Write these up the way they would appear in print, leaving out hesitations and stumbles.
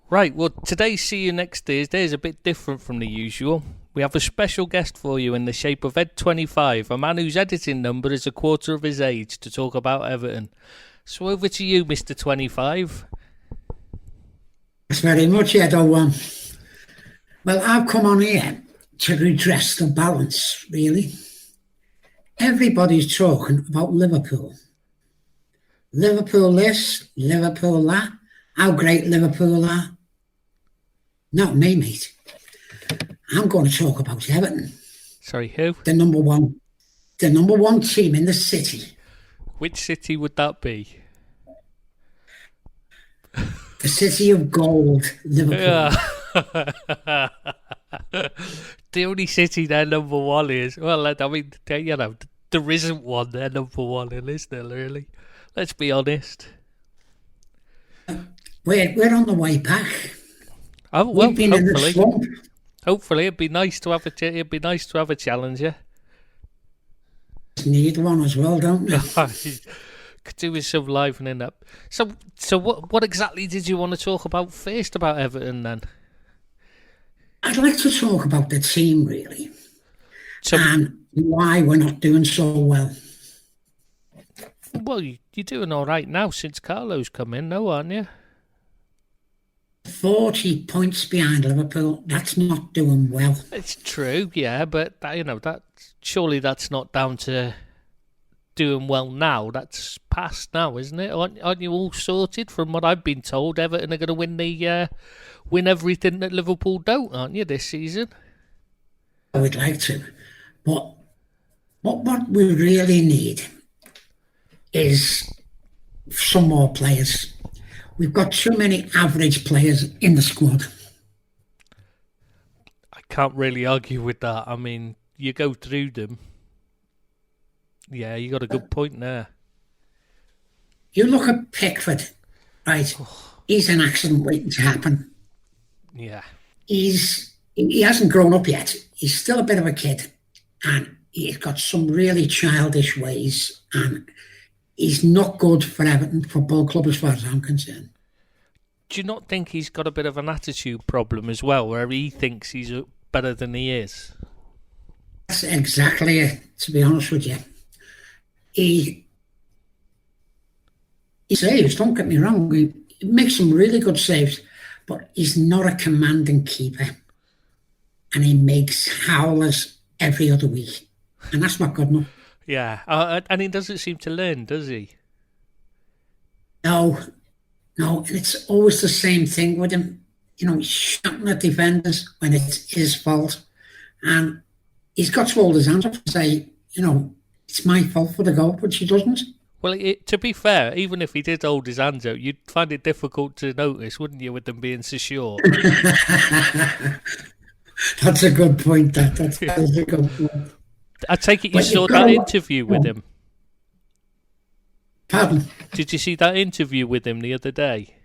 Right, well, today's See You Next Thursday is a bit different from the usual. We have a special guest for you in the shape of Ed025, a man whose editing number is a quarter of his age, to talk about Everton. So over to you, Mr. 25. Thanks very much, Ed001. Well, I've come on here to redress the balance, really. Everybody's talking about Liverpool. Liverpool this, Liverpool that, how great Liverpool are. Not me, mate. I'm going to talk about Everton. Sorry, who? The number one team in the city. Which city would that be? The city of gold, Liverpool. Yeah. The only city they're number one is, well, I mean, you know, there isn't one they're number one in, is there, really? Let's be honest. We're on the way back. Oh, well, We've been in the slump. Hopefully, it'd be nice to have a challenger. Need one as well, don't we? Could do with some livening up. So what exactly did you want to talk about first about Everton then? I'd like to talk about the team, really, and why we're not doing so well. Well, you're doing all right now since Carlo's come in, no, aren't you? 40 points behind Liverpool. That's not doing well. It's true, yeah, but surely that's not down to doing well now. That's past now, isn't it? Aren't you all sorted? From what I've been told, Everton are going to win everything that Liverpool don't, aren't you, this season? I would like to, but what we really need is some more players. We've got too many average players in the squad. I can't really argue with that. I mean, you go through them. Yeah, you got a good point there. You look at Pickford, right? He's an accident waiting to happen. Yeah. He hasn't grown up yet. He's still a bit of a kid, and he's got some really childish ways, and he's not good for Everton Football Club as far as I'm concerned. Do you not think he's got a bit of an attitude problem as well, where he thinks he's better than he is? That's exactly it, to be honest with you. He saves, don't get me wrong, he makes some really good saves, but he's not a commanding keeper. And he makes howlers every other week. And that's not good enough. Yeah, and he doesn't seem to learn, does he? No, and it's always the same thing with him. You know, he's shouting at defenders when it's his fault. And he's got to hold his hands up and say, you know, it's my fault for the goal, which he doesn't. Well, to be fair, even if he did hold his hands out, you'd find it difficult to notice, wouldn't you, with them being so short? That's a good point, That's a good point. I take it you saw that interview with him. Pardon? Did you see that interview with him the other day?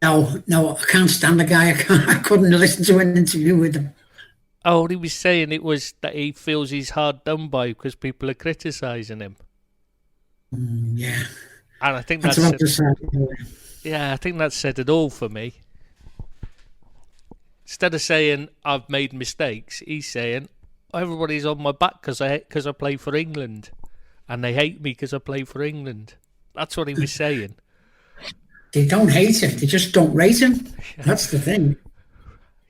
No, I can't stand the guy. I couldn't listen to an interview with him. Oh, he was saying it was that he feels he's hard done by because people are criticising him. Yeah. And I think I think that said it all for me. Instead of saying, I've made mistakes, he's saying, everybody's on my back because I play for England. And they hate me because I play for England. That's what he was saying. They don't hate him. They just don't rate him. Yeah. That's the thing.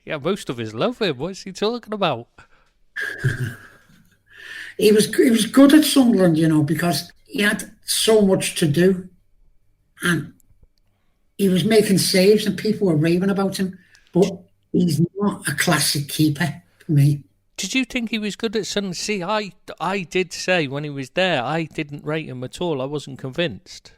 Yeah, most of us love him. What's he talking about? He was good at Sunderland, you know, because he had so much to do. And he was making saves and people were raving about him. But he's not a classic keeper for me. Did you think he was good at Sunderland? See, I did say when he was there, I didn't rate him at all. I wasn't convinced.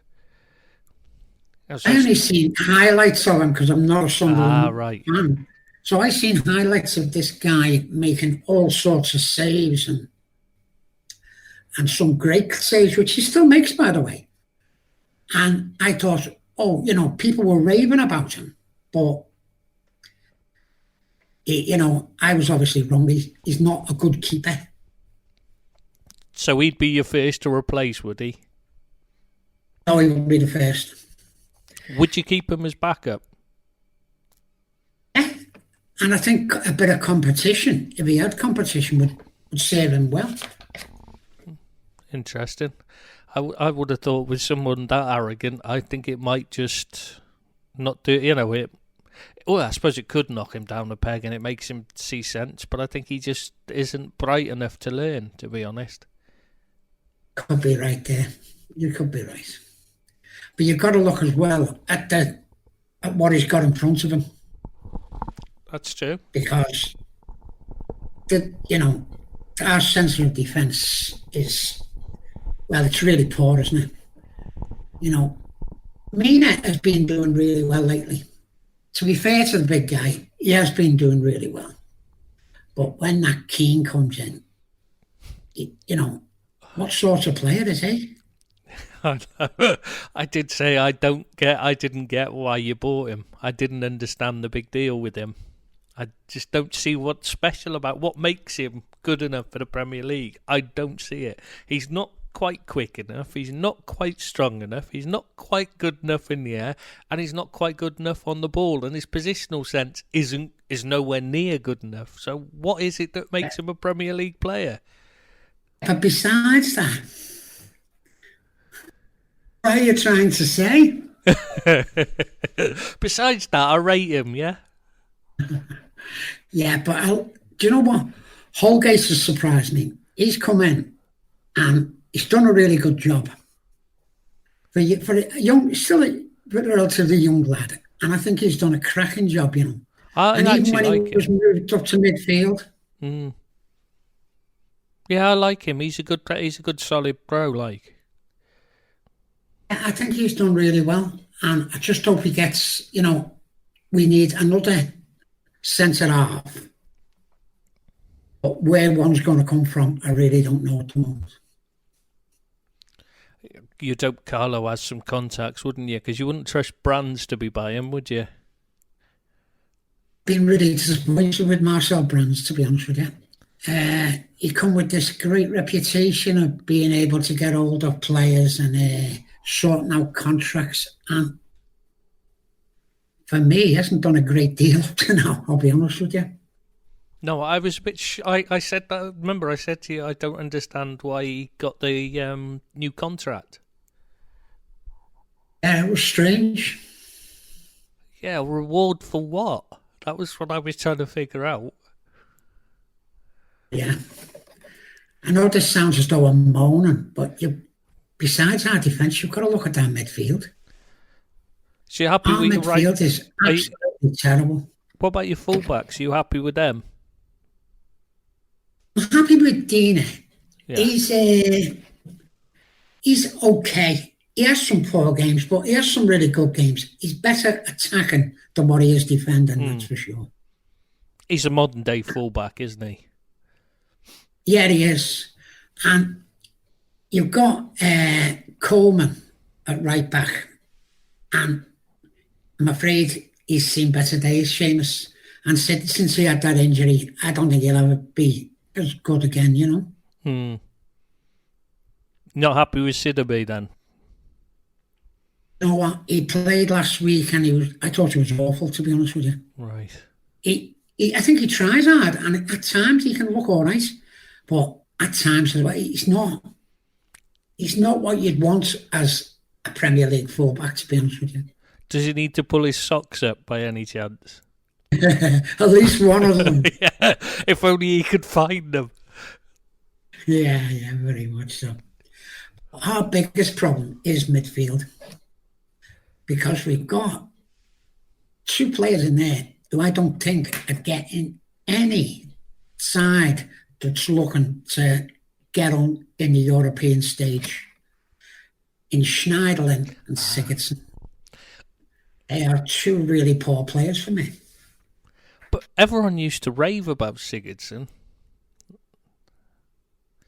I only seen highlights of him because I'm not a Sunderland fan. So I seen highlights of this guy making all sorts of saves and some great saves, which he still makes, by the way. And I thought, oh, you know, people were raving about him, but you know, I was obviously wrong. He's not a good keeper. So he'd be your first to replace, would he? No, he would be the first. Would you keep him as backup? Yeah. And I think a bit of competition, if he had competition, would serve him well. Interesting. I would have thought with someone that arrogant, I think it might just not do, it. Well, I suppose it could knock him down a peg and it makes him see sense, but I think he just isn't bright enough to learn, to be honest. Could be right there. You could be right. But you've got to look as well at what he's got in front of him. That's true. Because, our centre of defence is, well, it's really poor, isn't it? Mina has been doing really well lately. To be fair to the big guy, he has been doing really well. But when that Keane comes in, what sort of player is he? I did say I didn't get why you bought him. I didn't understand the big deal with him. I just don't see what's special about what makes him good enough for the Premier League. I don't see it. He's not quite quick enough. He's not quite strong enough. He's not quite good enough in the air, and he's not quite good enough on the ball. And his positional sense is nowhere near good enough. So what is it that makes him a Premier League player? But besides that, what are you trying to say? Besides that, I rate him. Yeah. Yeah, but do you know what? Holgate has surprised me. He's come in and he's done a really good job for a young, still a relatively young lad, and I think he's done a cracking job. And even when he was moved up to midfield. Mm. Yeah, I like him. He's a good solid pro. Like, I think he's done really well, and I just hope he gets. We need another centre half, but where one's going to come from, I really don't know at the moment. You'd hope Carlo has some contacts, wouldn't you? Because you wouldn't trust Brands to be by him, would you? Been really disappointed with Marcel Brands, to be honest with you. He come with this great reputation of being able to get hold of players and sorting out contracts. And for me, he hasn't done a great deal up to now, I'll be honest with you. No, I was a bit... I said that... Remember, I said to you, I don't understand why he got the new contract. It was strange. Yeah, reward for what? That was what I was trying to figure out. Yeah. I know this sounds as though I'm moaning, but besides our defence, you've got to look at our midfield. So you're happy with your right... Our midfield is absolutely terrible. What about your fullbacks? Are you happy with them? I'm happy with Dina. Yeah. He's okay. He has some poor games, but he has some really good games. He's better attacking than what he is defending, that's for sure. He's a modern day fullback, isn't he? Yeah, he is. And you've got Coleman at right back, and I'm afraid he's seen better days, Seamus. And since he had that injury, I don't think he'll ever be as good again, Not happy with Sidibe then? You know what? He played last week and I thought he was awful, to be honest with you. Right. I think he tries hard, and at times he can look all right, but at times he's not what you'd want as a Premier League fullback, to be honest with you. Does he need to pull his socks up by any chance? At least one of them. Yeah, if only he could find them. Yeah, very much so. Our biggest problem is midfield, because we've got two players in there who I don't think are getting any side that's looking to get on in the European stage. In Schneiderlin and Sigurdsson. They are two really poor players for me. But everyone used to rave about Sigurdsson. You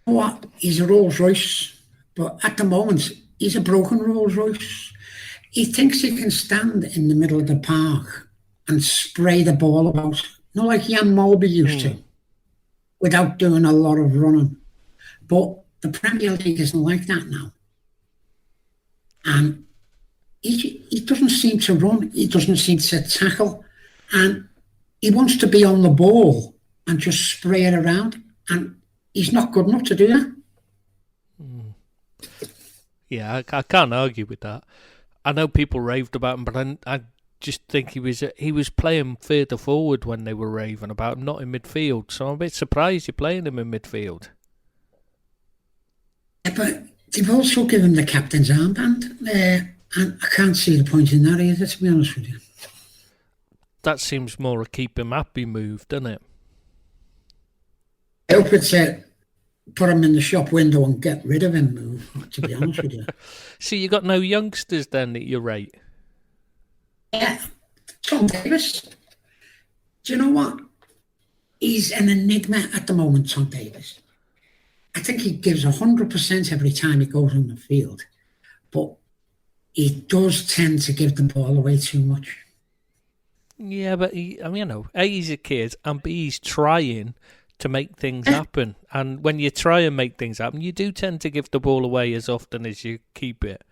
know what? He's a Rolls Royce, but at the moment, he's a broken Rolls Royce. He thinks he can stand in the middle of the park and spray the ball about, like Jan Molby used to, without doing a lot of running. But the Premier League isn't like that now. and he doesn't seem to run. He doesn't seem to tackle, and he wants to be on the ball and just spray it around, and he's not good enough to do that. Yeah, I can't argue with that. I know people raved about him, but I just think he was playing further forward when they were raving about him, not in midfield. So I'm a bit surprised you're playing him in midfield. Yeah, but they've also given him the captain's armband, and I can't see the point in that either, to be honest with you. That seems more a keep him happy move, doesn't it? I hope it's a put him in the shop window and get rid of him move, to be honest with you. So you got no youngsters then that you rate? Yeah, Tom Davis. Do you know what? He's an enigma at the moment, Tom Davis. I think he gives 100% every time he goes on the field, but he does tend to give the ball away too much. Yeah, but A, he's a kid, and B, he's trying to make things happen. And when you try and make things happen, you do tend to give the ball away as often as you keep it.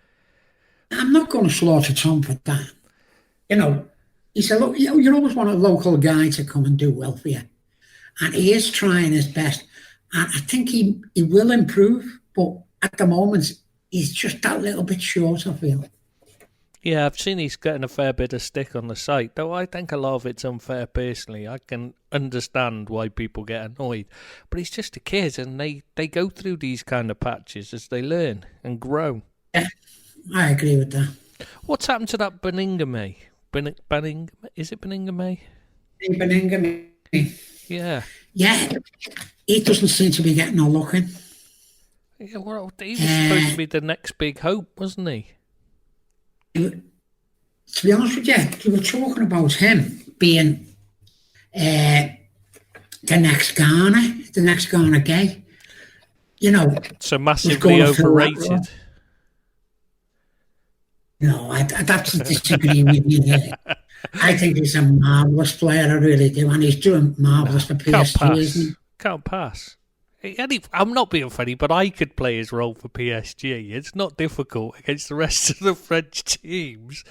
I'm not going to slaughter Tom for that. You always want a local guy to come and do well for you. And he is trying his best. And I think he will improve, but at the moment, he's just that little bit short, I feel. Yeah, I've seen he's getting a fair bit of stick on the site, though I think a lot of it's unfair personally. I can understand why people get annoyed. But he's just a kid, and they go through these kind of patches as they learn and grow. Yeah, I agree with that. What's happened to that Beningame? Is it Beningame? Beningame. Yeah. Yeah, he doesn't seem to be getting a look in. Yeah, well, he was supposed to be the next big hope, wasn't he? To be honest with you, you were talking about him being the next Ghana Gay. So massively overrated. No, I'd have to disagree with you there. I think he's a marvellous player, I really do, and he's doing marvellous for PSG, isn't he? Can't pass. I'm not being funny, but I could play his role for PSG. It's not difficult against the rest of the French teams.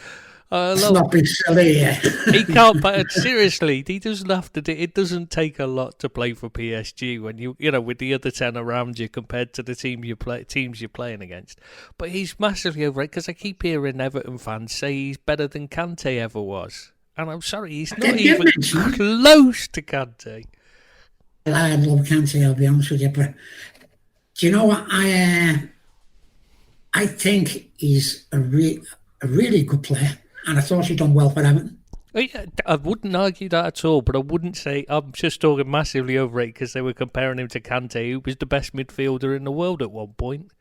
Let's not be silly. He can't. But seriously, he doesn't have to. It doesn't take a lot to play for PSG when you with the other 10 around you compared to the teams you're playing against. But he's massively overrated because I keep hearing Everton fans say he's better than Kante ever was, and I'm sorry, he's not even close to Kante. I love Kante, I'll be honest with you, but do you know what? I think he's a really good player, and I thought he'd done well for Everton. Yeah, I wouldn't argue that at all, but I wouldn't say I'm just talking massively overrated because they were comparing him to Kante, who was the best midfielder in the world at one point.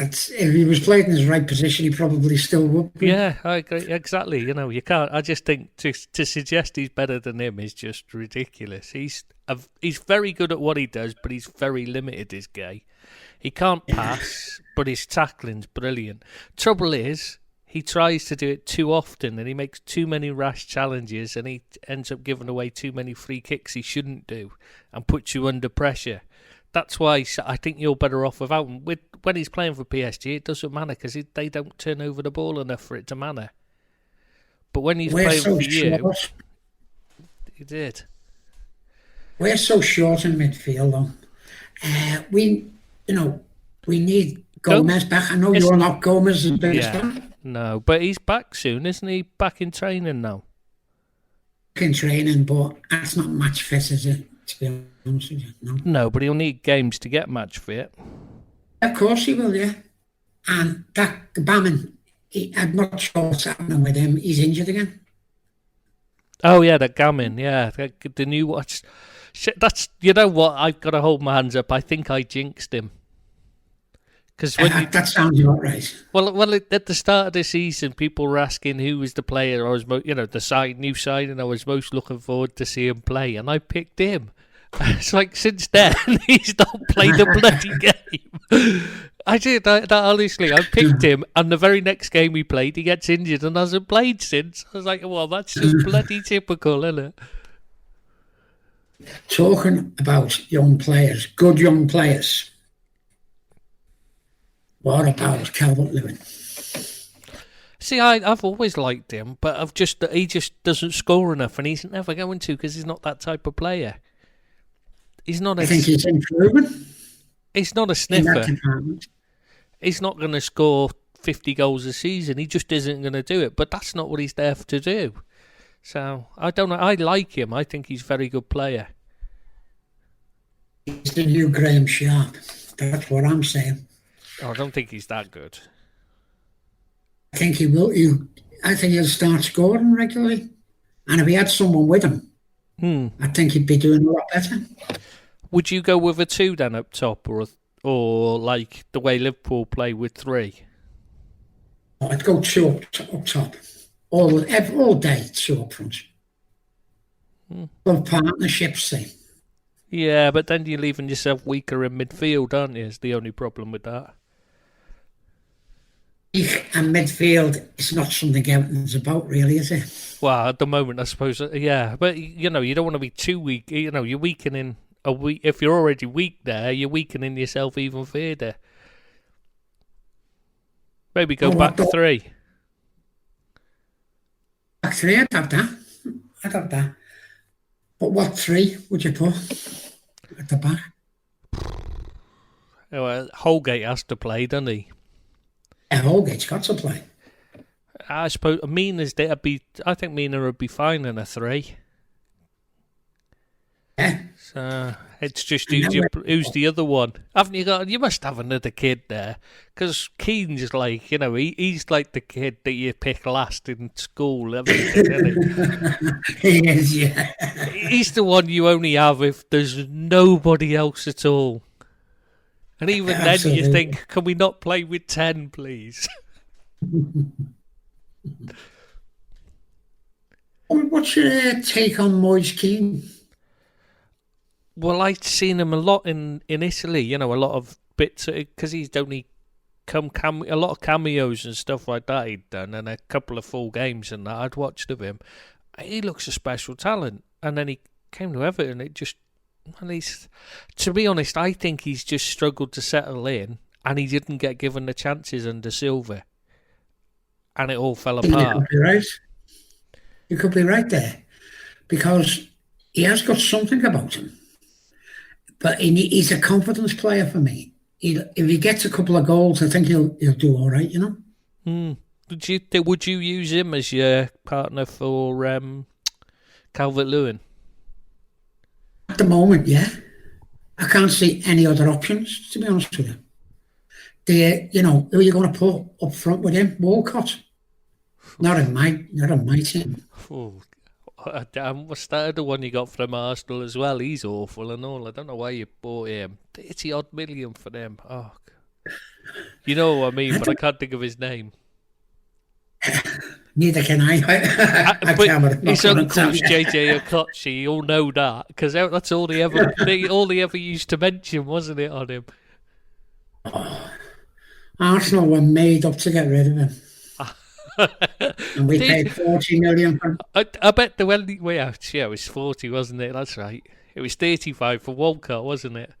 If he was playing in his right position, he probably still would be. Yeah, I agree. Exactly. You can't. I just think to suggest he's better than him is just ridiculous. He's very good at what he does, but he's very limited. This guy, he can't pass, but his tackling's brilliant. Trouble is, he tries to do it too often, and he makes too many rash challenges, and he ends up giving away too many free kicks he shouldn't do, and puts you under pressure. That's why I think you're better off without him. When he's playing for PSG, it doesn't matter because they don't turn over the ball enough for it to matter. But when he's playing for you, he did. We're so short in midfield, though. We need Gomez back. I know you're not Gomez's biggest fan. No, but he's back soon, isn't he? Back in training now. Back in training, but that's not match fit, is it? To be honest with you, no, but he'll need games to get match fit. Of course he will, yeah. And that Gbamin, I'm not sure what's happening with him. He's injured again. Oh yeah, that Gamin, yeah, the new watch. That's what, I've got to hold my hands up. I think I jinxed him. That sounds about right. Well, at the start of the season, people were asking who was the player I was, the new signing I was most looking forward to see him play, and I picked him. It's like since then he's not played a bloody game. I did that honestly. I picked him, and the very next game he played, he gets injured and hasn't played since. I was like, well, that's just bloody typical, isn't it? Talking about young players, good young players. What about Calvert-Lewin? See, I've always liked him, but he just doesn't score enough, and he's never going to because he's not that type of player. He's not. I think he's improving. He's not a sniffer. He's not going to score 50 goals a season. He just isn't going to do it. But that's not what he's there to do. So I don't know. I like him. I think he's a very good player. He's the new Graham Sharp. That's what I'm saying. I don't think he's that good. I think he will. I think he'll start scoring regularly. And if he had someone with him, I think he'd be doing a lot better. Would you go with a 2 then up top, or like the way Liverpool play with 3? I'd go 2 up top. All day, 2 up front. Love partnerships, see. Yeah, but then you're leaving yourself weaker in midfield, aren't you? Is the only problem with that. And midfield is not something Everton's about, really, is it? Well, at the moment, I suppose, yeah. But, you don't want to be too weak. You're weakening a weak. If you're already weak there, you're weakening yourself even further. Maybe go back to 3. Back 3, I'd have that. But what 3 would you put at the back? Well, Holgate has to play, doesn't he? Yeah, Holgate's got to play. I suppose I think Mina would be fine in a 3. Yeah. So it's just who's the other one? Haven't you got? You must have another kid there, because Keane's like, he's like the kid that you pick last in school. Isn't he? He is, yeah. He's the one you only have if there's nobody else at all. And even Absolutely. Then you think, can we not play with 10, please? What's your take on Moise Keane? Well, I've seen him a lot in Italy, a lot of bits, because he's only a lot of cameos and stuff like that he'd done, and a couple of full games and that I'd watched of him. He looks a special talent. And then he came to Everton, to be honest, I think he's just struggled to settle in, and he didn't get given the chances under Silva, and it all fell apart. You could be right there, because he has got something about him, but he's a confidence player for me. If he gets a couple of goals, I think he'll do all right. Would you use him as your partner for Calvert-Lewin? At the moment, yeah. I can't see any other options, to be honest with you. Who are you going to put up front with him? Walcott? Not in my team. Oh, what's that other one you got from Arsenal as well? He's awful and all. I don't know why you bought him. 30-odd million for them. Oh, you know what I mean, but I can't think of his name. Neither can I. His uncle's JJ Okochi. You all know that, because that's all he ever used to mention, wasn't it, on him? Oh, Arsenal were made up to get rid of him. And we paid 40 million for him. I bet it was 40, wasn't it? That's right. It was 35 for Walcott, wasn't it?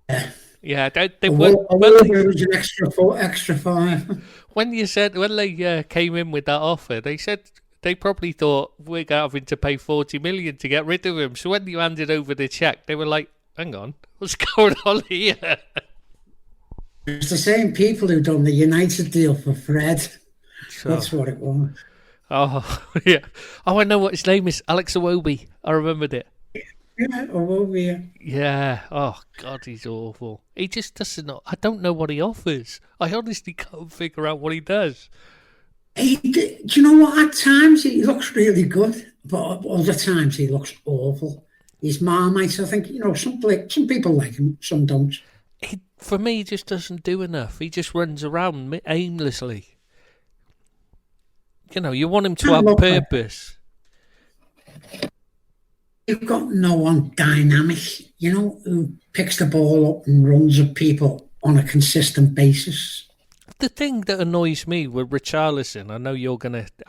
Yeah. Yeah, it was an extra 5. When they came in with that offer, they said they probably thought we're having to pay 40 million to get rid of him. So when you handed over the cheque, they were like, "Hang on, what's going on here?" It's the same people who done the United deal for Fred. That's what it was. Oh yeah. Oh, I know what his name is. Alex Iwobi. I remembered it. Yeah, Iwobi. Yeah. Oh God, he's awful. He just doesn't know. I don't know what he offers. I honestly can't figure out what he does. Do you know what? At times he looks really good, but other times he looks awful. He's Marmite. I think some people like him, some don't. For me, he just doesn't do enough. He just runs around aimlessly. You want him to have purpose. You've got no one dynamic, who picks the ball up and runs at people on a consistent basis. The thing that annoys me with Richarlison, I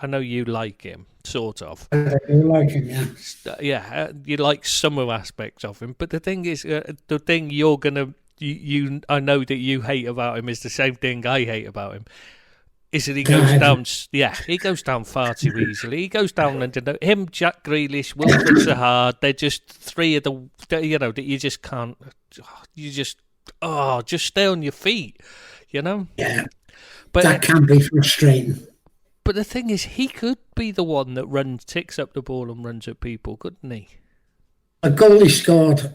know you like him, sort of. I do like him, yeah. Yeah, you like some aspects of him, but the thing is, the thing you're gonna I know that you hate about him is the same thing I hate about him. Is that he goes down? Yeah, he goes down far too easily. He goes down under him, Jack Grealish, Wilfred Zaha. They're just three of the that you just can't. You just stay on your feet. Yeah, but that can be frustrating. But the thing is, he could be the one that ticks up the ball and runs at people, couldn't he? A goal he scored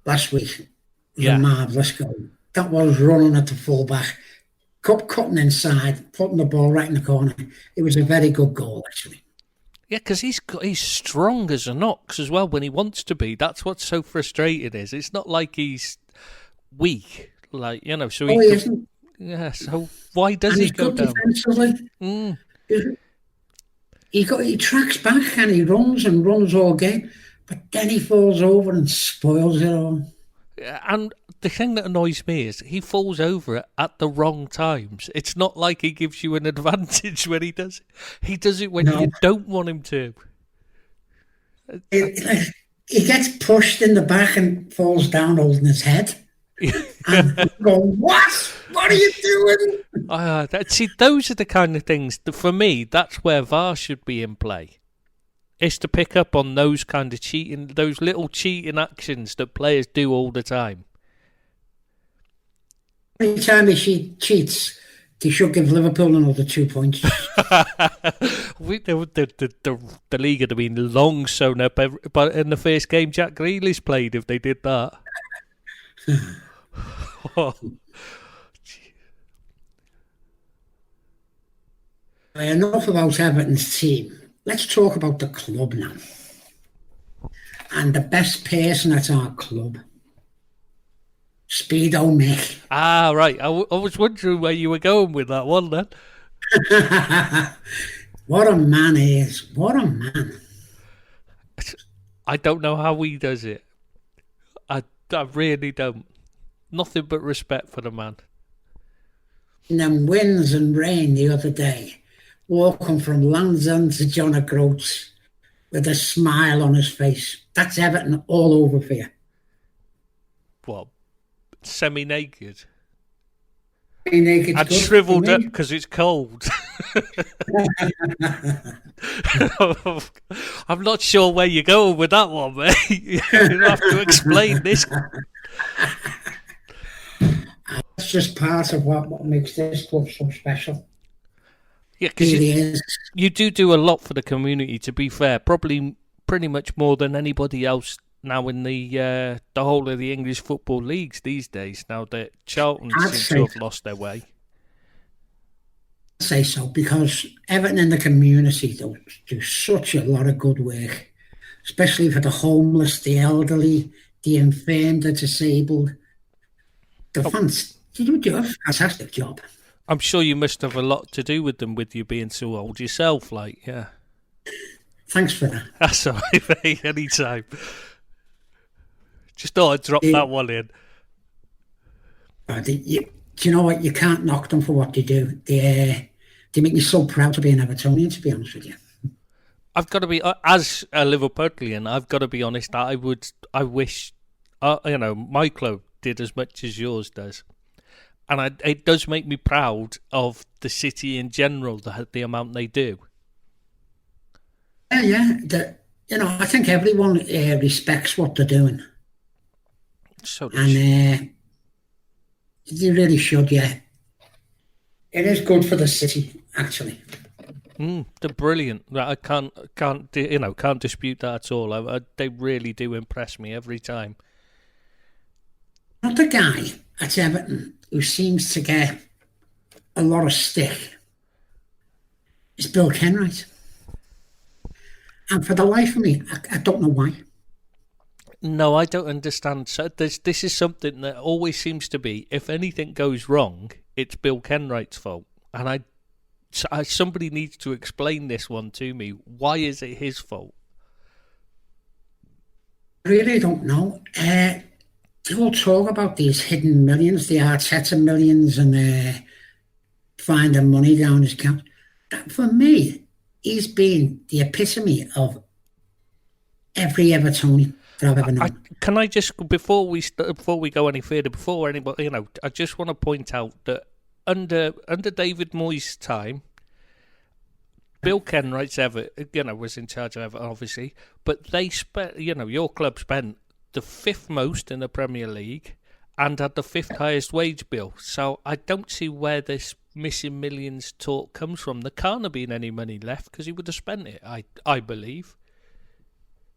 last week was a marvellous goal. That was running at the fullback, cutting inside, putting the ball right in the corner. It was a very good goal, actually. Yeah, because he's strong as an ox as well when he wants to be. That's what's so frustrating is it's not like he's weak, So he isn't. Yeah. So why does he go down? Defensively. He tracks back and he runs all game, but then he falls over and spoils it all. And the thing that annoys me is he falls over it at the wrong times. It's not like he gives you an advantage when he does it. He does it when you don't want him to. He gets pushed in the back and falls down holding his head. And go, what? What are you doing? See, those are the kind of things that, for me, that's where VAR should be in play. It's to pick up on those kind of those little cheating actions that players do all the time. Every time he cheats, they should give Liverpool another 2 points. The league would have been long sewn up but in the first game Jack Grealish played if they did that. Enough about Everton's team. Let's talk about the club now. And the best person at our club, Speedo Mick. Ah, right. I was wondering where you were going with that one then. What a man he is. What a man. I don't know how he does it. I really don't. Nothing but respect for the man. And then winds and rain the other day, walking from Land's End to John O'Groats with a smile on his face. That's Everton all over for you. What? Semi-naked? Semi-naked. And shriveled up because it's cold. I'm not sure where you're going with that one, mate. You have to explain this. That's just part of what makes this club so special. Yeah, because you do a lot for the community, to be fair. Probably pretty much more than anybody else now in the whole of the English football leagues these days, now that Charlton seem to have lost their way. I'd say so, because Everton and the community do such a lot of good work, especially for the homeless, the elderly, the infirm, the disabled. The fans, they do a fantastic job. I'm sure you must have a lot to do with them, with you being so old yourself, yeah. Thanks for that. That's all right, mate, anytime. Just thought I'd drop that one in. Do you know what? You can't knock them for what they do. They make me so proud to be an Evertonian, to be honest with you. I've got to be, as a Liverpudlian, I've got to be honest, I wish, my club did as much as yours does. And it does make me proud of the city in general, the amount they do. Yeah. I think everyone respects what they're doing. So and they really should, yeah. It is good for the city, actually. They're brilliant. I can't dispute that at all. They really do impress me every time. Another guy at Everton who seems to get a lot of stick is Bill Kenwright. And for the life of me, I don't know why. No, I don't understand. So this is something that always seems to be, if anything goes wrong, it's Bill Kenwright's fault. And somebody needs to explain this one to me. Why is it his fault? I really don't know. They all talk about these hidden millions, the Arteta millions, and finding money down his account. That, for me, he's been the epitome of every Evertonian. that I've ever known. Can I just, before we go any further, before anybody, I just want to point out that under David Moyes' time, Bill Kenwright's Everton, was in charge of Everton, obviously, but they spent, your club spent the 5th most in the Premier League and had the 5th highest wage bill. So I don't see where this missing millions talk comes from. There can't have been any money left because he would have spent it, I believe.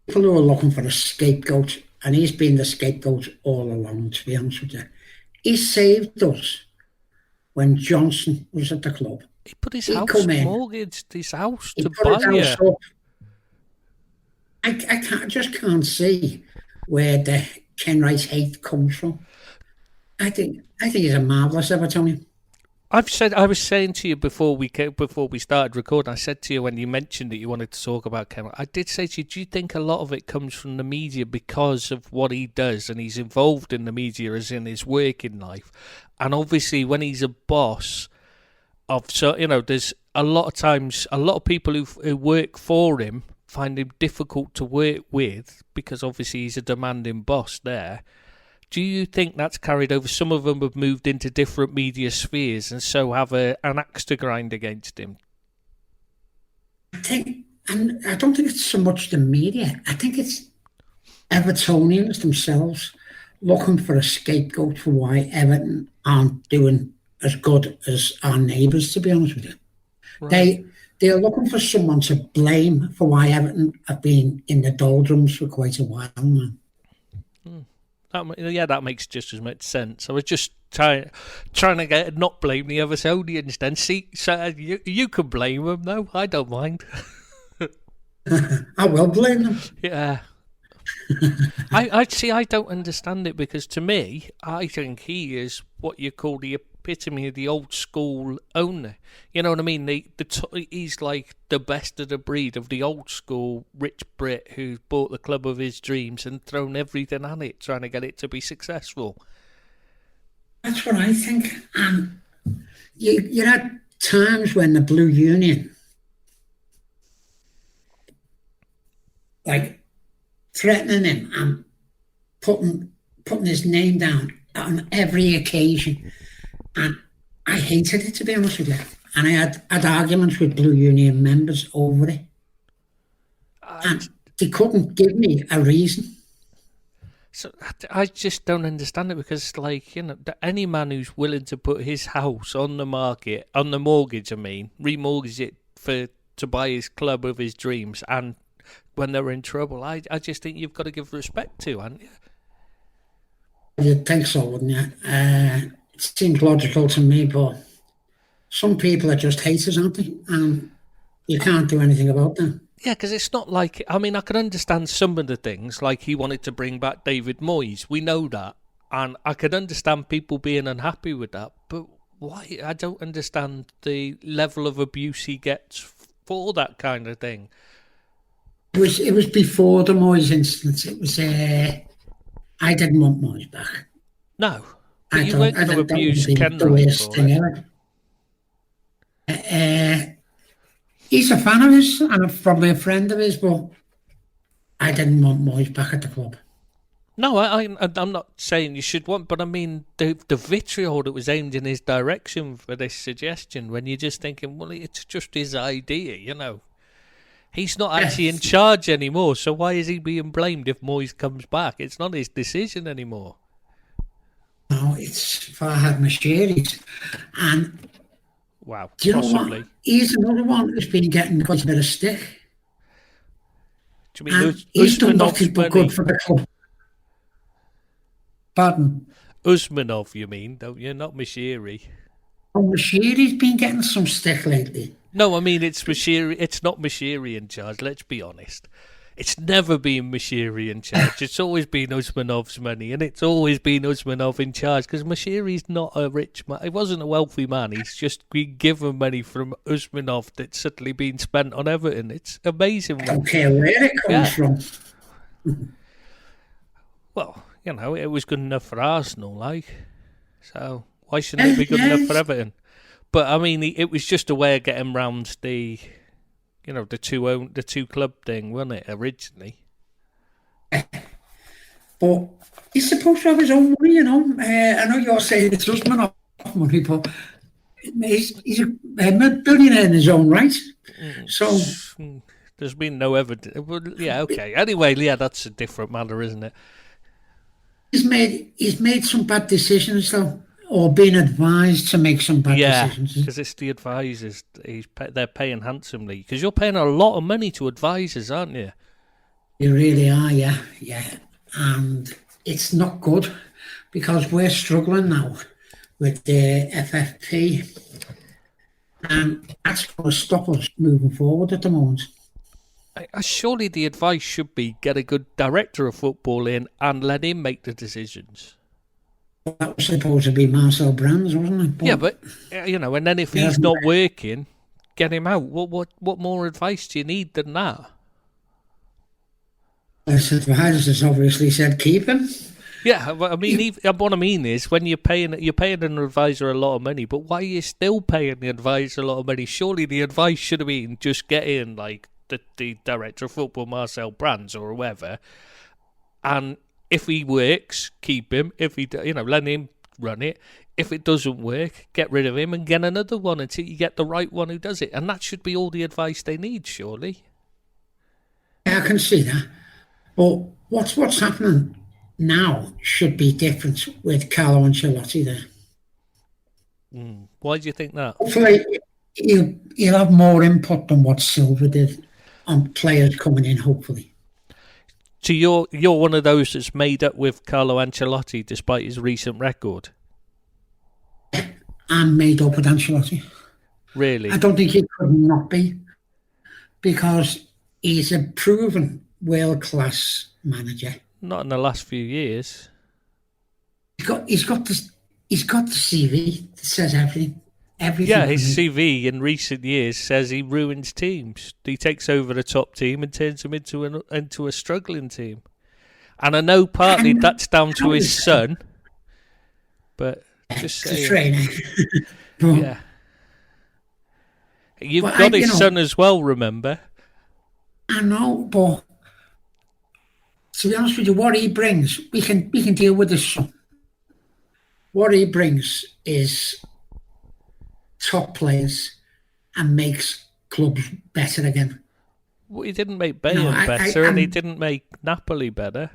People who are looking for a scapegoat, and he's been the scapegoat all along, to be honest with you. He saved us when Johnson was at the club. He put his house mortgaged his house to buy it. I just can't see where the Kenwright's hate comes from. I think he's a marvellous Evertonian. I was saying to you before we started recording, I said to you when you mentioned that you wanted to talk about Kenwright, I did say to you, do you think a lot of it comes from the media because of what he does, and he's involved in the media as in his working life? And obviously when he's a boss there's a lot of times, a lot of people who work for him find him difficult to work with because obviously he's a demanding boss there. Do you think that's carried over? Some of them have moved into different media spheres and so have an axe to grind against him. I don't think it's so much the media. I think it's Evertonians themselves looking for a scapegoat for why Everton aren't doing as good as our neighbours, to be honest with you. Right. They're looking for someone to blame for why Everton have been in the doldrums for quite a while now. That makes just as much sense. I was just trying to not blame the Evertonians then. See, so you can blame them, though. I don't mind. I will blame them. Yeah. I don't understand it because to me, I think he is what you call the epitome of the old school owner. You know what I mean? He's like the best of the breed of the old school rich Brit who bought the club of his dreams and thrown everything at it, trying to get it to be successful. That's what I think. You had times when the Blue Union, like, threatening him and putting his name down on every occasion. And I hated it, to be honest with you. And I had arguments with Blue Union members over it. And they couldn't give me a reason. So I just don't understand it because, any man who's willing to put his house on the market, on the mortgage, remortgage it to buy his club of his dreams, and when they're in trouble, I just think you've got to give respect to, haven't you? You'd think so, wouldn't you? It seems logical to me, but some people are just haters, aren't they? And you can't do anything about them. Yeah, because it's not like... I can understand some of the things, like he wanted to bring back David Moyes. We know that. And I could understand people being unhappy with that. But why? I don't understand the level of abuse he gets for that kind of thing. It was before the Moyes incident. It was... I didn't want Moyes back. No. But you weren't going to abuse Kenwright for it. He's a fan of his and probably a friend of his, but I didn't want Moyes back at the club. No, I'm not saying you should want, but the vitriol that was aimed in his direction for this suggestion, when you're just thinking, well, it's just his idea, He's not actually in charge anymore, so why is he being blamed if Moyes comes back? It's not his decision anymore. No, it's Farhad Mashiri's. And wow, do you possibly. know what? He's another one who's been getting quite a bit of stick. Do you mean he's done nothing but good for the club. Pardon? Usmanov, you mean, don't you? Not Mashiri. Oh, Mashiri's been getting some stick lately. No, it's Mashiri. It's not Mashiri in charge, let's be honest. It's never been Mashiri in charge. It's always been Usmanov's money, and it's always been Usmanov in charge, because Mashiri's not a rich man. He wasn't a wealthy man. He's just been given money from Usmanov that's suddenly been spent on Everton. It's amazing. I don't care where it comes from. Well, it was good enough for Arsenal, so why shouldn't it be good enough for Everton? But it was just a way of getting round the, the two club thing, wasn't it, originally? But he's supposed to have his own money, you know. I know you're saying it's just off money, but he's a billionaire in his own right. So there's been no evidence. Well, yeah, okay. Anyway, yeah, that's a different matter, isn't it? He's made some bad decisions though, or been advised to make some bad decisions. Yeah, because it's the advisors. They're paying handsomely. Because you're paying a lot of money to advisors, aren't you? You really are, yeah. And it's not good because we're struggling now with the FFP, and that's going to stop us moving forward at the moment. Surely the advice should be get a good director of football in and let him make the decisions. That was supposed to be Marcel Brands, wasn't it? Yeah, but you know, and then if he's not working, get him out. What more advice do you need than that? The advisors obviously said keep him. Yeah, I mean, what I mean is when you're paying an advisor a lot of money, but why are you still paying the advisor a lot of money? Surely the advice should have been just get in like the director of football, Marcel Brands or whoever, and if he works, keep him. If he, let him run it. If it doesn't work, get rid of him and get another one until you get the right one who does it. And that should be all the advice they need, surely. Yeah, I can see that. But what's happening now should be different with Carlo Ancelotti there. Why do you think that? Hopefully, he'll have more input than what Silva did on players coming in, hopefully. So you're one of those that's made up with Carlo Ancelotti despite his recent record? I'm made up with Ancelotti. Really? I don't think he could not be, because he's a proven world-class manager. Not in the last few years. He's got the CV that says everything. Yeah, his CV in recent years says he ruins teams. He takes over the top team and turns them into a struggling team. And I know partly that's down to his son, but just saying. Yeah. You've got his son as well, remember? I know, but to be honest with you, what he brings, we can deal with his son. What he brings is top players and makes clubs better again. Well, he didn't make Bayern better, and he didn't make Napoli better.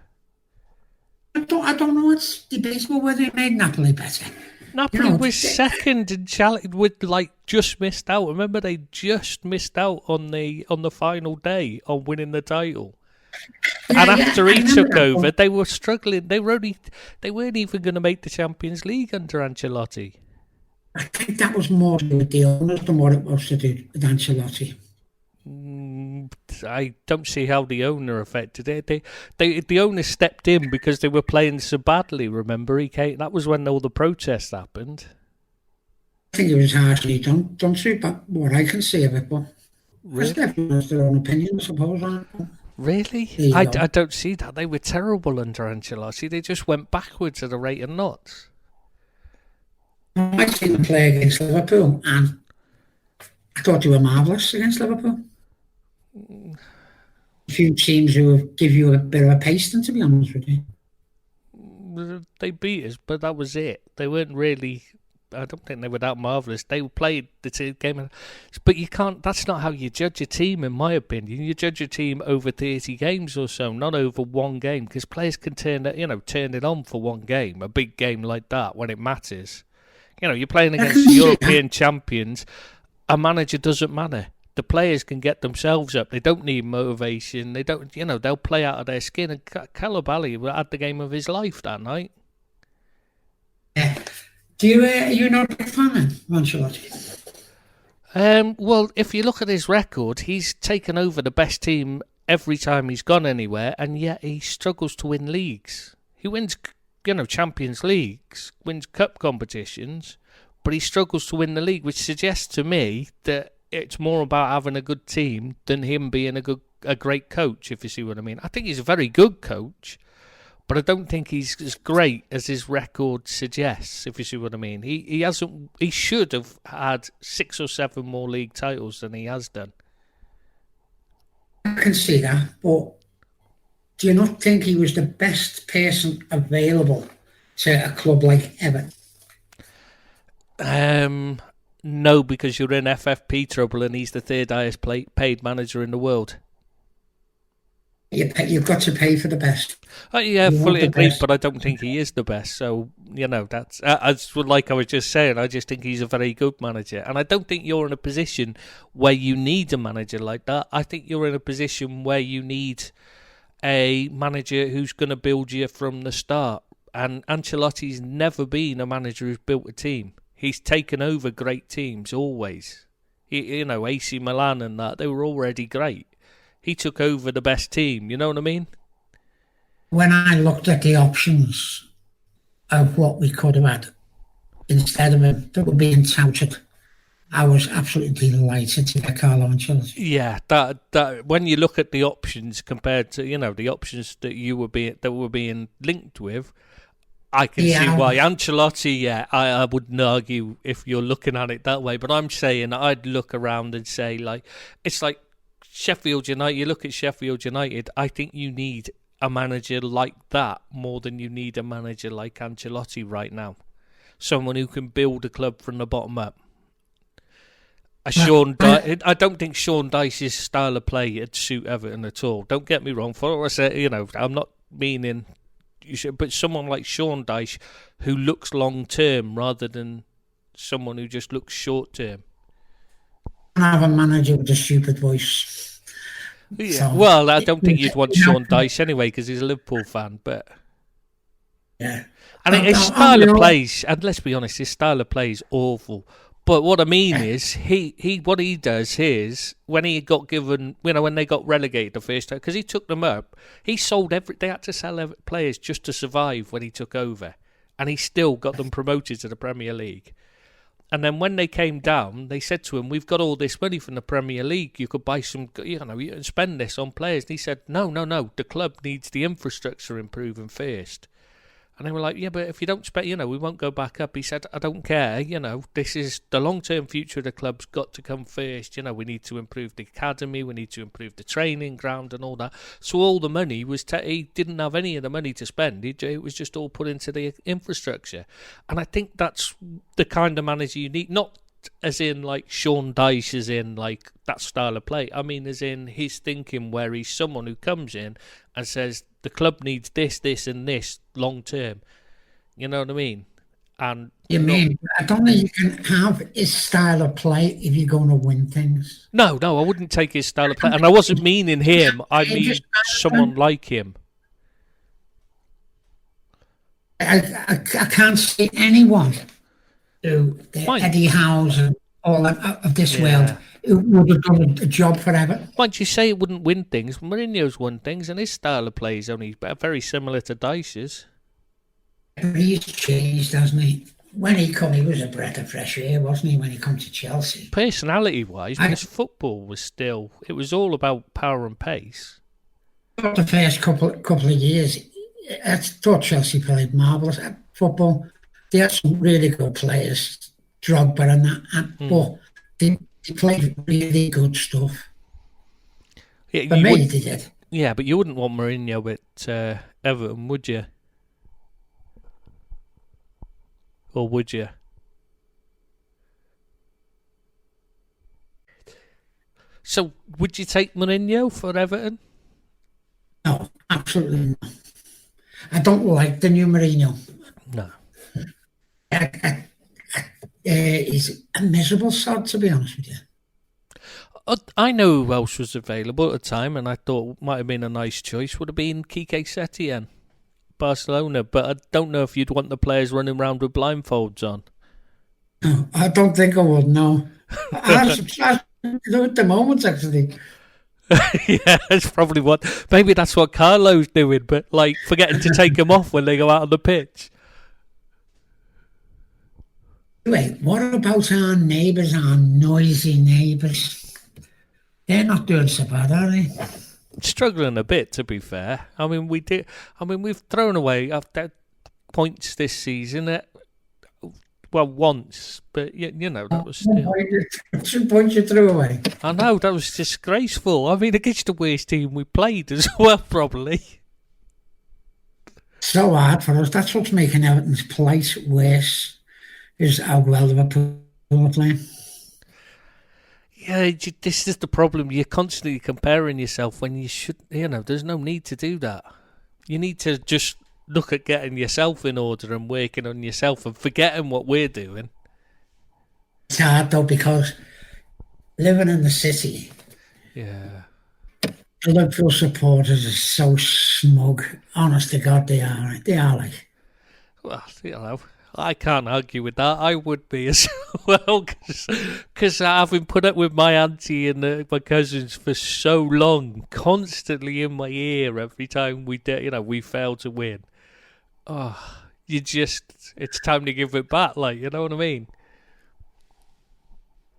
I don't know. It's debatable whether he made Napoli better. Napoli was second in challenge with just missed out. Remember, they just missed out on the final day on winning the title. And after he took over, they were struggling. They weren't even going to make the Champions League under Ancelotti. I think that was more to do with the owners than what it was to do with Ancelotti. I don't see how the owner affected it. The owner stepped in because they were playing so badly. Remember, he came. That was when all the protests happened. I think it was harshly done, but what I can see of it, but really? Everyone has their own opinion, I suppose. Really? I don't see that. They were terrible under Ancelotti. They just went backwards at a rate of knots. I seen them play against Liverpool, and I thought they were marvellous against Liverpool. A few teams who give you a bit of a pasting, to be honest with you. They beat us, but that was it. They weren't really. I don't think they were that marvellous. They played the game, but you can't. That's not how you judge a team, in my opinion. You judge a team over 30 games or so, not over one game, because players can turn it on for one game, a big game like that when it matters. You're playing against the European champions. A manager doesn't matter. The players can get themselves up. They don't need motivation. They don't. They'll play out of their skin. And Koulibaly had the game of his life that night. Yeah. Are you not a big fan of Ancelotti? Well, if you look at his record, he's taken over the best team every time he's gone anywhere, and yet he struggles to win leagues. He wins, Champions Leagues, wins cup competitions, but he struggles to win the league, which suggests to me that it's more about having a good team than him being a great coach, if you see what I mean. I think he's a very good coach, but I don't think he's as great as his record suggests, if you see what I mean. He should have had 6 or 7 more league titles than he has done. I can see that, but do you not think he was the best person available to a club like Everton? No, because you're in FFP trouble and he's the third highest paid manager in the world. You've got to pay for the best. Yeah, fully agreed, but I don't think he is the best. So, that's like I was just saying, I just think he's a very good manager. And I don't think you're in a position where you need a manager like that. I think you're in a position where you need a manager who's going to build you from the start. And Ancelotti's never been a manager who's built a team. He's taken over great teams, always. AC Milan and that, they were already great. He took over the best team, you know what I mean? When I looked at the options of what we could have had instead of him that were being touted, I was absolutely delighted to get Carlo Ancelotti. Yeah, that when you look at the options compared to the options that were being linked with, I can see why Ancelotti. Yeah, I wouldn't argue if you're looking at it that way, but I'm saying I'd look around and say it's like Sheffield United. You look at Sheffield United. I think you need a manager like that more than you need a manager like Ancelotti right now. Someone who can build a club from the bottom up. I don't think Sean Dyche's style of play would suit Everton at all. Don't get me wrong. For what I say, I'm not meaning you should, but someone like Sean Dyche who looks long term rather than someone who just looks short term. I have a manager with a stupid voice. Yeah. So, well, I don't think you'd want Sean Dyche anyway because he's a Liverpool fan, but yeah. And his style of plays, and let's be honest, his style of play is awful. But what I mean is, what he does is when he got given, when they got relegated the first time, because he took them up, he sold they had to sell players just to survive when he took over, and he still got them promoted to the Premier League. And then when they came down, they said to him, "We've got all this money from the Premier League. You could buy some, you can spend this on players." And he said, "No. The club needs the infrastructure improving first." And they were like, "Yeah, but if you don't spend, we won't go back up." He said, "I don't care. This is the long-term future of the club's got to come first. We need to improve the academy. We need to improve the training ground and all that." So all the money was, he didn't have any of the money to spend. It was just all put into the infrastructure. And I think that's the kind of manager you need. Not as in like Sean Dyche, as in like that style of play. I mean, as in his thinking where he's someone who comes in and says, the club needs this, this and this long term. You know what I mean? And I don't think you can have his style of play if you're going to win things. No, I wouldn't take his style of play. And I wasn't meaning him. I mean someone like him. I can't see anyone who, Eddie Howe's and all of this world, who would have done a job for Everton. Once you say it wouldn't win things, Mourinho's won things, and his style of play is only very similar to Dyche's. But he's changed, hasn't he? When he come, he was a breath of fresh air, wasn't he, when he come to Chelsea? Personality-wise, his football was still... It was all about power and pace. The first couple of years, I thought Chelsea played marvellous at football. They had some really good players, Drogba and that, but they played really good stuff. Yeah, for me, they did. Yeah, but you wouldn't want Mourinho at Everton, would you? Or would you? So, would you take Mourinho for Everton? No, absolutely not. I don't like the new Mourinho. No. He's a miserable sod, to be honest with you. I know who else was available at the time, and I thought might have been a nice choice. Would have been Quique Setien, Barcelona, but I don't know if you'd want the players running around with blindfolds on. No, I don't think I would, no. I do at the moment, actually. Yeah, that's probably maybe that's what Carlo's doing, but like forgetting to take them off when they go out on the pitch. Wait, what about our neighbours, our noisy neighbours? They're not doing so bad, are they? Struggling a bit, to be fair. I mean, we've thrown away points this season. Once, but that was still... 2 points you threw away. I know, that was disgraceful. I mean, against the worst team we played as well, probably. So hard for us. That's what's making Everton's plight worse, is how well Liverpool are playing. Yeah, this is the problem. You're constantly comparing yourself when you should, there's no need to do that. You need to just look at getting yourself in order and working on yourself and forgetting what we're doing. It's hard though, because living in the city, yeah, the Liverpool supporters are so smug. Honest to God, they are. They are like. Well, I can't argue with that. I would be as well, because having put up with my auntie and my cousins for so long, constantly in my ear every time we fail to win. Oh, it's time to give it back. Like, you know what I mean?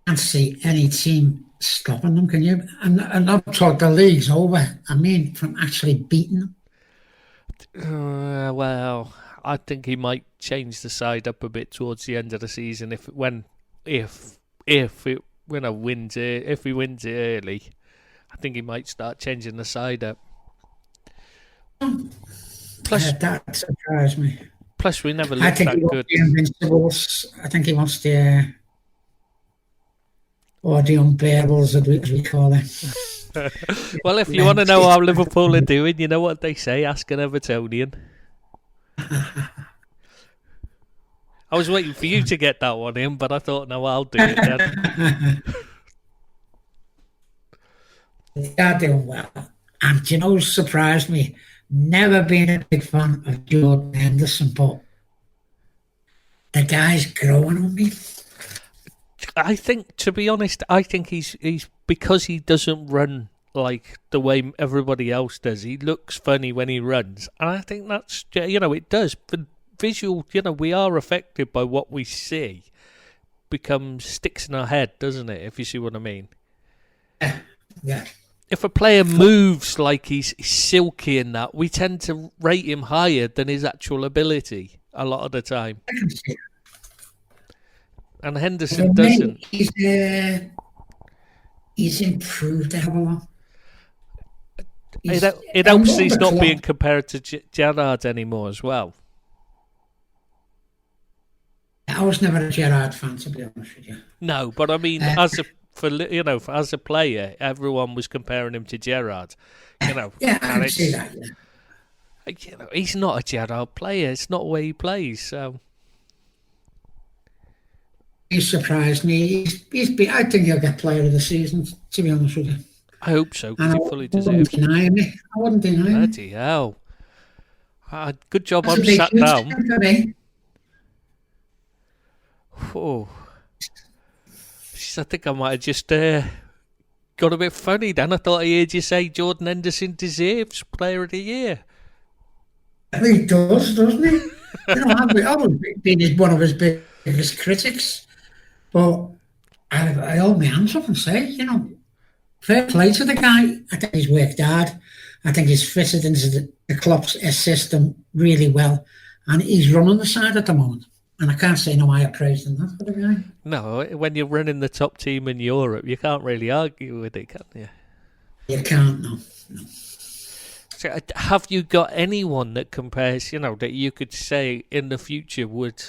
Can't see any team stopping them, can you? And I'm talking the league's over. I mean, from actually beating them. Well, I think he might change the side up a bit towards the end of the season if he wins it early. I think he might start changing the side up. Plus, that surprised me. Plus, we never looked that good. The Invincibles. I think he wants the or the unbearables, as we call them. Well, if you want to know how Liverpool are doing, you know what they say: ask an Evertonian. I was waiting for you to get that one in, but I thought, no, I'll do it then. They are doing well. And you know what surprised me? Never been a big fan of Jordan Henderson, but the guy's growing on me. I think, to be honest, he's because he doesn't run like the way everybody else does. He looks funny when he runs. And I think that's, it does. For visual, we are affected by what we see. Sticks in our head, doesn't it? If you see what I mean. Yeah. If a player moves like he's silky in that, we tend to rate him higher than his actual ability a lot of the time. I can see that. And Henderson doesn't. He's improved a hell of a lot. It helps he's not being compared to Gerrard anymore as well. I was never a Gerrard fan, to be honest with you. No, but I mean, as a player, everyone was comparing him to Gerrard. Yeah, I can see that. Yeah. He's not a Gerrard player. It's not where he plays. So he surprised me. I think he'll get player of the season, to be honest with you. I hope so, because he fully deserves it. I wouldn't deny him. Bloody hell. Good job I'm sat down. Oh. I think I might have just got a bit funny then. I thought I heard you say Jordan Henderson deserves player of the year. He does, doesn't he? I've been one of his biggest critics. But I hold my hands up and say, fair play to the guy. I think he's worked hard. I think he's fitted into the club's system really well. And he's running the side at the moment. And I can't say no higher praise than that for the guy. No, when you're running the top team in Europe, you can't really argue with it, can you? You can't, no. So, have you got anyone that compares, that you could say in the future would...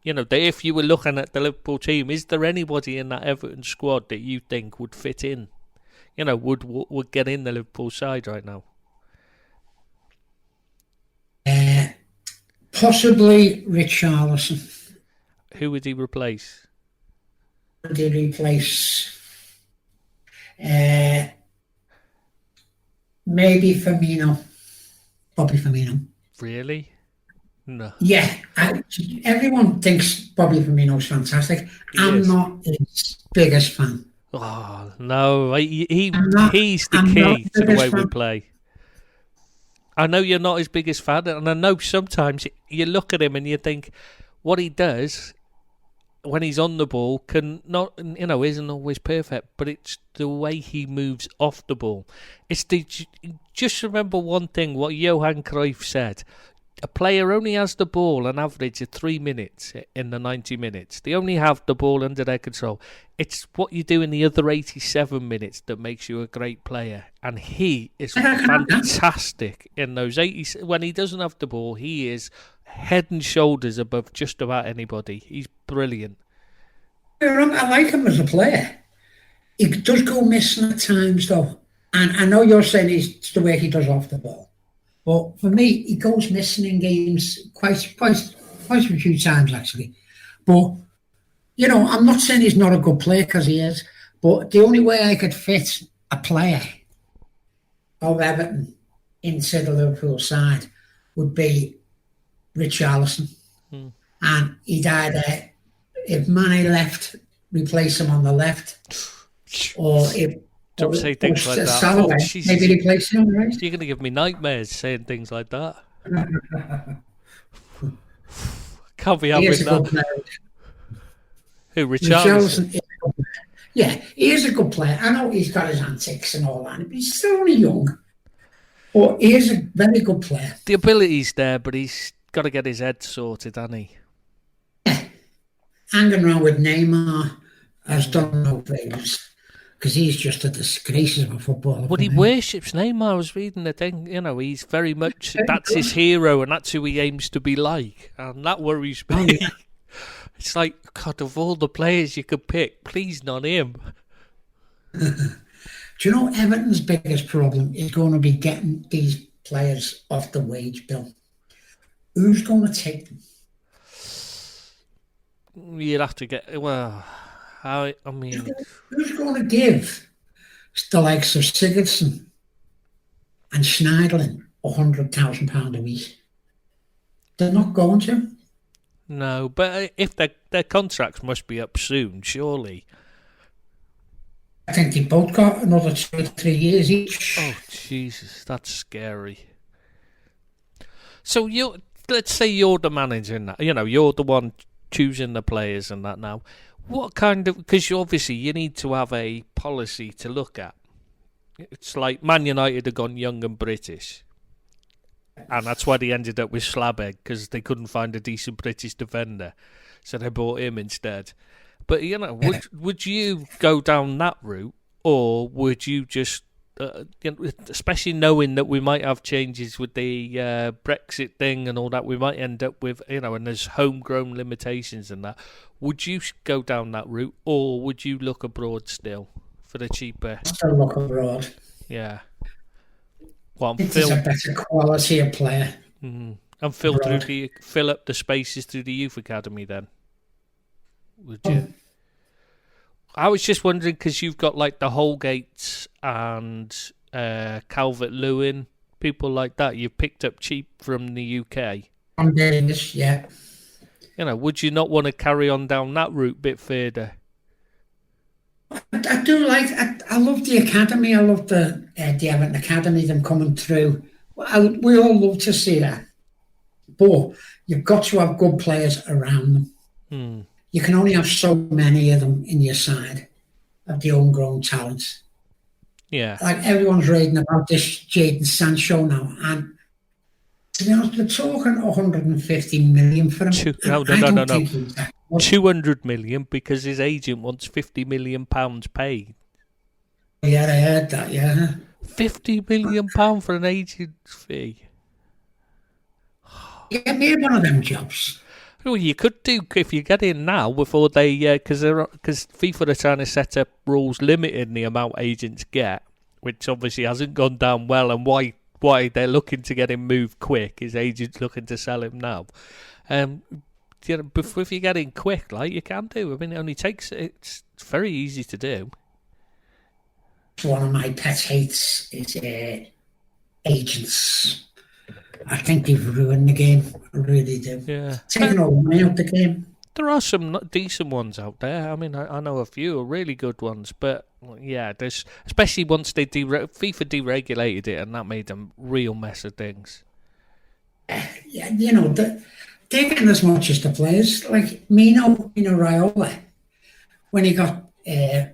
that if you were looking at the Liverpool team, is there anybody in that Everton squad that you think would fit in? Would get in the Liverpool side right now? Possibly Richarlison. Who would he replace? Would he replace? Maybe Firmino. Bobby Firmino. Really? No. Yeah, everyone thinks Bobby Firmino's fantastic. I'm not his biggest fan. Oh no, he's the key to the way we play. I know you're not his biggest fan, and I know sometimes you look at him and you think what he does when he's on the ball isn't always perfect, but it's the way he moves off the ball. Just remember one thing: what Johan Cruyff said. a player only has the ball an average of 3 minutes in the 90 minutes. They only have the ball under their control. It's what you do in the other 87 minutes that makes you a great player. And he is fantastic in those 80. When he doesn't have the ball, he is head and shoulders above just about anybody. He's brilliant. I like him as a player. He does go missing at times, though. And I know you're saying it's the way he does off the ball. But for me, he goes missing in games quite a few times, actually. But, I'm not saying he's not a good player, because he is. But the only way I could fit a player of Everton into the Liverpool side would be Richarlison. And he'd either, if Mane left, replace him on the left, or if... Don't say things like that. Oh, maybe replace him, right? You're going to give me nightmares saying things like that. Can't be having that. Who, Richarlison? Yeah, he is a good player. I know he's got his antics and all that, but he's still only young. But he is a very good player. The ability's there, but he's got to get his head sorted, hasn't he? Yeah. Hanging around with Neymar has done no favours. Because he's just a disgrace of a footballer. But he worships Neymar. I was reading the thing. He's very much, that's his hero and that's who he aims to be like. And that worries me. Oh, yeah. It's like, God, of all the players you could pick, please not him. Do you know Everton's biggest problem is going to be getting these players off the wage bill? Who's going to take them? You'd have to get, well... I mean, who's going to give the likes of Sigurdsson and Schneiderlin £100,000 a week? They're not going to. No, but if their contracts must be up soon, surely. I think they both got another 2 or 3 years each. Oh Jesus, that's scary. So let's say you're the manager now. You're the one choosing the players and that now. What kind of... Because obviously you need to have a policy to look at. It's like Man United have gone young and British. And that's why they ended up with Slabhead, because they couldn't find a decent British defender. So they bought him instead. But, would you go down that route? Or would you just... especially knowing that we might have changes with the Brexit thing and all that, we might end up with, and there's homegrown limitations and that. Would you go down that route, or would you look abroad still for the cheaper? Still look abroad. Yeah. Well, it's a better quality of player. Mm-hmm. And fill up the spaces through the youth academy then. Would you? I was just wondering, because you've got like the Holgates and Calvert-Lewin, people like that you've picked up cheap from the UK. I'm doing this, yeah. Would you not want to carry on down that route a bit further? I do like. I love the academy. I love the Everton Academy, them coming through. We all love to see that. But you've got to have good players around them. You can only have so many of them in your side of the homegrown talents. Yeah. Like everyone's reading about this Jadon Sancho now, and to be honest, they're talking 150 million for him. No. 200 million, because his agent wants £50 million paid. Yeah, I heard that, yeah. £50 million for an agent's fee. Yeah, maybe one of them jobs. Well, you could do if you get in now before they, because FIFA are trying to set up rules limiting the amount agents get, which obviously hasn't gone down well, and why they're looking to get him moved quick. His agent's looking to sell him now. If you get in quick, like you can do. I mean, it only takes. It's very easy to do. One of my pet hates is agents. I think they've ruined the game. I really do. Yeah. Taking all the money out the game. There are some decent ones out there. I mean, I know a few really good ones, but yeah, there's especially once they FIFA deregulated it, and that made a real mess of things. Yeah, they're getting as much as the players. Like Mino Raiola, when he got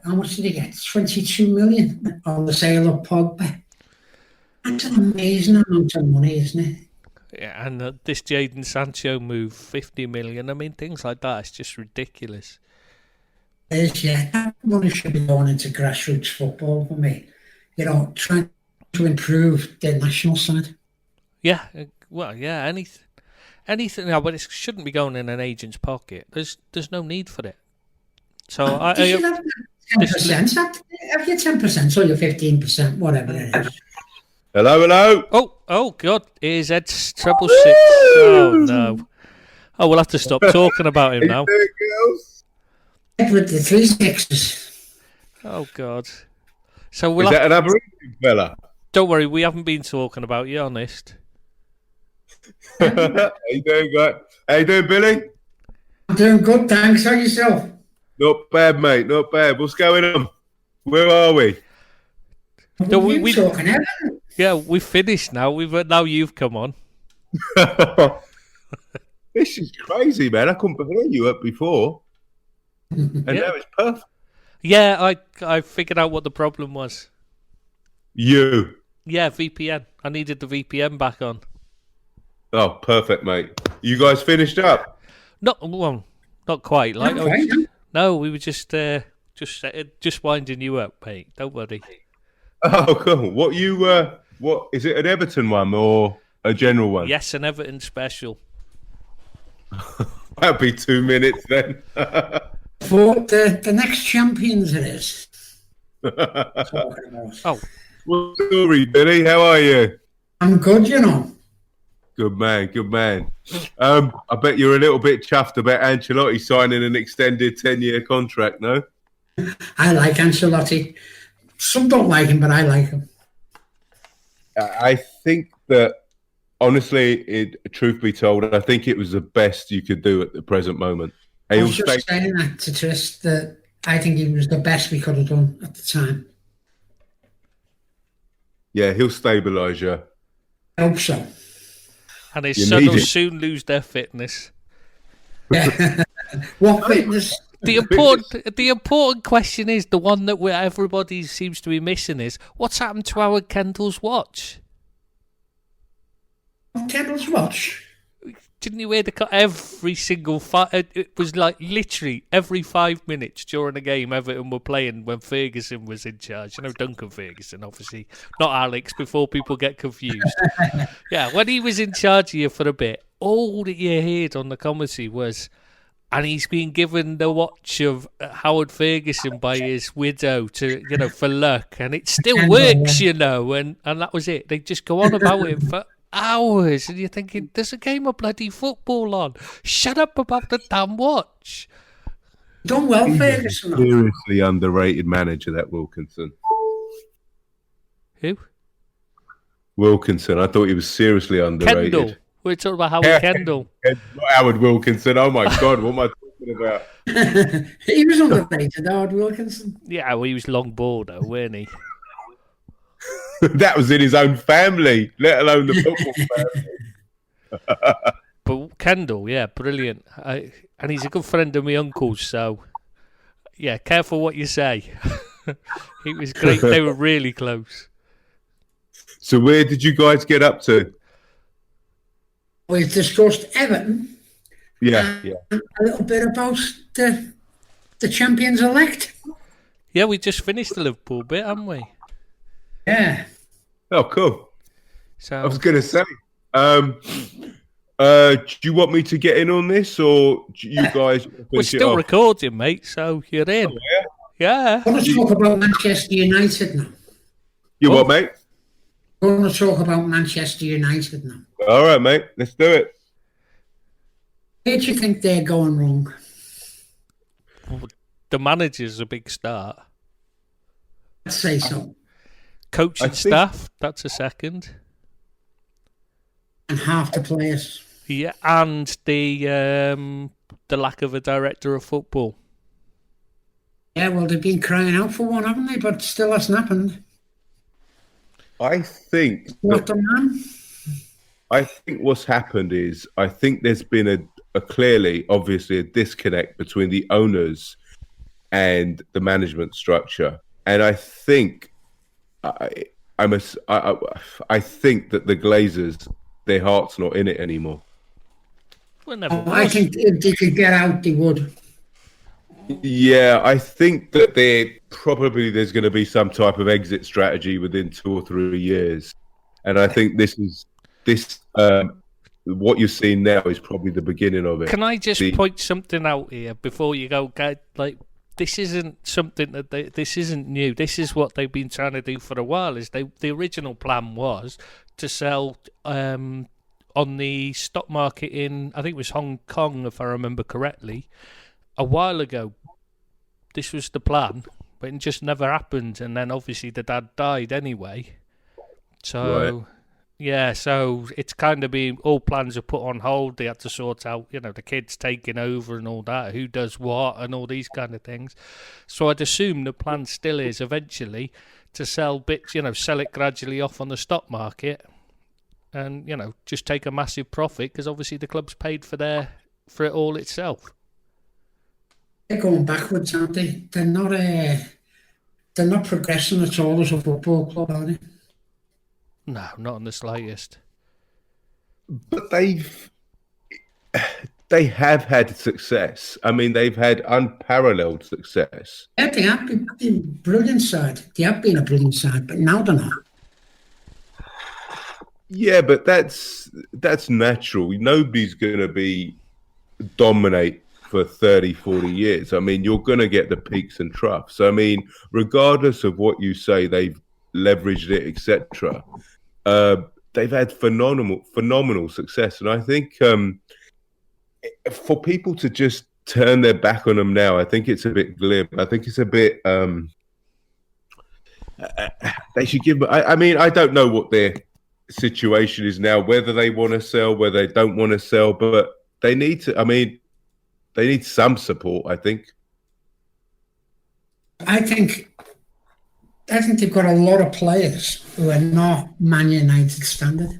how much did he get? 22 million on the sale of Pogba. That's an amazing amount of money, isn't it? Yeah, and this Jadon Sancho move, 50 million. I mean, things like that. It's just ridiculous. That money should be going into grassroots football for me. Trying to improve the national side. Yeah, well, yeah, anything. No, but it shouldn't be going in an agent's pocket. There's no need for it. So you should have 10%. Have your 10% or your 15%, whatever it is. Hello. Oh, God. Here's Ed's 666. Oh, no. Oh, we'll have to stop talking about him now. Ed with the 3 sixes. Oh, God. So is that an Aberdeen fella? Don't worry, we haven't been talking about you, honest. How you doing, guy? How you doing, Billy? I'm doing good, thanks. How yourself? Not bad, mate. Not bad. What's going on? Where are we? No, we talking, Everton. Yeah, we've finished now. Now you've come on. This is crazy, man. I couldn't believe you up before. And now it's perfect. Yeah, I figured out what the problem was. You? Yeah, VPN. I needed the VPN back on. Oh, perfect, mate. You guys finished up? Not quite. No, we were just winding you up, mate. Don't worry. Oh, cool. What is it? An Everton one or a general one? Yes, an Everton special. That'll be 2 minutes then. For the next champions it is. Oh. What's the story, Billy? How are you? I'm good, Good man. I bet you're a little bit chuffed about Ancelotti signing an extended 10-year contract, no? I like Ancelotti. Some don't like him, but I like him. I think that, honestly, truth be told, I think it was the best you could do at the present moment. I was just saying that to Tris, that I think he was the best we could have done at the time. Yeah, he'll stabilise you. I hope so. And his son will soon lose their fitness. What fitness? The important question is, the one that everybody seems to be missing is, what's happened to Howard Kendall's watch? Kendall's watch? Didn't you hear every single it was like literally every 5 minutes during a game Everton were playing when Ferguson was in charge. Duncan Ferguson, obviously, not Alex, before people get confused. Yeah, when he was in charge here for a bit, all that you heard on the commentary was, and he's been given the watch of Howard Ferguson by his widow to, for luck, and it still works, and that was it. They just go on about it for hours, and you're thinking, there's a game of bloody football on. Shut up about the damn watch. Done well, Ferguson. Seriously underrated manager, that Wilkinson. Who? Wilkinson. I thought he was seriously underrated. Kendall. We're talking about Howard Kendall. Not Howard Wilkinson. Oh my God, what am I talking about? He was underrated, Howard Wilkinson. Yeah, well, he was long ball though, weren't he? That was in his own family, let alone the football family. But Kendall, yeah, brilliant. And he's a good friend of my uncle's, so yeah, careful what you say. He was great. They were really close. So where did you guys get up to? We've discussed Everton. Yeah. A little bit about the champions-elect. Yeah, we just finished the Liverpool bit, haven't we? Yeah. Oh, cool. So I was going to say, do you want me to get in on this, or do you guys? We're still recording, mate. So you're in. Oh, yeah. Yeah. I want to talk about Manchester United now. What, mate? I want to talk about Manchester United now. All right, mate. Let's do it. Where do you think they're going wrong? The manager's a big start. I'd say so. Coaching staff, that's a second. And half the players. Yeah, and the lack of a director of football. Yeah, well, they've been crying out for one, haven't they? But still hasn't happened. I think Not the man. I think what's happened is I think there's been a clearly, obviously, a disconnect between the owners and the management structure, and I think I think that the Glazers their heart's not in it anymore. I think if they could get out, they would. Yeah, I think that there's going to be some type of exit strategy within 2 or 3 years, and I think what you're seeing now is probably the beginning of it. Can I just point something out here before you go? Like, this isn't something this isn't new. This is what they've been trying to do for a while. The original plan was to sell on the stock market in, I think it was Hong Kong, if I remember correctly, a while ago. This was the plan, but it just never happened. And then obviously the dad died anyway. So, right. Yeah, so it's kind of been, all plans are put on hold. They had to sort out, the kids taking over and all that, who does what and all these kind of things. So I'd assume the plan still is eventually to sell bits, sell it gradually off on the stock market and, just take a massive profit because obviously the club's paid for it all itself. They're going backwards, aren't they? They're not progressing at all as a football club, are they? No, not in the slightest. But they have had success. I mean, they've had unparalleled success. Yeah, they have been a brilliant side. They have been a brilliant side, but now they're not. Yeah, but that's natural. Nobody's going to dominate for 30, 40 years. I mean, you're going to get the peaks and troughs. I mean, regardless of what you say, they've leveraged it, etc. They've had phenomenal success, and I think for people to just turn their back on them now, I think it's a bit glib. I think it's a bit. They should give. I mean, I don't know what their situation is now, whether they want to sell, whether they don't want to sell, but they need to. I mean, they need some support, I think. I think they've got a lot of players who are not Man United standard.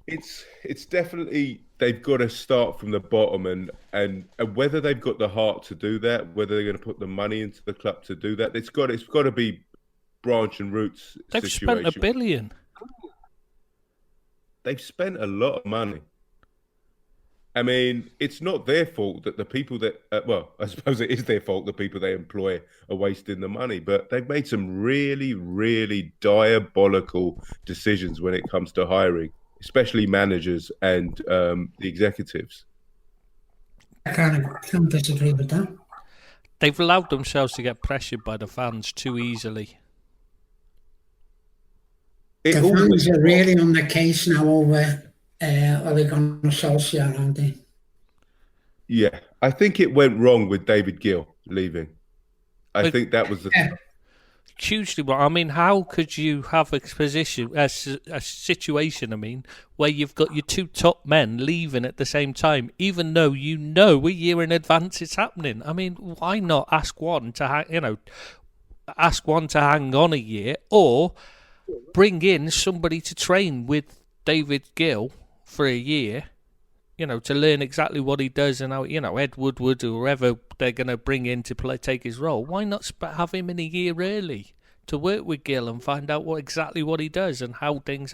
It's definitely, they've got to start from the bottom, and whether they've got the heart to do that, whether they're going to put the money into the club to do that, it's got to be branch and roots. They've situation. spent $1 billion. They've spent a lot of money. I mean, it's not their fault that the people that, I suppose it is their fault the people they employ are wasting the money, but they've made some really, really diabolical decisions when it comes to hiring, especially managers and the executives. I can't disagree with that. They've allowed themselves to get pressured by the fans too easily. The fans are really on the case now over Ole Gunnar Solskjaer, aren't they? Yeah, I think it went wrong with David Gill leaving. I think that was hugely wrong. I mean, how could you have a situation? I mean, where you've got your two top men leaving at the same time, even though a year in advance it's happening. I mean, why not ask one to hang on a year, or bring in somebody to train with David Gill for a year, to learn exactly what he does and how, Ed Woodward or whoever they're going to bring in to take his role. Why not have him in a year early to work with Gill and find out exactly what he does and how things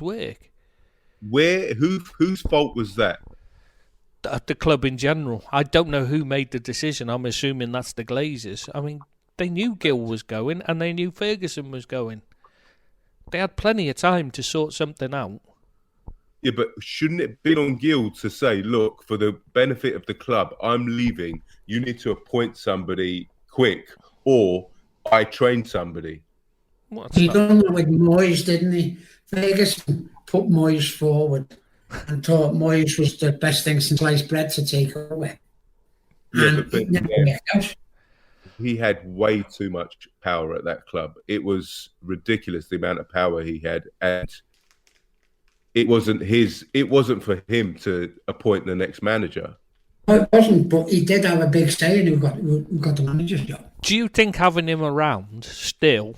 work? Whose fault was that? The club in general. I don't know who made the decision. I'm assuming that's the Glazers. I mean, they knew Gill was going and they knew Ferguson was going. They had plenty of time to sort something out. Yeah, but shouldn't it be on Gill to say, look, for the benefit of the club, I'm leaving. You need to appoint somebody quick, or I train somebody. He done that with Moyes, didn't he? Ferguson put Moyes forward and thought Moyes was the best thing since sliced bread to take over. Yeah, he had way too much power at that club. It was ridiculous, the amount of power he had, and it wasn't for him to appoint the next manager. It wasn't, but he did have a big say in who got the manager's job. Do you think having him around still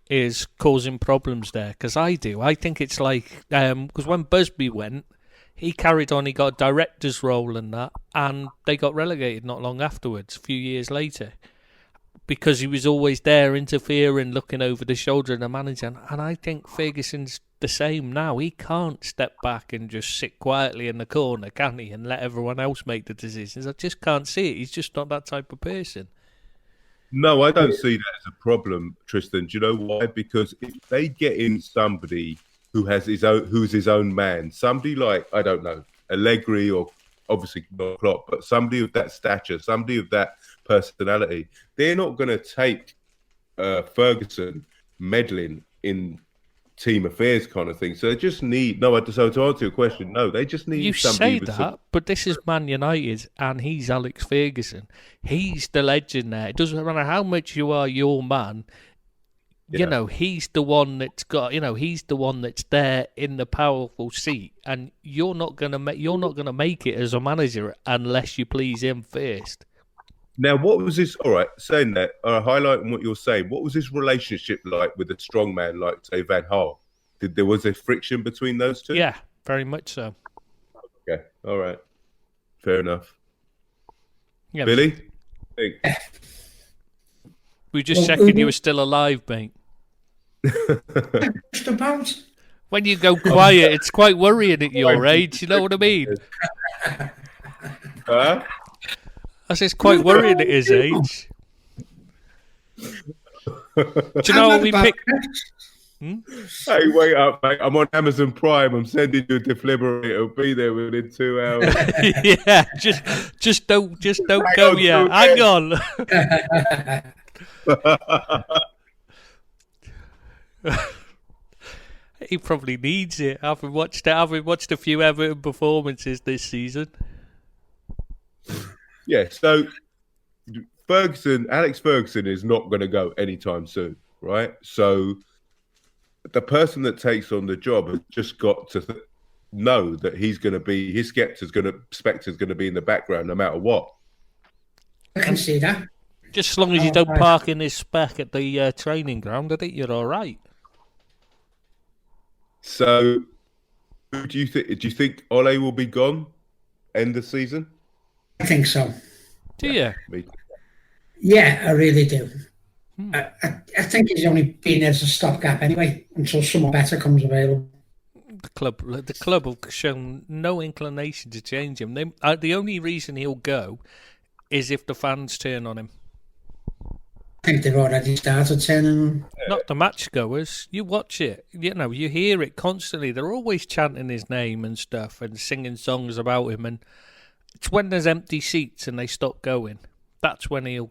is causing problems there? Because I do. I think it's like, because when Busby went, he carried on, he got a director's role in that, and they got relegated not long afterwards, a few years later. because he was always there interfering, looking over the shoulder of the manager. And I think Ferguson's the same now. He can't step back and just sit quietly in the corner, can he, and let everyone else make the decisions. I just can't see it. He's just not that type of person. No, I don't see that as a problem, Tristan. Do you know why? Because if they get in somebody who's his own man, somebody like, I don't know, Allegri, or obviously not Klopp, but somebody of that stature, somebody of that personality, they're not going to take Ferguson meddling in team affairs kind of thing. So they just need so to answer your question, no, they just need somebody. You say that, but this is Man United, and he's Alex Ferguson. He's the legend there. It doesn't matter how much you are your man. You know, he's the one that's got. You know, he's the one that's there in the powerful seat, and you're not gonna make it as a manager unless you please him first. Now, what was this? All right, saying that, highlighting what you're saying, what was this relationship like with a strong man like, say, Van Gaal? There was a friction between those two? Yeah, very much so. Okay, all right, fair enough. Yeah, Billy, we just checking you were still alive, mate. Just about. When you go quiet, it's quite worrying at your age. You know what I mean? Huh? I say it's quite worrying at his age. Do you know what we picked? Hey, wait up, mate. I'm on Amazon Prime. I'm sending you a defibrillator. It'll be there within 2 hours. Yeah, just don't go yet. Hang on. He probably needs it. Having watched a few Everton performances this season. Yeah, so Alex Ferguson is not going to go anytime soon, right? So the person that takes on the job has just got to know that his specter's going to be in the background no matter what. I can see that. Just as long as you don't park in his spec at the training ground, I think you're all right. So, who do you think? Do you think Ole will be gone end of season? I think so. Do you? Yeah, I really do. I think he's only been there as a stopgap anyway until someone better comes available. The club have shown no inclination to change him. The only reason he'll go is if the fans turn on him. I think they've already started turning on him. Not the match goers. You watch it. You know, you hear it constantly. They're always chanting his name and stuff and singing songs about him. And it's when there's empty seats and they stop going. That's when he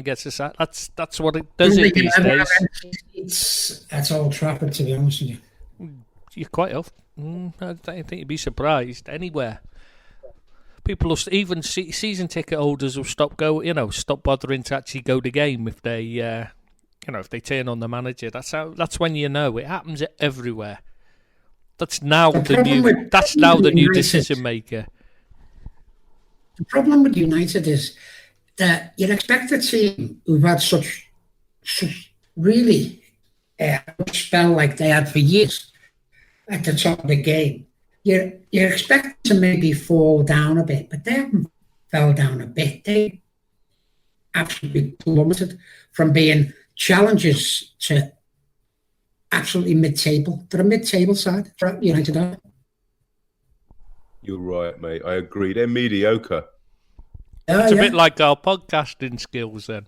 gets us out. That's what it does it these days. That's Old Trafford, to be honest with you. You're quite off. I think you'd be surprised anywhere. People will, even season ticket holders will stop bothering to actually go to the game if they, if they turn on the manager. That's when you know it happens everywhere. That's now the new decision maker. The problem with United is that you'd expect a team who've had such really spell like they had for years at the top of the game. You expect to maybe fall down a bit, but they haven't fell down a bit. They absolutely plummeted from being challengers to absolutely mid-table. They're a mid-table side. United are. You're right, mate. I agree. They're mediocre. It's a bit like our podcasting skills, then.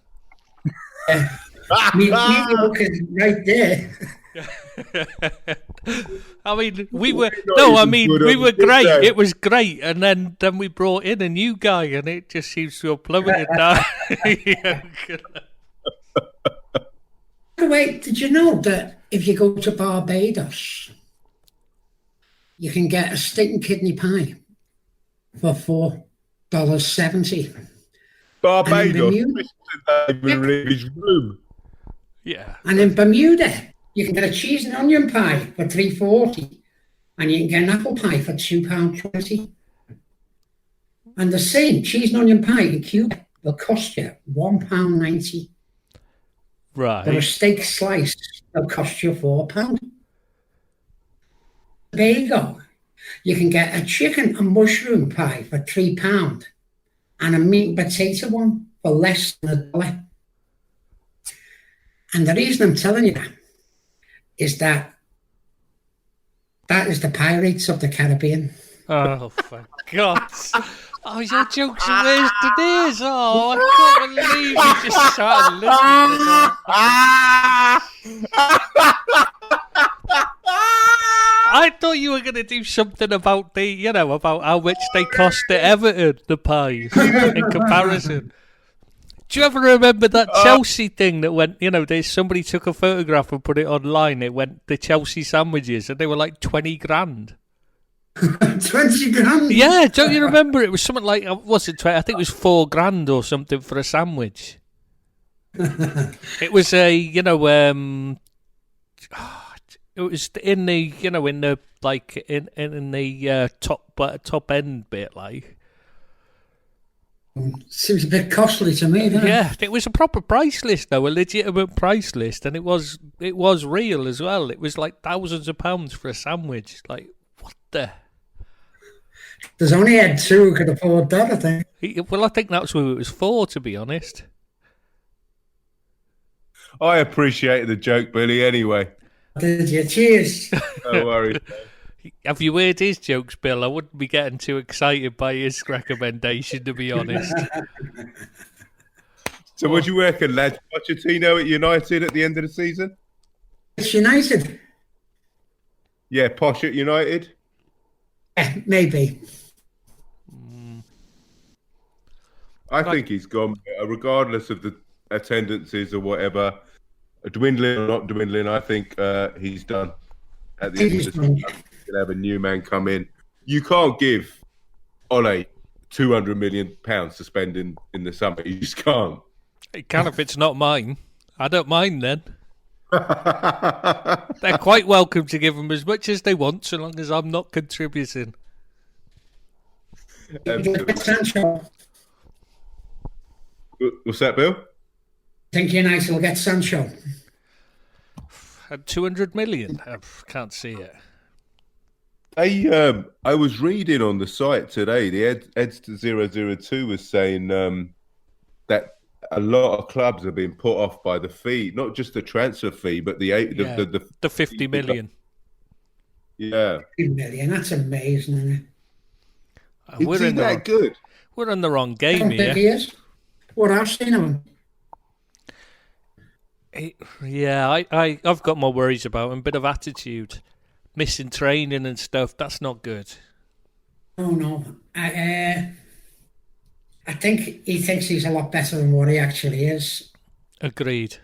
Mediocre is right there. I mean, we were great. It was great, and then we brought in a new guy, and it just seems to have plummeted down. Wait, did you know that if you go to Barbados, you can get a steak and kidney pie for $4.70? Barbados, in his room. Yeah. And in Bermuda, you can get a cheese and onion pie for $3.40, and you can get an apple pie for £2.20. And the same cheese and onion pie in Cuba will cost you £1.90. Right. For a steak slice, will cost you £4. There you go. You can get a chicken and mushroom pie for £3, and a meat and potato one for less than $1. And the reason I'm telling you that is that is the Pirates of the Caribbean. Oh, for God's... Oh, your joke's worse than his. Oh, I can't believe you just sat and listened to that. I thought you were going to do something about about how much they cost at Everton, the pies, in comparison. Do you ever remember that Chelsea thing that went, somebody took a photograph and put it online, it went the Chelsea sandwiches, and they were like 20 grand. 20 grand? Yeah, don't you remember? It was something like, was it 20? I think it was 4 grand or something for a sandwich. It was it was in the, in the, like, in the top end bit, like. Seems a bit costly to me, doesn't it? Yeah, it was a proper price list, though, a legitimate price list, and it was real as well. It was like thousands of pounds for a sandwich. Like, what the? There's only Ed2 who could afford that, I think. Well, I think that's who it was for, to be honest. I appreciate the joke, Billy, anyway. Did you? Cheers. No worries. Have you heard his jokes, Bill? I wouldn't be getting too excited by his recommendation, to be honest. So what do you reckon, lads? Pochettino at United at the end of the season? It's United. Yeah, Posh at United? Maybe. I think he's gone, regardless of the attendances or whatever. Dwindling or not dwindling, I think he's done. At the end of the season, you can have a new man come in. You can't give Ole £200 million to spend in the summer. You just can't. It can if it's not mine. I don't mind then. They're quite welcome to give them as much as they want, so long as I'm not contributing. Sancho. What's that, Bill? I think United will get Sancho. At 200 million? I can't see it. I was reading on the site today, the Ed002 was saying that a lot of clubs have been put off by the fee, not just the transfer fee, but the 50 million. Yeah. 50 million, that's amazing, isn't it? Is he that good? We're in the wrong game I don't think he is. What I've seen of him. I've got more worries about him. Bit of attitude, missing training and stuff. That's not good. Oh no, I think he thinks he's a lot better than what he actually is. Agreed.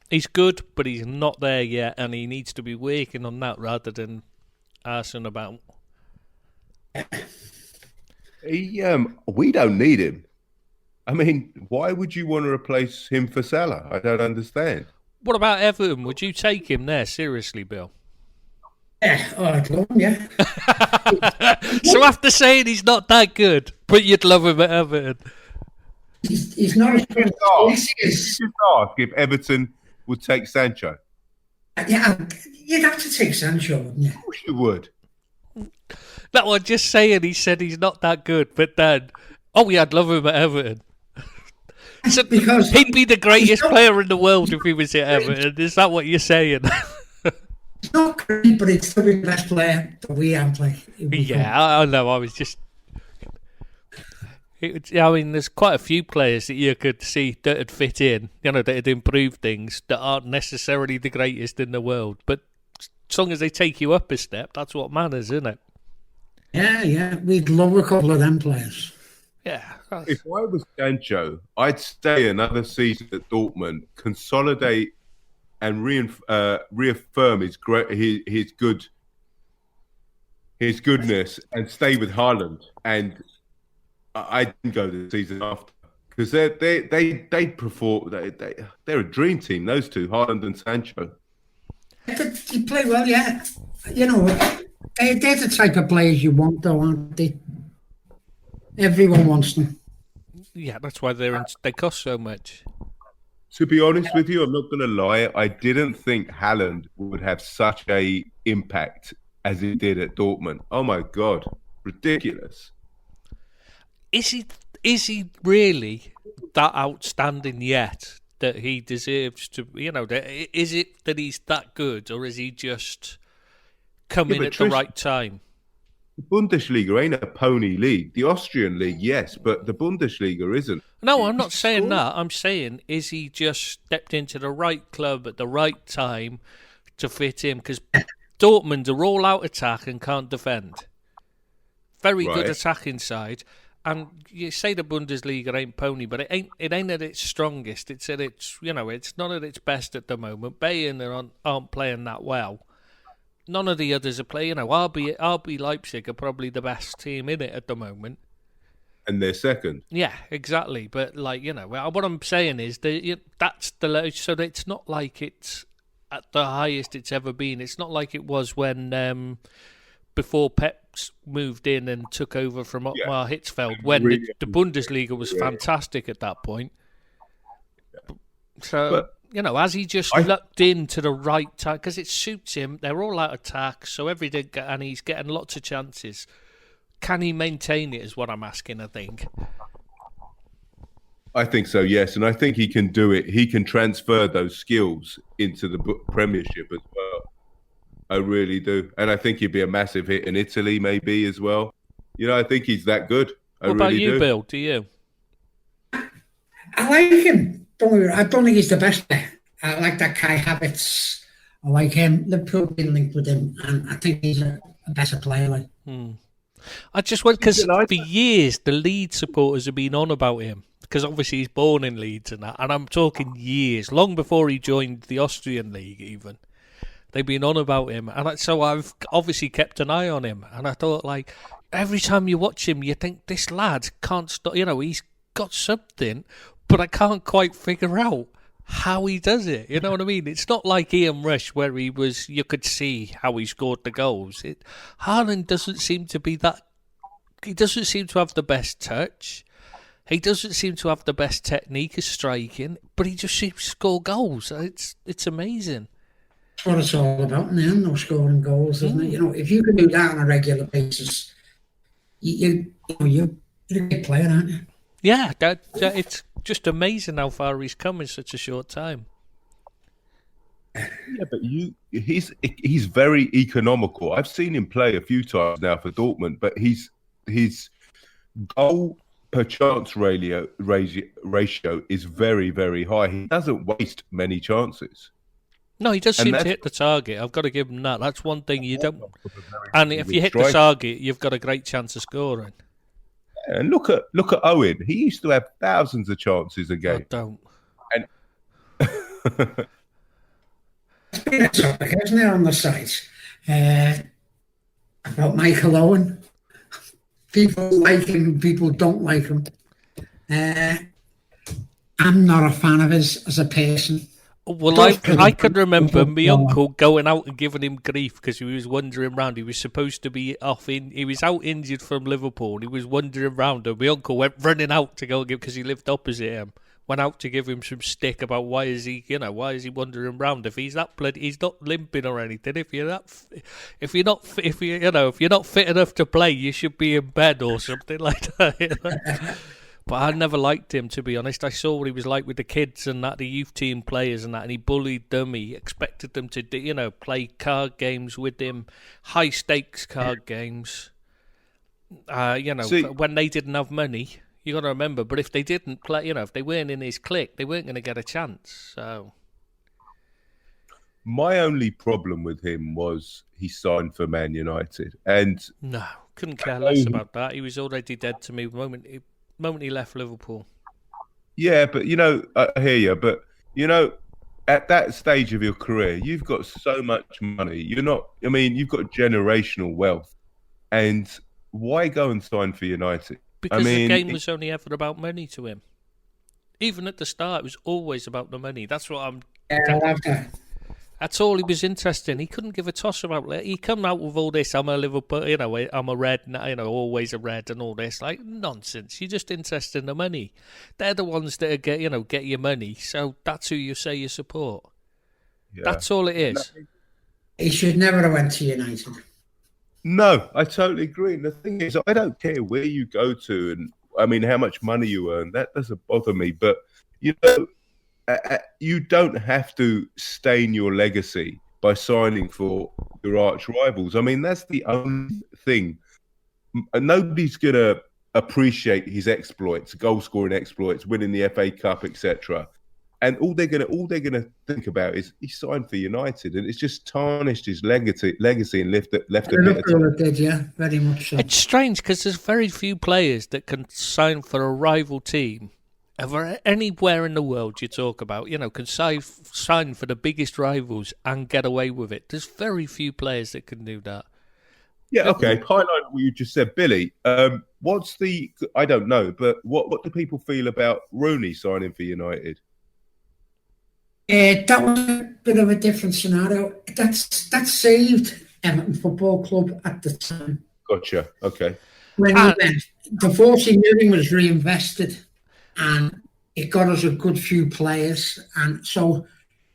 He's good, but he's not there yet, and he needs to be working on that rather than arsing about. We don't need him. I mean, why would you want to replace him for Salah? I don't understand. What about Everton? Would you take him there? Seriously, Bill? Yeah, I'd love him, yeah. So after saying he's not that good, but you'd love him at Everton? He's not as good as he is. Just ask if Everton would take Sancho. Yeah, you'd have to take Sancho, wouldn't you? Of course you would. No, I'm just saying he said he's not that good, but then, I'd love him at Everton. So because he'd be the greatest player in the world if he was at Everton. Is that what you're saying? He's not great, but he's still the best player that we have. I know. I was just. There's quite a few players that you could see that would fit in, that would improve things that aren't necessarily the greatest in the world. But as long as they take you up a step, that's what matters, isn't it? Yeah. We'd love a couple of them players. Yeah. If I was Sancho, I'd stay another season at Dortmund, consolidate and reaffirm his goodness, and stay with Haaland. And I didn't go the season after because they perform. They're a dream team. Those two, Haaland and Sancho. They play well, yeah. They're the type of players you want, though, aren't they? Everyone wants them. Yeah, that's why they cost so much. To be honest with you, I'm not going to lie. I didn't think Haaland would have such a impact as he did at Dortmund. Oh my God, ridiculous! Is he really that outstanding yet? that he deserves to, is it that he's that good, or is he just coming at the right time? The Bundesliga ain't a pony league. The Austrian league, yes, but the Bundesliga isn't. No, I'm not saying that. I'm saying, is he just stepped into the right club at the right time to fit in? Because Dortmund are all out attack and can't defend. Very good attacking side. And you say the Bundesliga ain't pony, but it ain't at its strongest. It's at its, it's not at its best at the moment. Bayern aren't playing that well. None of the others are playing. RB Leipzig are probably the best team in it at the moment. And they're second. Yeah, exactly. But what I'm saying is that's the low. So that it's not like it's at the highest it's ever been. It's not like it was when before Pep moved in and took over from Ottmar Hitzfeld, when the Bundesliga was fantastic at that point. Yeah. So. Has he just lucked into the right time? Because it suits him. They're all out of attack, so and he's getting lots of chances. Can he maintain it is what I'm asking, I think. I think so, yes. And I think he can do it. He can transfer those skills into the Premiership as well. I really do. And I think he'd be a massive hit in Italy maybe as well. I think he's that good. What about you, Bill? Do you? I like him. I don't think he's the best player. I like that Kai Havertz. I like him. Liverpool been linked with him, and I think he's a better player. I just went because for years the Leeds supporters have been on about him because obviously he's born in Leeds and that, and I'm talking years, long before he joined the Austrian league even. They've been on about him, and so I've obviously kept an eye on him, and I thought every time you watch him, you think this lad can't stop. He's got something. But I can't quite figure out how he does it. You know what I mean? It's not like Ian Rush where you could see how he scored the goals. Haaland doesn't seem to be that. He doesn't seem to have the best touch. He doesn't seem to have the best technique of striking, but he just seems to score goals. It's amazing. That's what it's all about in the end, though, scoring goals, isn't it? If you can do that on a regular basis, you're a great player, aren't you? Yeah, it's just amazing how far he's come in such a short time. Yeah, but he's very economical. I've seen him play a few times now for Dortmund, but his goal per chance ratio is very, very high. He doesn't waste many chances. No, he does seem to hit the target. I've got to give him that. That's one thing you don't. And if you hit the target, you've got a great chance of scoring. And look at Owen. He used to have thousands of chances a game. I don't. And it's been a topic, isn't it, on the site? About Michael Owen. People like him, people don't like him. I'm not a fan of his as a person. Well, I can remember my uncle going out and giving him grief because he was wandering around. He was supposed to be he was out injured from Liverpool. He was wandering around, and my uncle went running out to go because he lived opposite him. Went out to give him some stick about why is he wandering around? If he's that blood, he's not limping or anything. If you're not fit enough to play, you should be in bed or something like that. But I never liked him, to be honest. I saw what he was like with the kids and that, the youth team players and that, and he bullied them. He expected them to, play card games with him, high-stakes card games. When they didn't have money, you got to remember. But if they didn't play, if they weren't in his clique, they weren't going to get a chance. So, my only problem with him was he signed for Man United, and no, couldn't care less about that. He was already dead to me the moment he left Liverpool. Yeah, but I hear you. But at that stage of your career, you've got so much money. You've got generational wealth, and why go and sign for United? Because the game was only ever about money to him. Even at the start, it was always about the money. That's what I'm. Yeah, I love that. That's all he was interested in. He couldn't give a toss about it. He come out with all this, I'm a Liverpool, I'm a red, always a red and all this. Like, nonsense. You're just interested in the money. They're the ones that get your money. So that's who you say you support. Yeah. That's all it is. He should never have went to United. No, I totally agree. And the thing is, I don't care where you go to and, how much money you earn. That doesn't bother me. But, you don't have to stain your legacy by signing for your arch rivals. I mean, that's the only thing. Nobody's going to appreciate his exploits, goal-scoring exploits, winning the FA Cup, etc. And all they're gonna think about is he signed for United, and it's just tarnished his legacy and left a bit of time. Did, yeah, very much so. It's strange because there's very few players that can sign for a rival team ever anywhere in the world. You talk about, can sign for the biggest rivals and get away with it. There's very few players that can do that. Yeah, okay. Highlight what you just said, Billy. I don't know, but what do people feel about Rooney signing for United? That was a bit of a different scenario. That saved Everton Football Club at the time. Gotcha. Okay. When he went, the 40 million was reinvested, and it got us a good few players, and so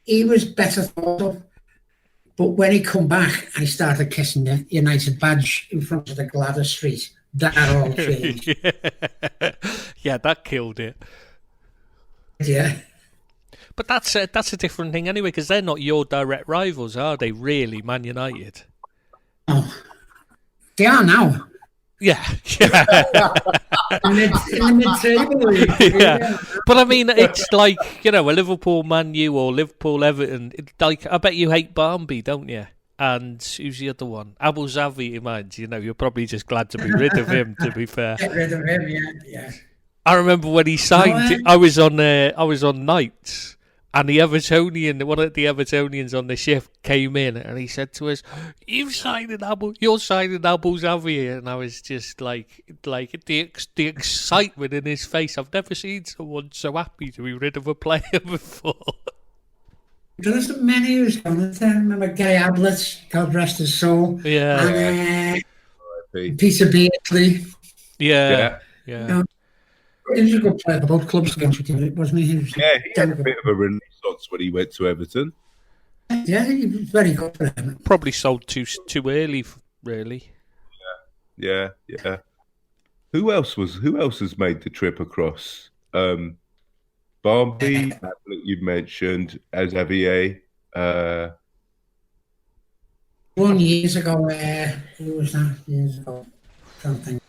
he was better thought of. But when he come back and he started kissing the United badge in front of the Gladys Street, that all changed. Yeah, that killed it. Yeah. But that's a different thing anyway, because they're not your direct rivals, are they, really, Man United? Oh, they are now. Yeah. in the mid-table. Yeah. But I mean, it's like, a Liverpool Man U or Liverpool Everton. Like, I bet you hate Barmby, don't you? And who's the other one? Abu Zavi, you mind? You're probably just glad to be rid of him, to be fair. Get rid of him, yeah. I remember when he signed, I was on nights. And one of the Evertonians on the shift came in and he said to us, you're signing Abu Zavi. And I was just like the excitement in his face. I've never seen someone so happy to be rid of a player before. There isn't many who's done it. I remember Gary Ablett, God rest his soul. Yeah. And Peter Beardsley. Yeah. He was a good player for both clubs against him, wasn't he? He had a bit of a renaissance when he went to Everton. Yeah, he was very good for him. Probably sold too early, really. Yeah. Who else has made the trip across? Barmby, you've mentioned, Xavier. 1 years ago, who was that? Years ago, something.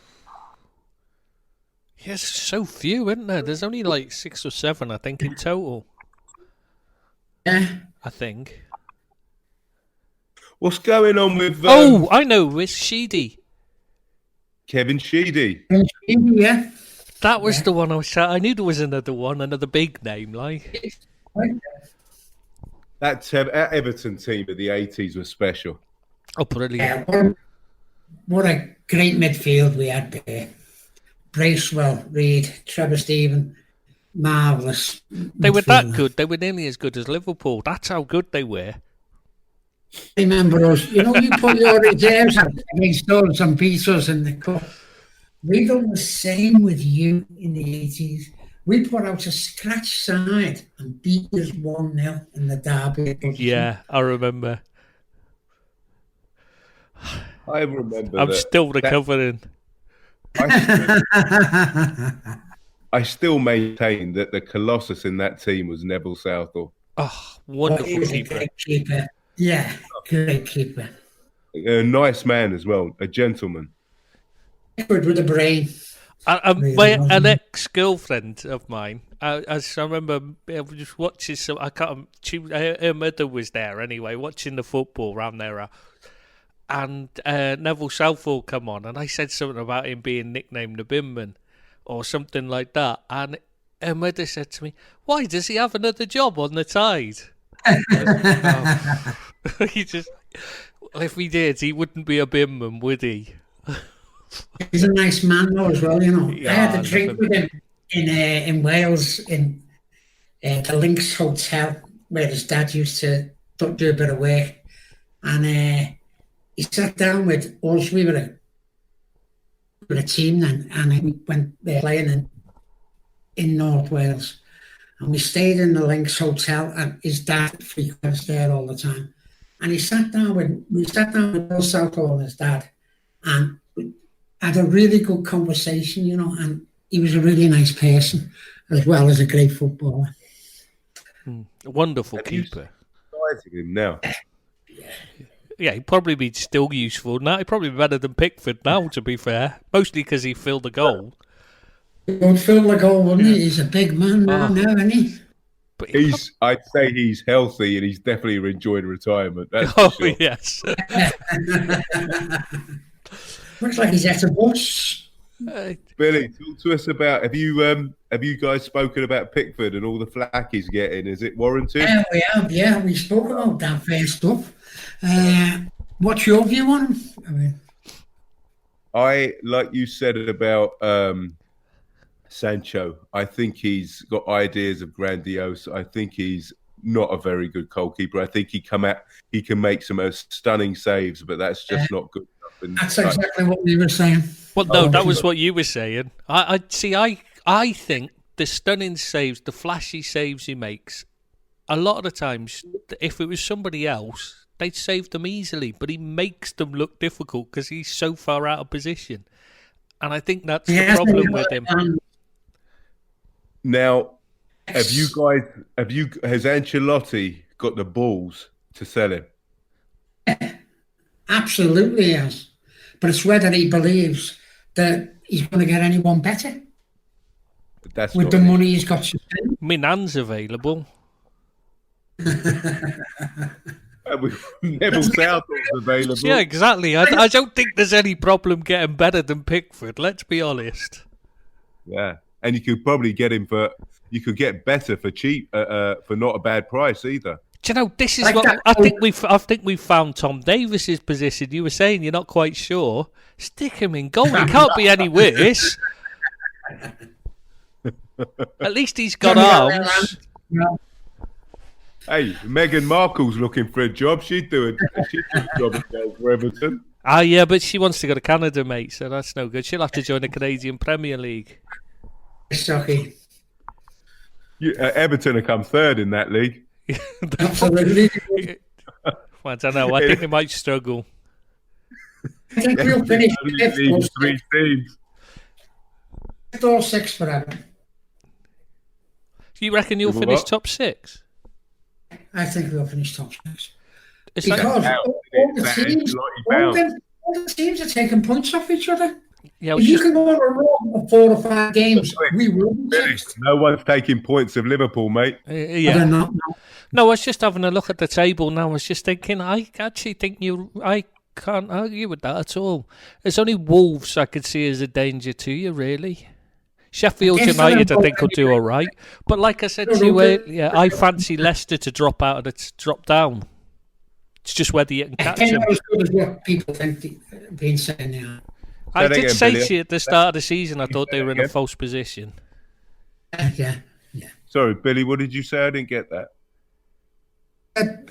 Yes, so few, isn't there? There's only like 6 or 7, I think, in total. Yeah. I think. What's going on with... I know, it's Sheedy. Kevin Sheedy. Yeah. That was the one I knew there was another big name, like. That Everton team of the 80s was special. Oh, brilliant. Yeah, what a great midfield we had there. Bracewell, Reid, Trevor Stephen, marvellous. They were that good. They were nearly as good as Liverpool. That's how good they were. Remember us. You put your reserves out against us and beat us in the cup. We done the same with you in the 80s. We put out a scratch side and beat us 1-0 in the derby. Yeah, I remember. I remember. I'm still recovering. I still maintain that the Colossus in that team was Neville Southall. Oh, wonderful keeper. Yeah, great keeper. A nice man as well, a gentleman. Good with a brain. An ex-girlfriend of mine, I remember I was just watching some. Her mother was there anyway, watching the football around there. And Neville Southall come on, and I said something about him being nicknamed the Binman or something like that. And her mother said to me, "Why does he have another job on the Tide?" If he did, he wouldn't be a Binman, would he? He's a nice man though as well, Yeah, I had a drink with him in Wales in the Links Hotel where his dad used to do a bit of work, and he sat down with us. We were a team then, and we went playing in North Wales, and we stayed in the Links Hotel, and his dad was there all the time, and we sat down with Bill Southall and his dad, and we had a really good conversation, and he was a really nice person as well as a great footballer. A wonderful keeper. Sizing him now. Yeah, he'd probably be still useful now. He'd probably be better than Pickford now, to be fair. Mostly because he filled the goal. He would fill the goal, wouldn't he? He's a big man now, isn't he? But I'd say he's healthy and he's definitely enjoyed retirement. That's oh, for sure. Yes. Looks like he's at a bus. Billy, talk to us about have you guys spoken about Pickford and all the flack he's getting? Is it warranted? Yeah, we have. Yeah, we spoke about that first up. What's your view on him? I like you said about Sancho. I think he's got ideas of grandiose. I think he's not a very good goalkeeper. I think he can make some stunning saves, but that's just not good enough. And that's exactly what we were saying. Well, no, that was what you were saying. I think the stunning saves, the flashy saves he makes, a lot of the times, if it was somebody else, they'd save them easily, but he makes them look difficult because he's so far out of position. And I think that's the problem with him. Now, has Ancelotti got the balls to sell him? Absolutely he has. But it's whether he believes that he's going to get anyone better. That's with the money he's got to spend. Minan's available. Neville Southall's available. Yeah, exactly. I don't think there's any problem getting better than Pickford, let's be honest. Yeah. And you could probably get him you could get better for cheap, for not a bad price either. Do you know, this is like what I think we've found Tom Davis's position. You were saying you're not quite sure. Stick him in goal. He can't be any worse. At least he's got arms. Hey, Meghan Markle's looking for a job. She'd do a job in goal for Everton. Ah, yeah, but she wants to go to Canada, mate, so that's no good. She'll have to join the Canadian Premier League. Sorry. Everton will come third in that league. Absolutely. Well, I don't know. I think they might struggle. I think we'll finish fifth three teams. Fifth or sixth forever. You reckon you'll finish top six? I think we'll finish top six. Because all the teams are taking points off each other. Yeah, if you can go on a run of 4 or 5 games, we will. No one's taking points of Liverpool, mate. Yeah. No, I was just having a look at the table now. I was just thinking, I actually think I can't argue with that at all. It's only Wolves I could see as a danger to you, really. Sheffield United, I think, will do all right. But like I said to you earlier, I fancy Leicester to drop down. It's just whether you can catch them. As good as what people think being said now. I did say to you at the start of the season, I thought they were in a false position. Yeah. Sorry, Billy, what did you say? I didn't get that.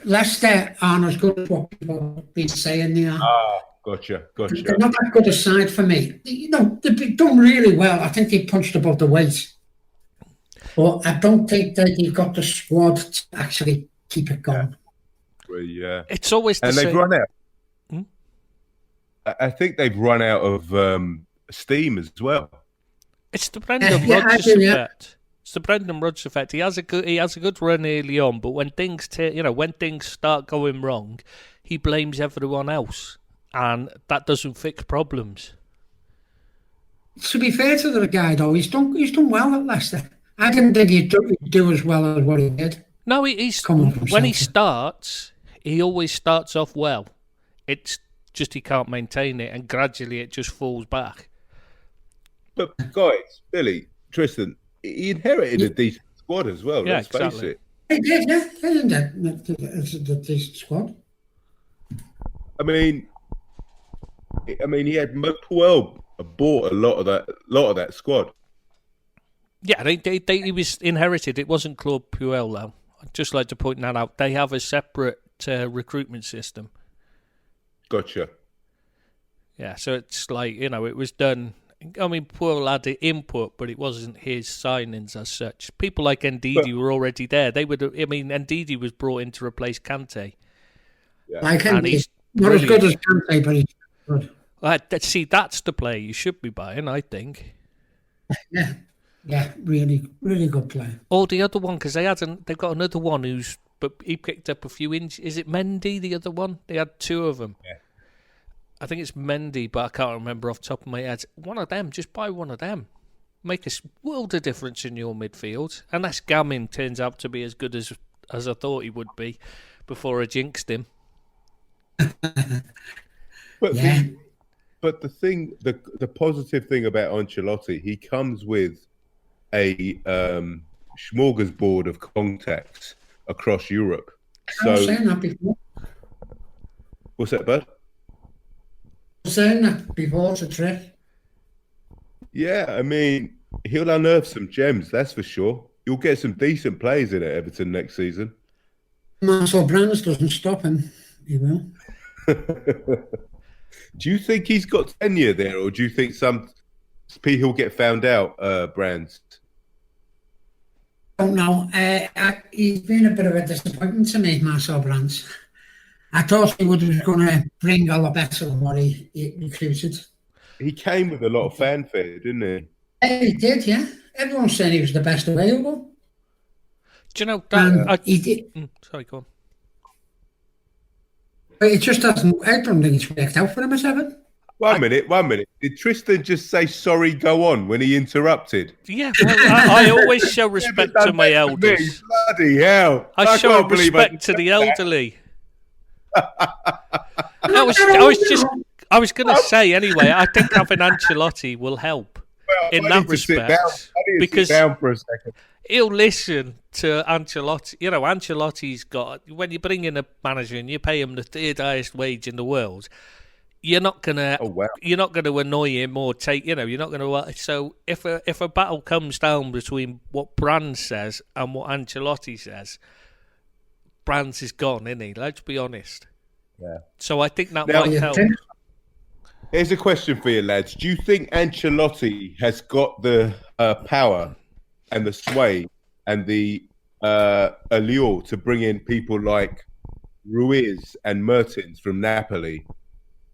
Leicester aren't as good as what people have been saying now. Ah, gotcha. They're not that good a side for me. They've done really well. I think they punched above the weight. But I don't think that you've got the squad to actually keep it going. Yeah. It's always the same. And they've run out. I think they've run out of steam as well. It's the Brendan Rodgers effect. It's the Brendan Rodgers effect. He has a good run early on, but when things start going wrong, he blames everyone else, and that doesn't fix problems. To be fair to the guy, though, he's done well at Leicester. I didn't think he'd do as well as what he did. No, when he starts, he always starts off well. It's just he can't maintain it, and gradually it just falls back. But guys, Billy, Tristan, he inherited a decent squad as well. Let's face it. He did, yeah. It's a decent squad. I mean, he had Puel bought a lot of that squad. Yeah, he was inherited. It wasn't Claude Puel, though. I'd just like to point that out. They have a separate recruitment system. Gotcha. Yeah, so it's like, it was done. I mean, Puel had the input, but it wasn't his signings as such. People like Ndidi were already there. Ndidi was brought in to replace Kante. Yeah. He's not as good as Kante, but he's good. See, that's the player you should be buying, I think. Yeah. Yeah, really, really good player. Or the other one, because they've got another one but he picked up a few inches. Is it Mendy, the other one? They had two of them. Yeah. I think it's Mendy, but I can't remember off the top of my head. One of them, just buy one of them. Make a world of difference in your midfield. Unless Gamin turns out to be as good as I thought he would be before I jinxed him. But the positive thing about Ancelotti, he comes with a smorgasbord of contacts across Europe. I was saying that before. What's that, bud? I was saying that before, it's a trick. Yeah, I mean, he'll unearth some gems, that's for sure. You'll get some decent players in at Everton next season. Marcel Brands doesn't stop him. He will. Do you think he's got tenure there, or do you think he'll get found out, Brands? I don't know. He's been a bit of a disappointment to me, Marcel Brands. I thought he was going to bring a lot better than what he recruited. He came with a lot of fanfare, didn't he? Yeah, he did, yeah. Everyone's saying he was the best available. Do you know that? He did. Sorry, go on. But it just doesn't. I don't think it's worked out for him as Everton. One minute. Did Tristan just say sorry, go on when he interrupted? Yeah, well, I always show respect to my elders. Bloody hell. I show respect to the elderly. I was going to say anyway, I think having Ancelotti will help in that respect. Because sit down for a second. He'll listen to Ancelotti. You know, Ancelotti's got, when you bring in a manager and you pay him the third highest wage in the world, you're not gonna annoy him or take. You know, you're not gonna. So if a battle comes down between what Brands says and what Ancelotti says, Brands is gone, isn't he? Let's be honest. Yeah. So I think that might help. Here's a question for you, lads. Do you think Ancelotti has got the power and the sway and the allure to bring in people like Ruiz and Mertens from Napoli,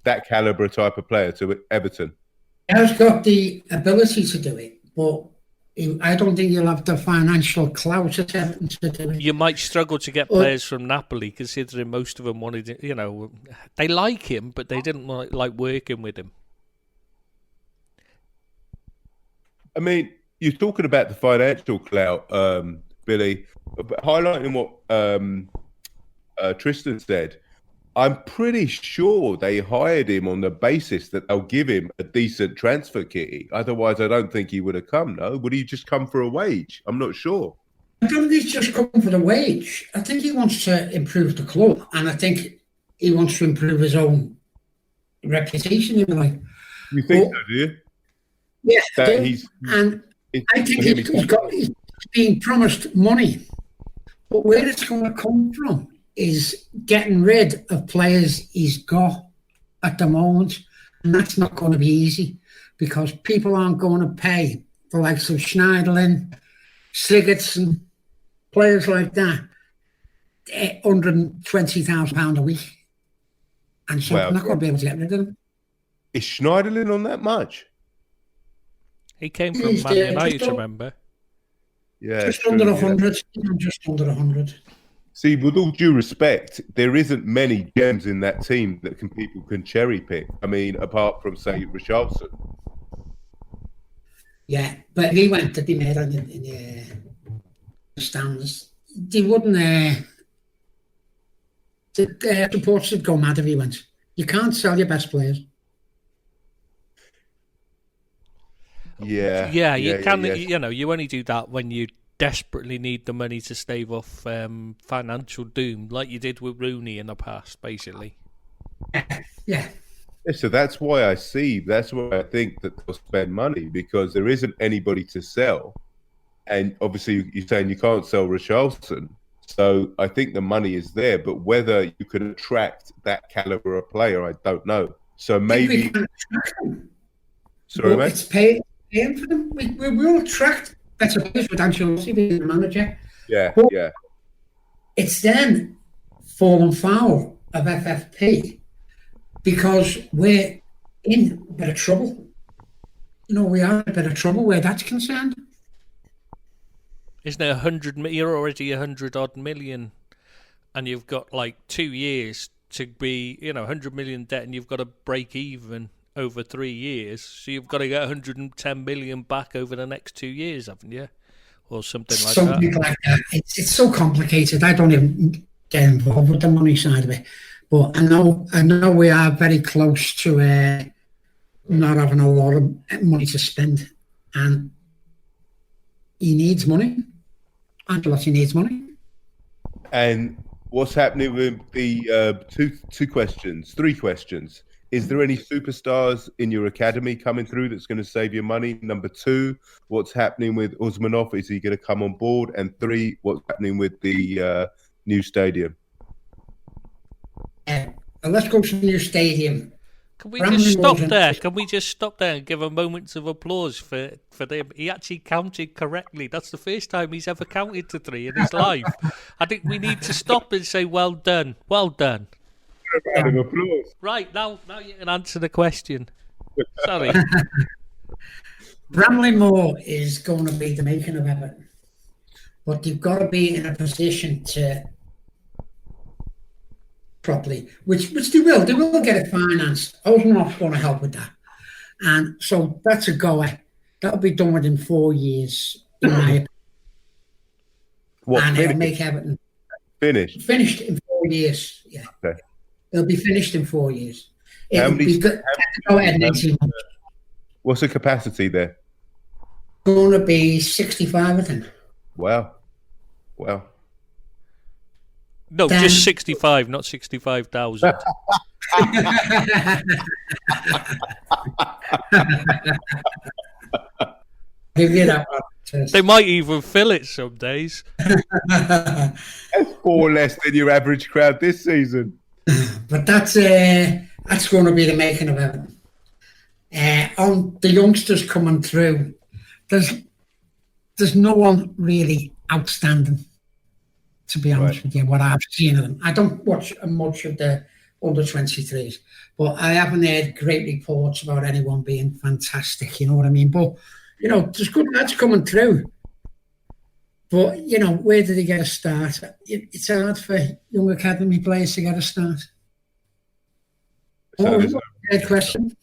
that calibre type of player, to Everton? He has got the ability to do it, but I don't think you'll have the financial clout at Everton to do it. You might struggle to get players from Napoli, considering most of them wanted, you know, they like him, but they didn't like working with him. I mean, you're talking about the financial clout, Billy, but highlighting what Tristan said, I'm pretty sure they hired him on the basis that they'll give him a decent transfer kitty. Otherwise, I don't think he would have come, no? Would he just come for a wage? I'm not sure. I don't think he's just come for the wage. I think he wants to improve the club, and I think he wants to improve his own reputation. You know, you think so, do you? Yeah, I think he's being promised money, but where it's going to come from is getting rid of players he's got at the moment, and that's not going to be easy because people aren't going to pay the likes of Schneiderlin, Sigurdsson, players like that, £120,000 a week, and so I'm not going to be able to get rid of them. Is Schneiderlin on that much? He came from Man United, remember? Yeah, just under 100. Just under 100. See, with all due respect, there isn't many gems in that team that people can cherry pick. I mean, apart from, say, Richarlison. Yeah, but he went to be made in the stands. They wouldn't. The supporters would go mad if he went. You can't sell your best players. Yeah, you can. Yeah. You know, you only do that when you desperately need the money to stave off financial doom, like you did with Rooney in the past, basically. Yeah. So that's why I think that they'll spend money, because there isn't anybody to sell, and obviously you're saying you can't sell Richarlison. So I think the money is there, but whether you can attract that caliber of player, I don't know. So maybe. Sorry, mate. It's paying for them. We will attract better players with Ancelotti being the manager. Yeah, but yeah. It's then fallen foul of FFP because we're in a bit of trouble. You know, we are in a bit of trouble where that's concerned. Isn't it 100? You're already 100-odd million, and you've got like 2 years to be, 100 million debt, and you've got to break even over 3 years. So you've got to get 110 million back over the next 2 years, haven't you? Or something like that. Something like that. It's so complicated. I don't even get involved with the money side of it. But I know we are very close to not having a lot of money to spend, and he needs money. Ancelotti needs money. And what's happening with the three questions? Is there any superstars in your academy coming through that's going to save you money? Number 2, what's happening with Usmanov? Is he going to come on board? And 3, what's happening with the new stadium? Let's go to the new stadium. Can we just stop there? Can we just stop there and give a moment of applause for them? He actually counted correctly. That's the first time he's ever counted to 3 in his life. I think we need to stop and say, well done. Well done. A round of applause. Right, now you can answer the question. Sorry. Bramley Moore is going to be the making of Everton. But you've got to be in a position to properly, which they will. They will get it financed. Osmanov's going to help with that. And so that's a goer. That'll be done within 4 years, in my opinion. What, and it'll make Everton finished in 4 years. Yeah. Okay. It'll be finished in 4 years. What's the capacity there? Going to be 65, I think. Wow. No, just 65, not 65,000. They might even fill it some days. That's 4 less than your average crowd this season. But that's going to be the making of Everton. On the youngsters coming through, there's no one really outstanding, to be honest with you, what I've seen of them. I don't watch much of the under-23s, but I haven't heard great reports about anyone being fantastic, you know what I mean? But, there's good lads coming through. But, where did they get a start? It's hard for young academy players to get a start. Good question.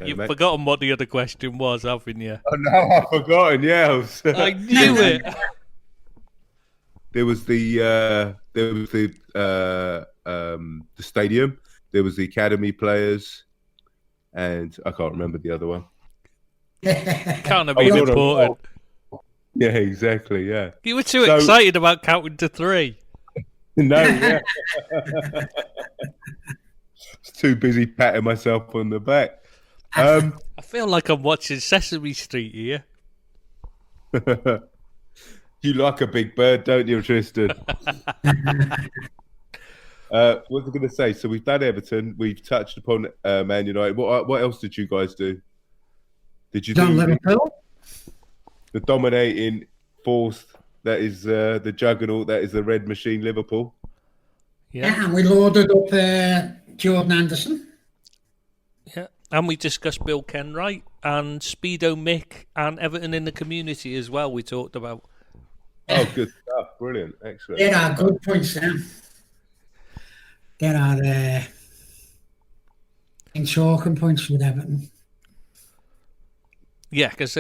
You've forgotten what the other question was, haven't you? Oh, no, I've forgotten, yeah. I knew it. There was the stadium, there was the academy players, and I can't remember the other one. Can't have been important. Yeah, exactly, yeah. You were too excited about counting to 3. No, yeah. Too busy patting myself on the back. I feel like I'm watching Sesame Street here. You like a big bird, don't you, Tristan? What was I going to say? So we've done Everton. We've touched upon Man United. What else did you guys do? Did you do Liverpool? The dominating force that is the juggernaut, that is the Red Machine, Liverpool? Yeah, and we loaded up Jordan Anderson. Yeah, and we discussed Bill Kenwright and Speedo Mick and Everton in the community as well, we talked about. Oh, good stuff. Brilliant. Excellent. There are good points there. There are talking points with Everton. Yeah, because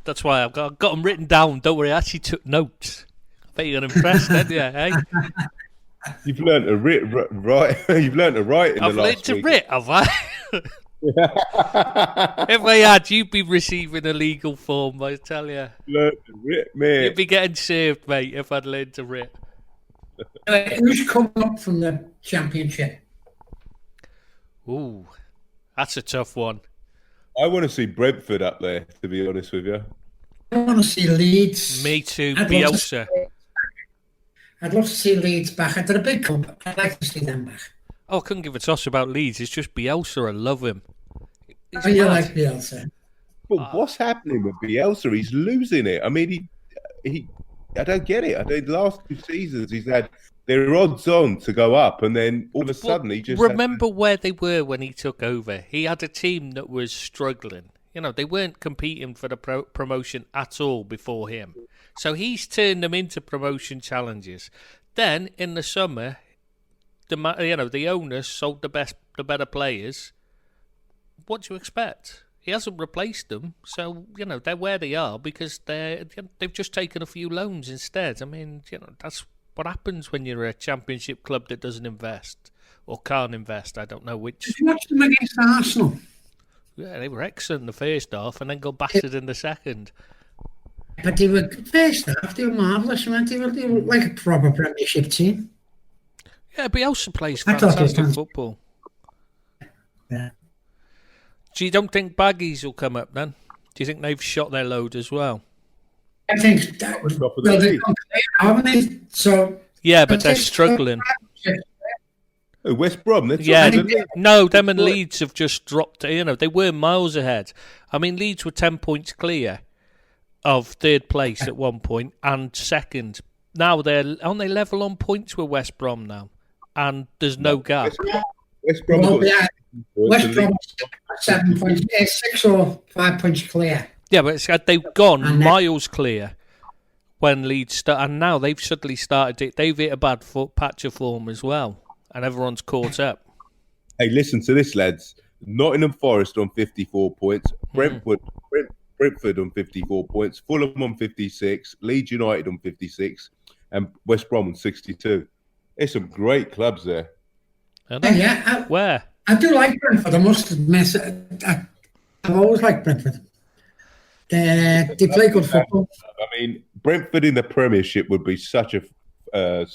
that's why I've got them written down. Don't worry, I actually took notes. I bet you're impressed, didn't you? Eh? You've learned to write. You've learned to write in the last week. I've learned to write, have I? If I had, you'd be receiving a legal form, I tell you. Learned to write, mate. You'd be getting served, mate, if I'd learned to write. Who's coming up from the Championship? Ooh, that's a tough one. I want to see Brentford up there, to be honest with you. I want to see Leeds. Me too, Bielsa. I'd love to see Leeds back. They're a big club. I'd like to see them back. Oh, I couldn't give a toss about Leeds. It's just Bielsa. I love him. You like Bielsa? But what's happening with Bielsa? He's losing it. I mean, he I don't get it. I think the last 2 seasons he's had, they're odds on to go up, and then all of a sudden he just... Remember where they were when he took over. He had a team that was struggling. You know, they weren't competing for the promotion at all before him. So he's turned them into promotion challenges. Then in the summer, the owners sold the better players. What do you expect? He hasn't replaced them, so they're where they are because they've just taken a few loans instead. I mean, that's what happens when you're a championship club that doesn't invest or can't invest. I don't know which. Did you watch them against Arsenal? Yeah, they were excellent in the first half and then got battered in the second. But they were first half. They were marvellous, weren't they? They were like a proper Premiership team. Yeah, Bielsa plays fantastic football. Yeah. So you don't think Baggies will come up then? Do you think they've shot their load as well? I think that was haven't they? So yeah, but they're struggling. West Brom, no, them and Leeds have just dropped. They were miles ahead. I mean, Leeds were 10 points clear of third place at one point and second. Now aren't they level on points with West Brom now? And there's no gap. West Brom. West Brom 7 points, 6 or 5 points clear. Yeah, but they've gone miles clear when Leeds start, and now they've suddenly started it. They've hit a bad patch of form as well, and everyone's caught up. Hey, listen to this, lads. Nottingham Forest on 54 points, Brentford on 54 points, Fulham on 56, Leeds United on 56, and West Brom on 62. There's some great clubs there. Where? I do like Brentford. I must admit, I've always liked Brentford. They play good football. I mean, Brentford in the Premiership would be such a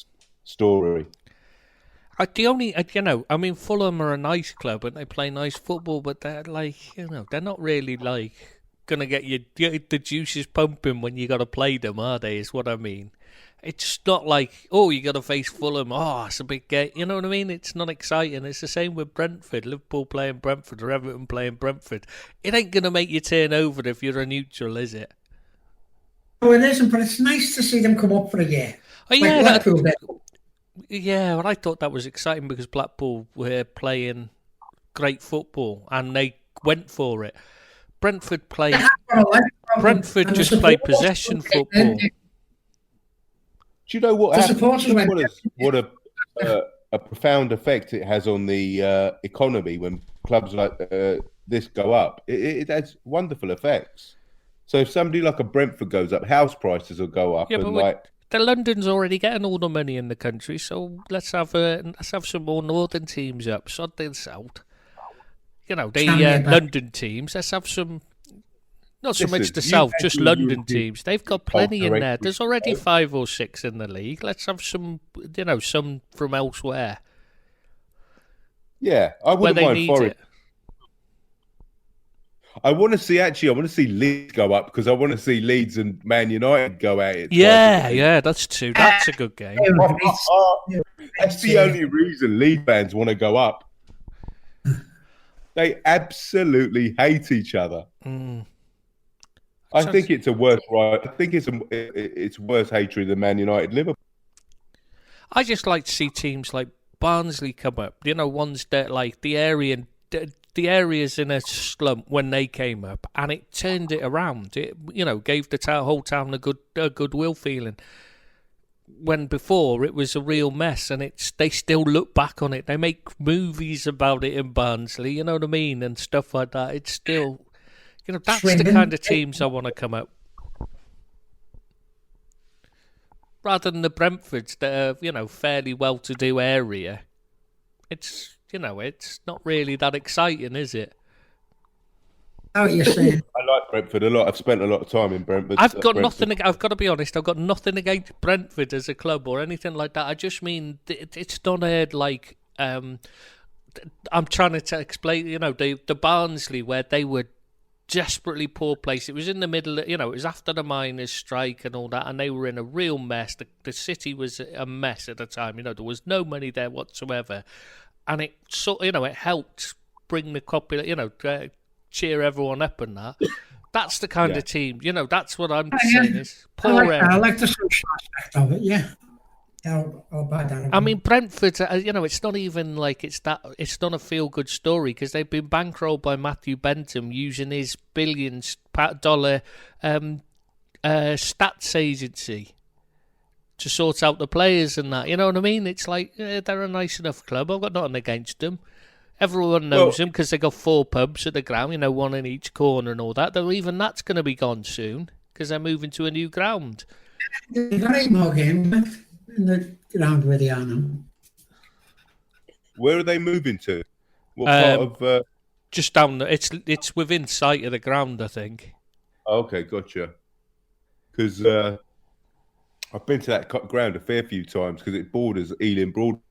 story. Fulham are a nice club and they play nice football, but they're they're not really gonna get the juices pumping when you got to play them, are they? Is what I mean. It's not you got to face Fulham. Oh, it's a big game. You know what I mean? It's not exciting. It's the same with Brentford. Liverpool playing Brentford or Everton playing Brentford. It ain't going to make you turn over if you're a neutral, is it? No, it isn't, but it's nice to see them come up for a year. Oh, yeah. Well, I thought that was exciting because Blackpool were playing great football and they went for it. Brentford just played possession football. Do you know what happens? What a profound effect it has on the economy when clubs like this go up. It has wonderful effects. So if somebody like a Brentford goes up, house prices will go up. Yeah, but London's already getting all the money in the country, so let's have some more northern teams up. Sod the south. London teams. Let's have some. Not so much the South, just London teams. They've got plenty in there. There's already 5 or 6 in the league. Let's have some, some from elsewhere. Yeah, I wouldn't mind Forest. I want to see Leeds go up because I want to see Leeds and Man United go at it. Yeah, that's true. That's a good game. That's the only reason Leeds fans want to go up. They absolutely hate each other. I think it's a worse right. I think it's worse hatred than Man United Liverpool. I just like to see teams like Barnsley come up. Ones that the area's in a slump when they came up, and it turned it around. It gave the whole town a goodwill feeling. When before it was a real mess, and they still look back on it. They make movies about it in Barnsley. You know what I mean, and stuff like that. It's still. That's the kind of teams I want to come up. Rather than the Brentfords that are, fairly well-to-do area. It's not really that exciting, is it? How are you saying? I like Brentford a lot. I've spent a lot of time in Brentford. I've got to be honest, I've got nothing against Brentford as a club or anything like that. I just mean, it's not I'm trying to explain, the Barnsley where they were desperately poor place. It was in the middle, it was after the miners' strike and all that, and they were in a real mess. The city was a mess at the time. There was no money there whatsoever, and it it helped bring the popular, cheer everyone up and that. That's the kind of team, that's what I'm saying. Is poor. I like the social aspect of it. Yeah. I'll buy that. I mean, Brentford, it's not even like it's not a feel-good story because they've been bankrolled by Matthew Bentham using his billions-dollar stats agency to sort out the players and that. You know what I mean? It's like, they're a nice enough club. I've got nothing against them. Everyone knows them because they got 4 pubs at the ground, one in each corner and all that. Though even that's going to be gone soon because they're moving to a new ground. They've got 8 more games left in the ground where they are now. Where are they moving to? What part of? Just down. It's within sight of the ground, I think. Okay, gotcha. Because I've been to that ground a fair few times because it borders Ealing Broadway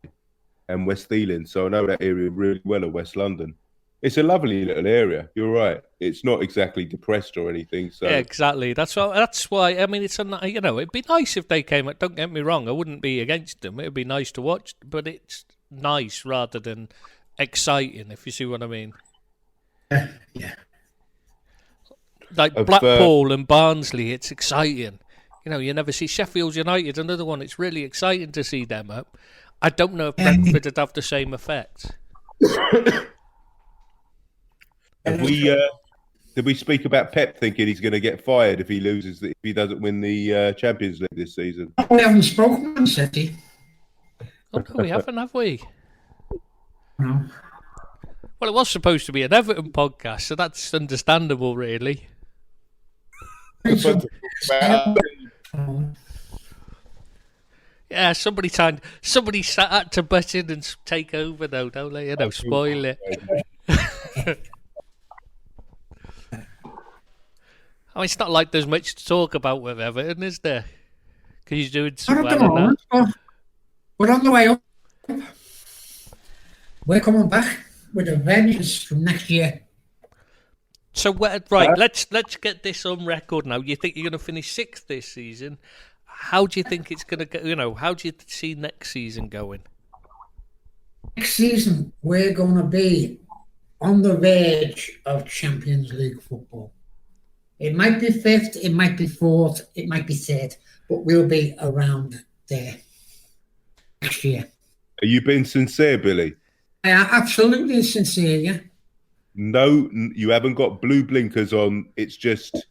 and West Ealing, so I know that area really well of West London. It's a lovely little area. You're right. It's not exactly depressed or anything. So yeah, exactly. That's why. I mean, it'd be nice if they came. Don't get me wrong. I wouldn't be against them. It'd be nice to watch, but it's nice rather than exciting. If you see what I mean. Yeah. Like Blackpool and Barnsley, it's exciting. You never see Sheffield United, another one. It's really exciting to see them up. I don't know if Brentford would have the same effect. Did we speak about Pep thinking he's going to get fired if he doesn't win the Champions League this season? We haven't spoken on City. Oh no, we haven't, have we? No. Well, it was supposed to be an Everton podcast, so that's understandable, really. Yeah, somebody had to butt in and take over though. Don't let spoil it. It's not like there's much to talk about with Everton, is there? Because he's doing some well. We're on the way up. We're coming back with a vengeance from next year. So right, let's get this on record now. You think you're going to finish 6th this season? How do you think it's going to go? How do you see next season going? Next season, we're going to be on the verge of Champions League football. It might be 5th, it might be 4th, it might be 3rd, but we'll be around there next year. Are you being sincere, Billy? I am absolutely sincere, yeah. No, you haven't got blue blinkers on. It's just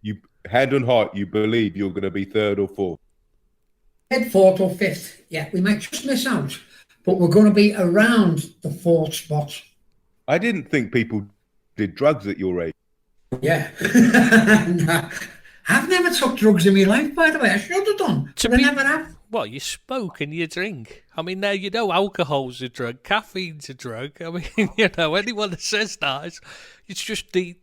you, hand on heart, you believe you're going to be 3rd or 4th. 3rd, 4th or 5th. Yeah, we might just miss out, but we're going to be around the 4th spot. I didn't think people did drugs at your age. Yeah. No, I've never took drugs in my life, by the way. I should have done, but I never have. Well, you smoke and you drink. I mean, now alcohol's a drug, caffeine's a drug. I mean, anyone that says that, it's just the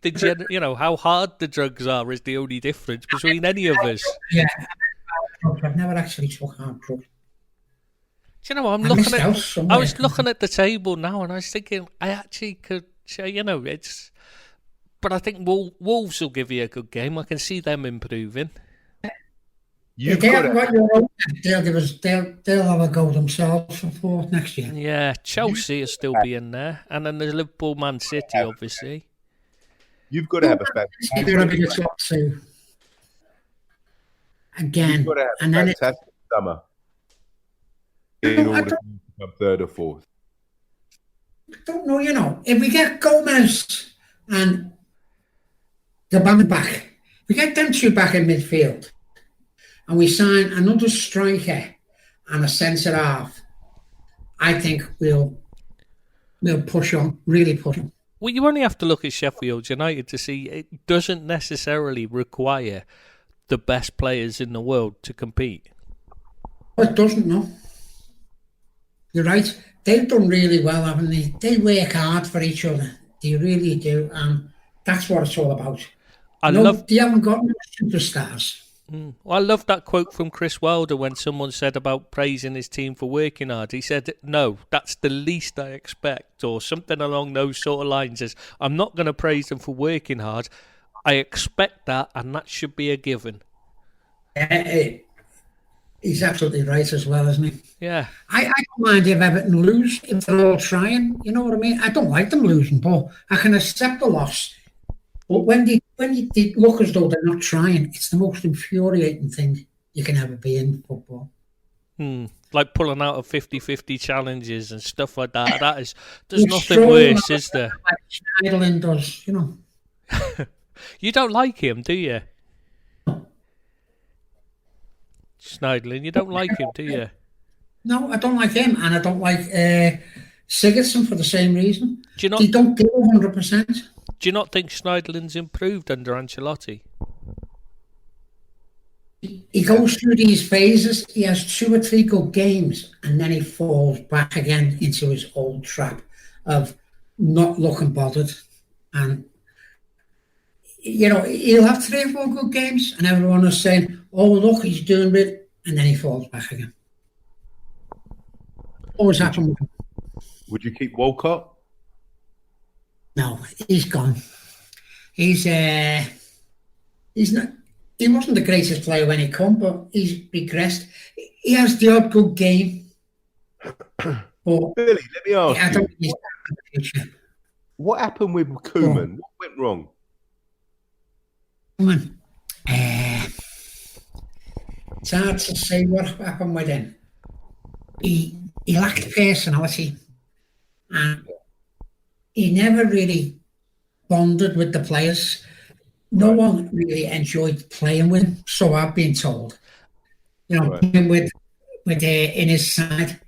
how hard the drugs are is the only difference between any of us. Yeah, I've never actually took hard drugs. Do you know, I was looking at the table now and I was thinking, I actually could say, it's... But I think Wolves will give you a good game. I can see them improving. If they haven't got your own, they'll have a go themselves for 4th next year. Yeah, Chelsea will still be in there. And then there's Liverpool, Man City, obviously. You've got to have a fantastic... They're going to be the top 2. Again. You've got to have a fantastic summer in order to become 3rd or 4th. I don't know, if we get Gomez and the band back, we get them 2 back in midfield, and we sign another striker and a centre half, I think we'll push on, really push on. Well, you only have to look at Sheffield United to see it doesn't necessarily require the best players in the world to compete. It doesn't, no. You're right. They've done really well, haven't they? They work hard for each other. They really do, and that's what it's all about. They haven't got no superstars. Well, I love that quote from Chris Wilder when someone said about praising his team for working hard. He said, no, that's the least I expect, or something along those sort of lines. Is I'm not going to praise them for working hard. I expect that, and that should be a given. He's absolutely right as well, isn't he? Yeah. I don't mind if Everton lose, if they're all trying. You know what I mean? I don't like them losing, but I can accept the loss. But when they look as though they're not trying, it's the most infuriating thing you can ever be in football. Like pulling out of 50-50 challenges and stuff like that. There's nothing worse, is there? Like Schneiderlin does, you know. You don't like him, do you? Schneiderlin, you don't like him, do you? No, I don't like him, and I don't like Sigurdsson for the same reason. They don't give 100%. Do you not think Schneiderlin's improved under Ancelotti? He goes through these phases. He has 2 or 3 good games, and then he falls back again into his old trap of not looking bothered. And, you know, he'll have 3 or 4 good games, and everyone is saying, oh, look, he's doing it, and then he falls back again. Always happened. Would you keep Walcott? No, he's gone. He's not. He wasn't the greatest player when he came, but he's regressed. He has the odd good game. But Billy, let me ask you. What happened with Koeman? What went wrong? It's hard to say what happened with him. He lacked personality, and he never really bonded with the players. No one really enjoyed playing with him, so I've been told. You know, playing with in his side,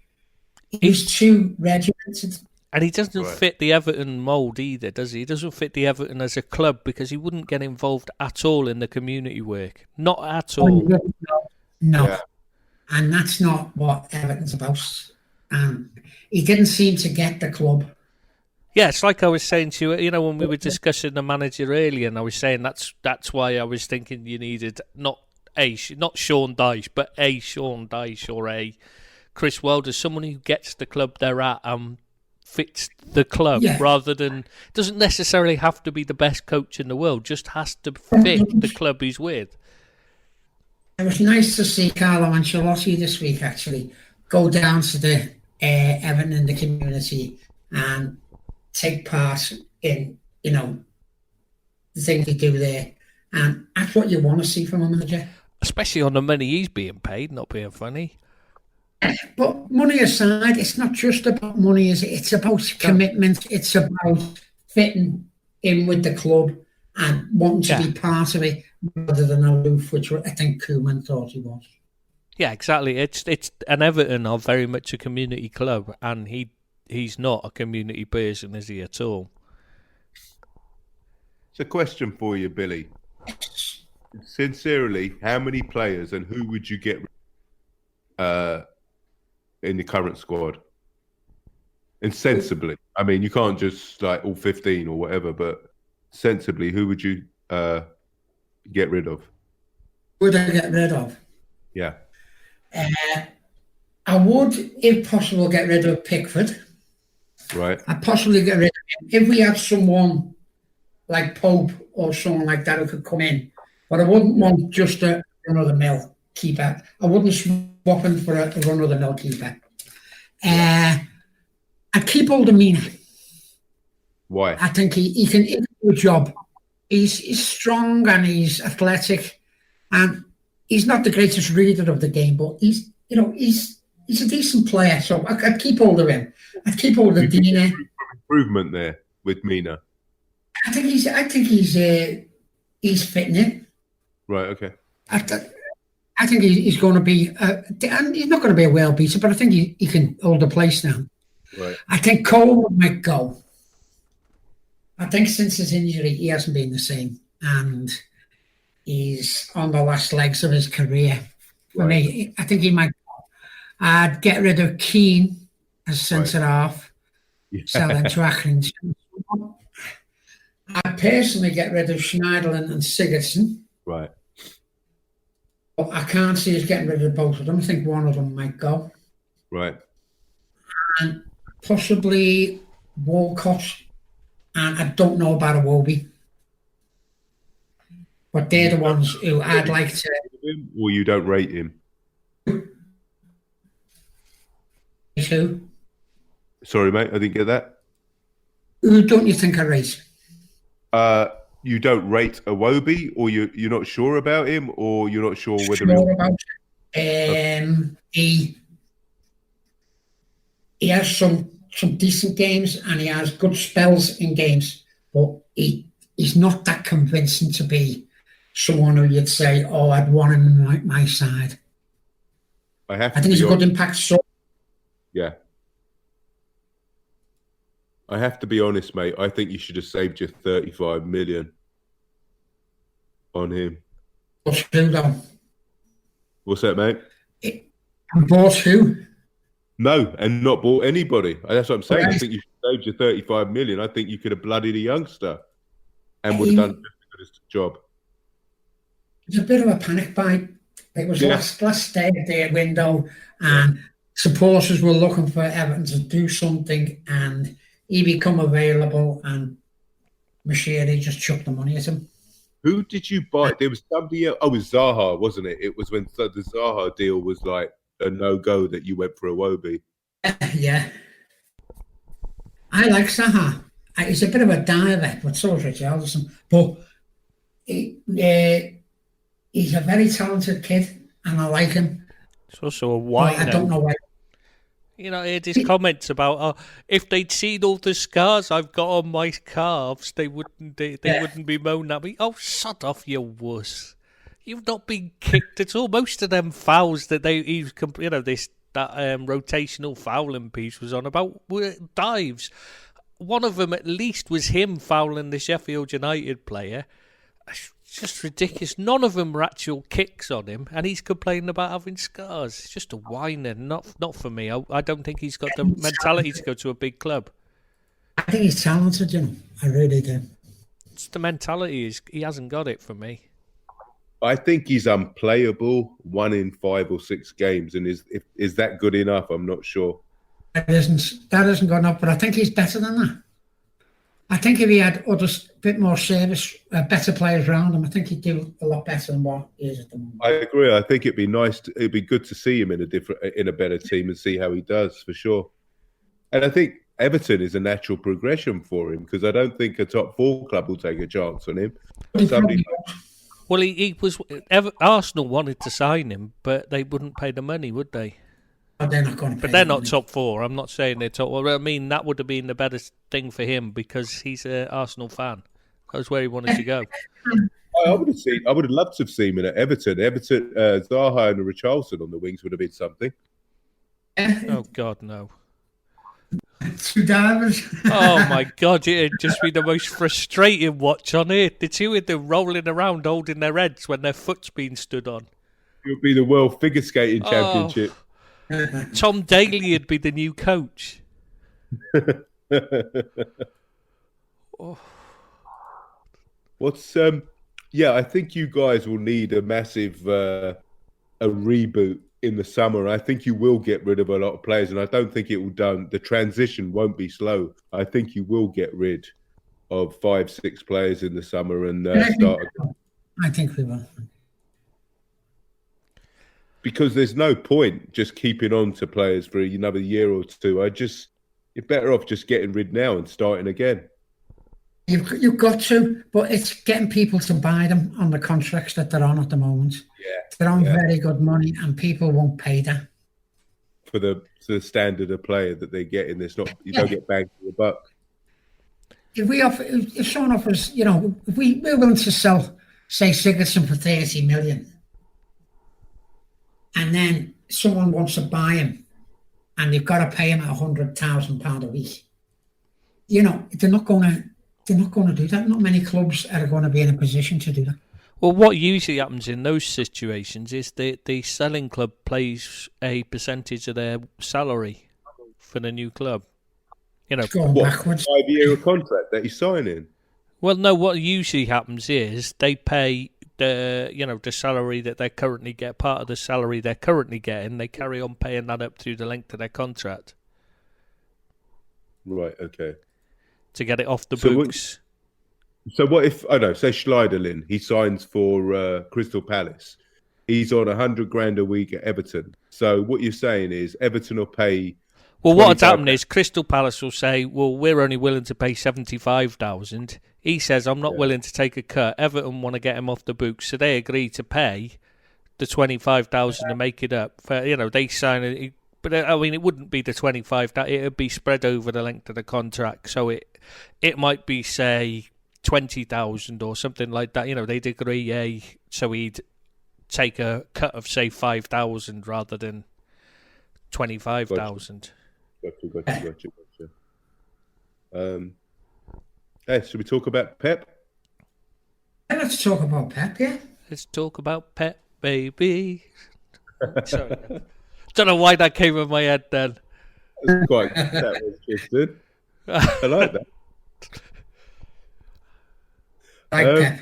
he was too regimented. And he doesn't fit the Everton mould either, does he? He doesn't fit the Everton as a club because he wouldn't get involved at all in the community work. Not at all. No. Yeah. And that's not what Everton's about. He didn't seem to get the club. Yeah, it's like I was saying to you, you know, when we were discussing the manager earlier, and I was saying that's why I was thinking you needed not Sean Dyche, but a Sean Dyche or a Chris Wilder, someone who gets the club they're at and fits the club, rather than, doesn't necessarily have to be the best coach in the world, just has to fit the club he's with. It was nice to see Carlo Ancelotti this week actually go down to the Everton in the community and take part in, you know, the things they do there. And that's what you want to see from a manager. Especially on the money he's being paid, not being funny. But money aside, it's not just about money, is it? It's about commitment. It's about fitting in with the club and wanting to be part of it rather than aloof, which I think Koeman thought he was. Yeah, exactly. It's an Everton are very much a community club, and he's not a community person, is he, at all? It's a question for you, Billy. Sincerely, how many players and who would you get in the current squad? And sensibly. I mean, you can't just like all 15 or whatever, but sensibly, who would you get rid of? Would I get rid of? Yeah. I would, if possible, get rid of Pickford. Right. I'd possibly get rid of him. If we had someone like Pope or someone like that who could come in. But I wouldn't want just a run-of-the-mill keeper. I wouldn't swap him for a run-of-the-mill keeper. I'd keep Oldemina. Why? I think he can do a job. He's strong and he's athletic, and he's not the greatest reader of the game, but he's a decent player. So I'd keep hold of him. I'd keep hold of Dina. Improvement there with Mina. I think he's fitting in. Right. Okay. I think he's going to be. And he's not going to be a world beater, but I think he can hold the place now. Right. I think Cole might go. I think since his injury, he hasn't been the same, and he's on the last legs of his career. For me, I think he might go. I'd get rid of Keane as centre half, sell him to Accrington. I'd personally get rid of Schneiderlin and Sigurdsson. Right. But I can't see us getting rid of both of them. I think one of them might go. Right. And possibly Walcott. And I don't know about Iwobi. But they're the ones who I'd like to... Or you don't rate him? Who? Sorry, mate, I didn't get that. Who don't you think I rate? You don't rate Iwobi, or you're not sure about him, or you're not sure whether... Sure about he he has some decent games and he has good spells in games, but he's not that convincing to be someone who you'd say, oh, I'd want him on my side. I think he's a good impact. Yeah. I have to be honest, mate. I think you should have saved your 35 million on him. What's who, though? What's that, mate? And bought who? No, and not bought anybody. That's what I'm saying. Right. I think you should have saved your 35 million. I think you could have bloodied a youngster and would have done just a good job. It was a bit of a panic buy. It was last day of the window, and supporters were looking for Everton to do something, and he become available, and Machiri just chucked the money at him. Who did you buy? There was somebody else. Oh, it was Zaha, wasn't it? It was when the Zaha deal was like a no-go that you went for Iwobi. Yeah. I like Zaha. He's a bit of a diver, but so is Richarlison. But he's a very talented kid, and I like him. He's also a whiner. I don't know why. You know, I heard his comments about if they'd seen all the scars I've got on my calves, they wouldn't be moaning at me. Oh, sod off, you wuss! You've not been kicked at all. Most of them fouls that that rotational fouling piece was on about were dives. One of them at least was him fouling the Sheffield United player. It's just ridiculous. None of them were actual kicks on him, and he's complaining about having scars. It's just a whiner. Not for me. I don't think he's got the mentality to go to a big club. I think he's talented, you know. I really do. It's the mentality. He hasn't got it for me. I think he's unplayable 1 in 5 or 6 games, and is that good enough? I'm not sure. That isn't good enough, but I think he's better than that. I think if he had a bit more service, better players around him, I think he'd do a lot better than what he is at the moment. I agree. I think it'd be nice. It'd be good to see him in a better team and see how he does for sure. And I think Everton is a natural progression for him because I don't think a top 4 club will take a chance on him. Well, he was. Arsenal wanted to sign him, but they wouldn't pay the money, would they? They're not going to pay. But they're not top 4. I'm not saying they're top. Well, I mean that would have been the better thing for him because he's an Arsenal fan. That was where he wanted to go. I would have loved to have seen him at Everton. Zaha and Richarlison on the wings would have been something. Oh God, no. 2 divers. Oh my God, it'd just be the most frustrating watch on earth. The two of them rolling around holding their heads when their foot's been stood on. It would be the World Figure Skating Championship. Tom Daly would be the new coach. I think you guys will need a massive a reboot in the summer. I think you will get rid of a lot of players, and I don't think it will done. The transition won't be slow. I think you will get rid of 5-6 players in the summer and start. I think we will. Because there's no point just keeping on to players for another year or two. You're better off just getting rid now and starting again. You've got to, but it's getting people to buy them on the contracts that they're on at the moment. Yeah, they're on very good money, and people won't pay that for the standard of player that they get in. You don't get bang for the buck. If someone offers, if we're willing to sell, say, Sigurdsson for 30 million. And then someone wants to buy him, and you've got to pay him £100,000 a week. They're not going to do that. Not many clubs are going to be in a position to do that. Well, what usually happens in those situations is the selling club pays a percentage of their salary for the new club. Going backwards. 5-year contract that he's signing. Well, no. What usually happens is they pay the salary that they currently get, part of the salary they're currently getting, they carry on paying that up through the length of their contract. Right, okay. To get it off the books. So what if, say Schneiderlin, he signs for Crystal Palace. He's on $100,000 a week at Everton. So what you're saying is Everton will pay... Well, what's happened is Crystal Palace will say, well, we're only willing to pay $75,000. He says, I'm not willing to take a cut. Everton want to get him off the books, so they agree to pay the $25,000 to make it up. They sign But I mean, it wouldn't be the 25. That it would be spread over the length of the contract. So it might be, say, 20,000 or something like that. They'd agree, so he'd take a cut of, say, 5,000 rather than 25,000. Gotcha. Hey, should we talk about Pep? Yeah, let's talk about Pep, yeah. Let's talk about Pep, baby. Sorry. Don't know why that came in my head then. That was just good. I like that. Pep.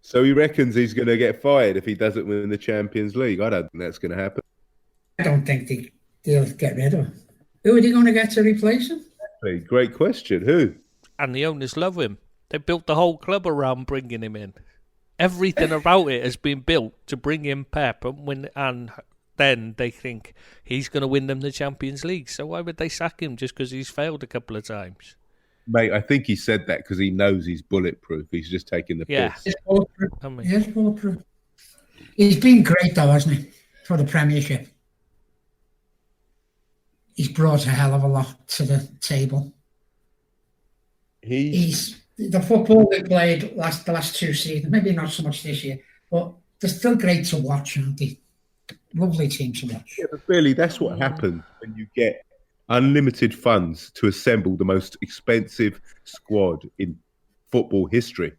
So he reckons he's going to get fired if he doesn't win the Champions League. I don't think that's going to happen. I don't think they'll get rid of him. Who are they going to get to replace him? Great question. Who? And the owners love him. They built the whole club around bringing him in. Everything about it has been built to bring in Pep and then they think he's going to win them the Champions League. So why would they sack him just because he's failed a couple of times? Mate, I think he said that because he knows he's bulletproof. He's just taking the piss. He's bulletproof. He's been great though, hasn't he, for the Premiership? He's brought a hell of a lot to the table. He's the football they played the last 2 seasons, maybe not so much this year, but they're still great to watch, aren't they? Lovely team to watch. Yeah, but Billy, that's what happens when you get unlimited funds to assemble the most expensive squad in football history.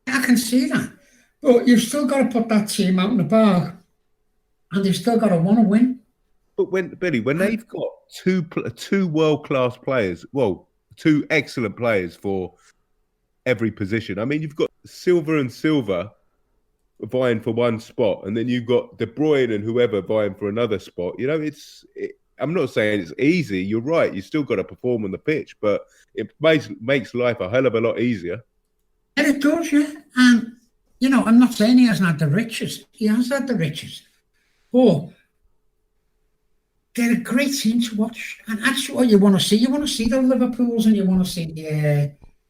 I can see that. But you've still got to put that team out in the bar, and they've still got to want to win. But when they've got two world-class players, well, 2 excellent players for every position. I mean, you've got Silva and Silva vying for one spot, and then you've got De Bruyne and whoever vying for another spot. I'm not saying it's easy. You're right. You still got to perform on the pitch, but it makes life a hell of a lot easier. And it does, yeah. And, I'm not saying he hasn't had the riches. He has had the riches. But they're a great team to watch. And that's what you want to see. You want to see the Liverpools and you want to see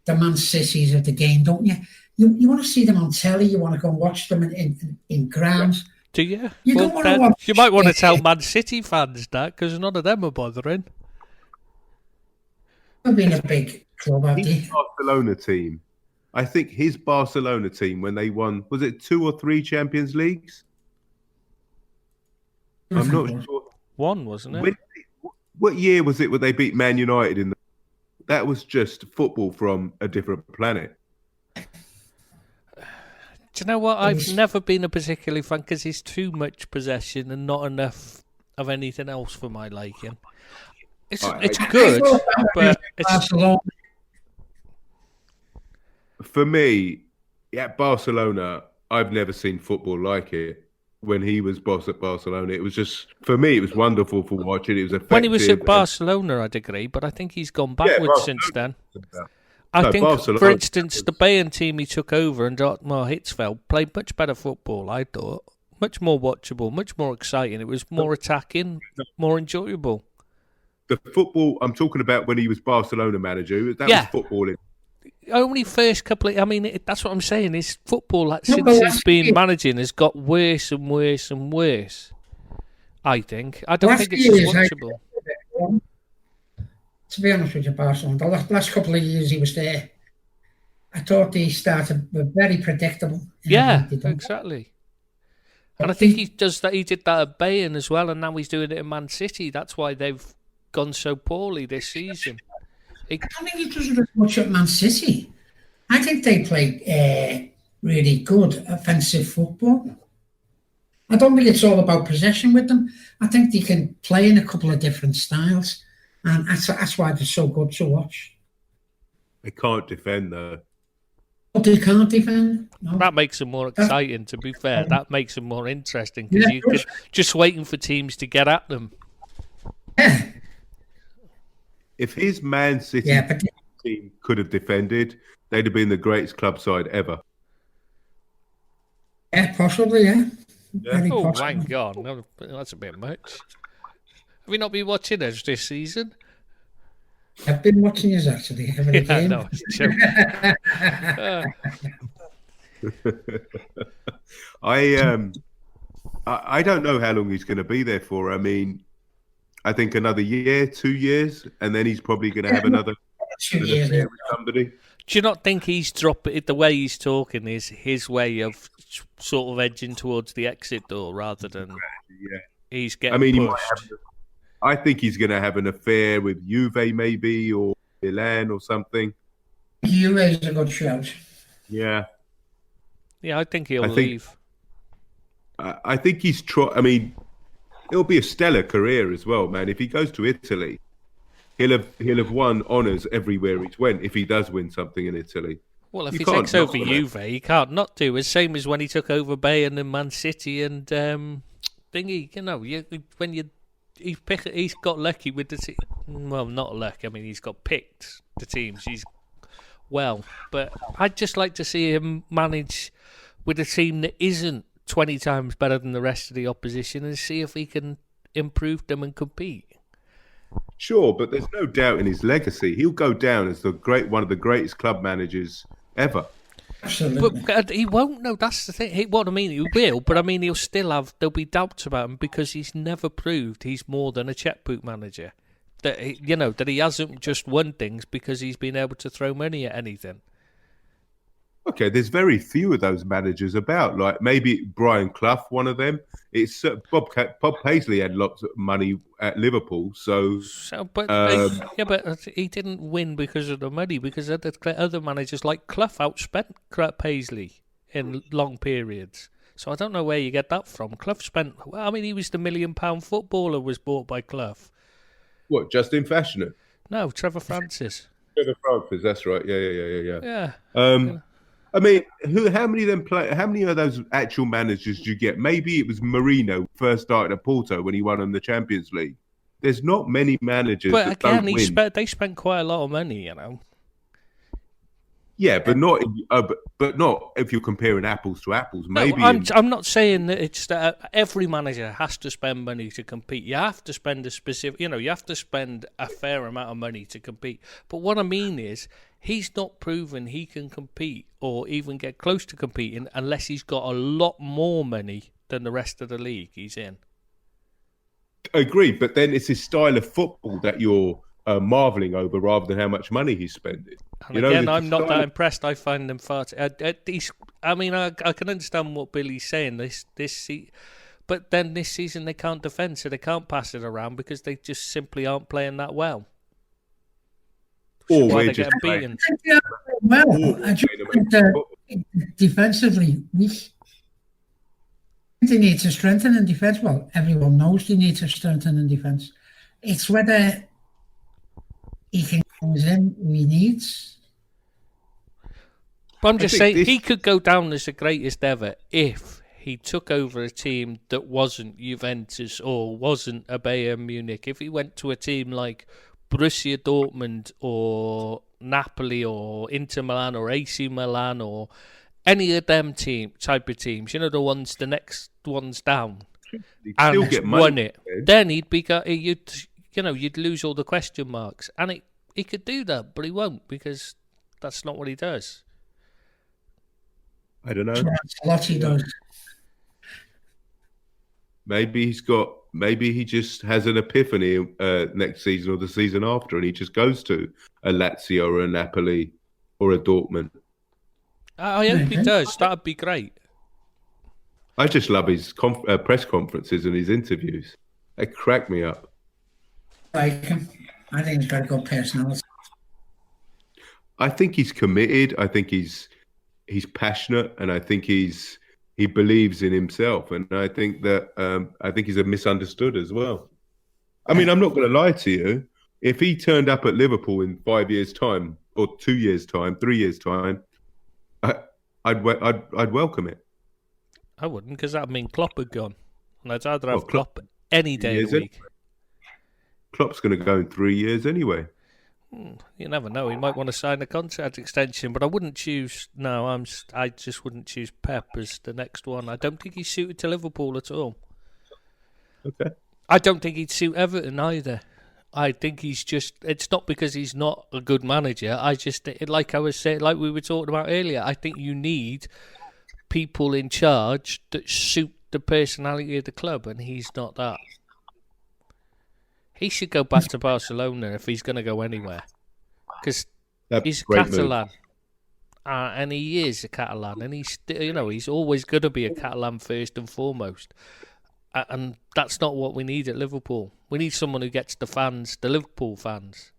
the Man Cities of the game, don't you? You want to see them on telly. You want to go and watch them in grounds. Do you? You might want to tell Man City fans that, because none of them are bothering. They've been a big club, have they? Barcelona team. I think his Barcelona team, when they won, was it 2 or 3 Champions Leagues? I'm not sure. 1, wasn't it? What year was it when they beat Man United? That was just football from a different planet. Do you know what? I've never been a particularly fan because it's too much possession and not enough of anything else for my liking. It's good, but it's... For me, at Barcelona, I've never seen football like it. When he was boss at Barcelona, it was just, for me, it was wonderful for watching. It was effective. When he was at Barcelona, I'd agree, but I think he's gone backwards since then. I think, Barcelona, for instance, the Bayern team he took over and Otmar Hitzfeld played much better football, I thought. Much more watchable, much more exciting. It was more attacking, more enjoyable. The football I'm talking about when he was Barcelona manager, that was footballing. Only first couple of... I mean, that's what I'm saying. Is football, since he's been managing, has got worse and worse and worse, I think. I don't think it's just watchable. To be honest with you, Barcelona, the last couple of years he was there, I thought he started very predictable. Yeah, exactly. And I think he does that. He did that at Bayern as well, and now he's doing it in Man City. That's why they've gone so poorly this season. I don't think he does it as much at Man City. I think they play really good offensive football. I don't think it's all about possession with them. I think they can play in a couple of different styles. And that's why they're so good to watch. They can't defend, though. But they can't defend. No. That makes them more exciting, to be fair. That makes them more interesting, because you're just waiting for teams to get at them. Yeah. If his Man City team could have defended, they'd have been the greatest club side ever. Yeah, possibly, yeah. Oh, my God. No, that's a bit much. Have you not been watching us this season? I've been watching you actually every game. No, it's joking. I don't know how long he's going to be there for. I mean, I think another year, 2 years, and then he's probably going to have another 2 years with somebody. Do you not think he's dropping it? The way he's talking is his way of sort of edging towards the exit door rather than he's getting pushed. I think he's going to have an affair with Juve maybe, or Milan or something. Juve is a good shout. Yeah. Yeah, I think he'll leave. I think he's I mean, it'll be a stellar career as well, man. If he goes to Italy, he'll have won honours everywhere he's went. If he does win something in Italy, well, if he takes over Juve, he can't not do. It's same as when he took over Bayern and Man City and thingy. You know, he's got lucky with the team. Well, not lucky. I mean, he's got picked the teams. But I'd just like to see him manage with a team that isn't 20 times better than the rest of the opposition and see if he can improve them and compete. Sure, but there's no doubt in his legacy. He'll go down as one of the greatest club managers ever. Absolutely. But he won't know. That's the thing. He will, but I mean, there'll be doubts about him because he's never proved he's more than a checkbook manager. That he hasn't just won things because he's been able to throw money at anything. Okay, there's very few of those managers about. Like maybe Brian Clough, one of them. It's Bob Paisley had lots of money at Liverpool, but he didn't win because of the money. Because other managers like Clough outspent Paisley in long periods. So I don't know where you get that from. Clough spent. Well, I mean, he was the £1 million footballer was bought by Clough. What, Justin Fashioner? No, Trevor Francis. Trevor Francis, that's right. Yeah. Yeah. I mean, how many of them how many of those actual managers do you get? Maybe it was Mourinho first started at Porto when he won in the Champions League. There's not many managers but that again, don't win. They spent quite a lot of money, Yeah, but not if you're comparing apples to apples. Maybe I'm not saying that it's that every manager has to spend money to compete. You have to spend you have to spend a fair amount of money to compete. But what I mean is, he's not proven he can compete or even get close to competing unless he's got a lot more money than the rest of the league he's in. Agreed, but then it's his style of football that you're marvelling over rather than how much money he's spending. And again, I'm not that impressed. I find them far too... I mean, I can understand what Billy's saying. But then this season they can't defend, so they can't pass it around because they just simply aren't playing that well. Or why we're they're just getting beaten. Well, I just think defensively, they need to strengthen in defence. Well, everyone knows they need to strengthen in defence. It's whether he can come in who he needs. But I'm just saying, he could go down as the greatest ever if he took over a team that wasn't Juventus or wasn't a Bayern Munich. If he went to a team like Borussia Dortmund or Napoli or Inter Milan or AC Milan or any of them type of teams, the next ones down, and won it, then you'd lose all the question marks. And he could do that, but he won't because that's not what he does. I don't know. That's what he does. Maybe he just has an epiphany next season or the season after, and he just goes to a Lazio or a Napoli or a Dortmund. I hope he does. That'd be great. I just love his press conferences and his interviews. They crack me up. Like him. I think he's got a good personality. I think he's committed. I think he's passionate, and I think he believes in himself, and I think that he's a misunderstood as well. I mean, I'm not going to lie to you. If he turned up at Liverpool in 5 years' time, or 2 years' time, 3 years' time, I'd welcome it. I wouldn't, because that'd mean Klopp had gone, and I'd rather have Klopp any day of the week. Klopp's going to go in 3 years anyway. You never know. He might want to sign a contract extension, but I wouldn't choose. No, I just wouldn't choose Pep as the next one. I don't think he's suited to Liverpool at all. Okay. I don't think he'd suit Everton either. I think he's just. It's not because he's not a good manager. Like I was saying, like we were talking about earlier. I think you need people in charge that suit the personality of the club, and he's not that. He should go back to Barcelona if he's going to go anywhere, because he's a Catalan, and he is a Catalan, and he's always going to be a Catalan first and foremost, and that's not what we need at Liverpool. We need someone who gets the fans, the Liverpool fans.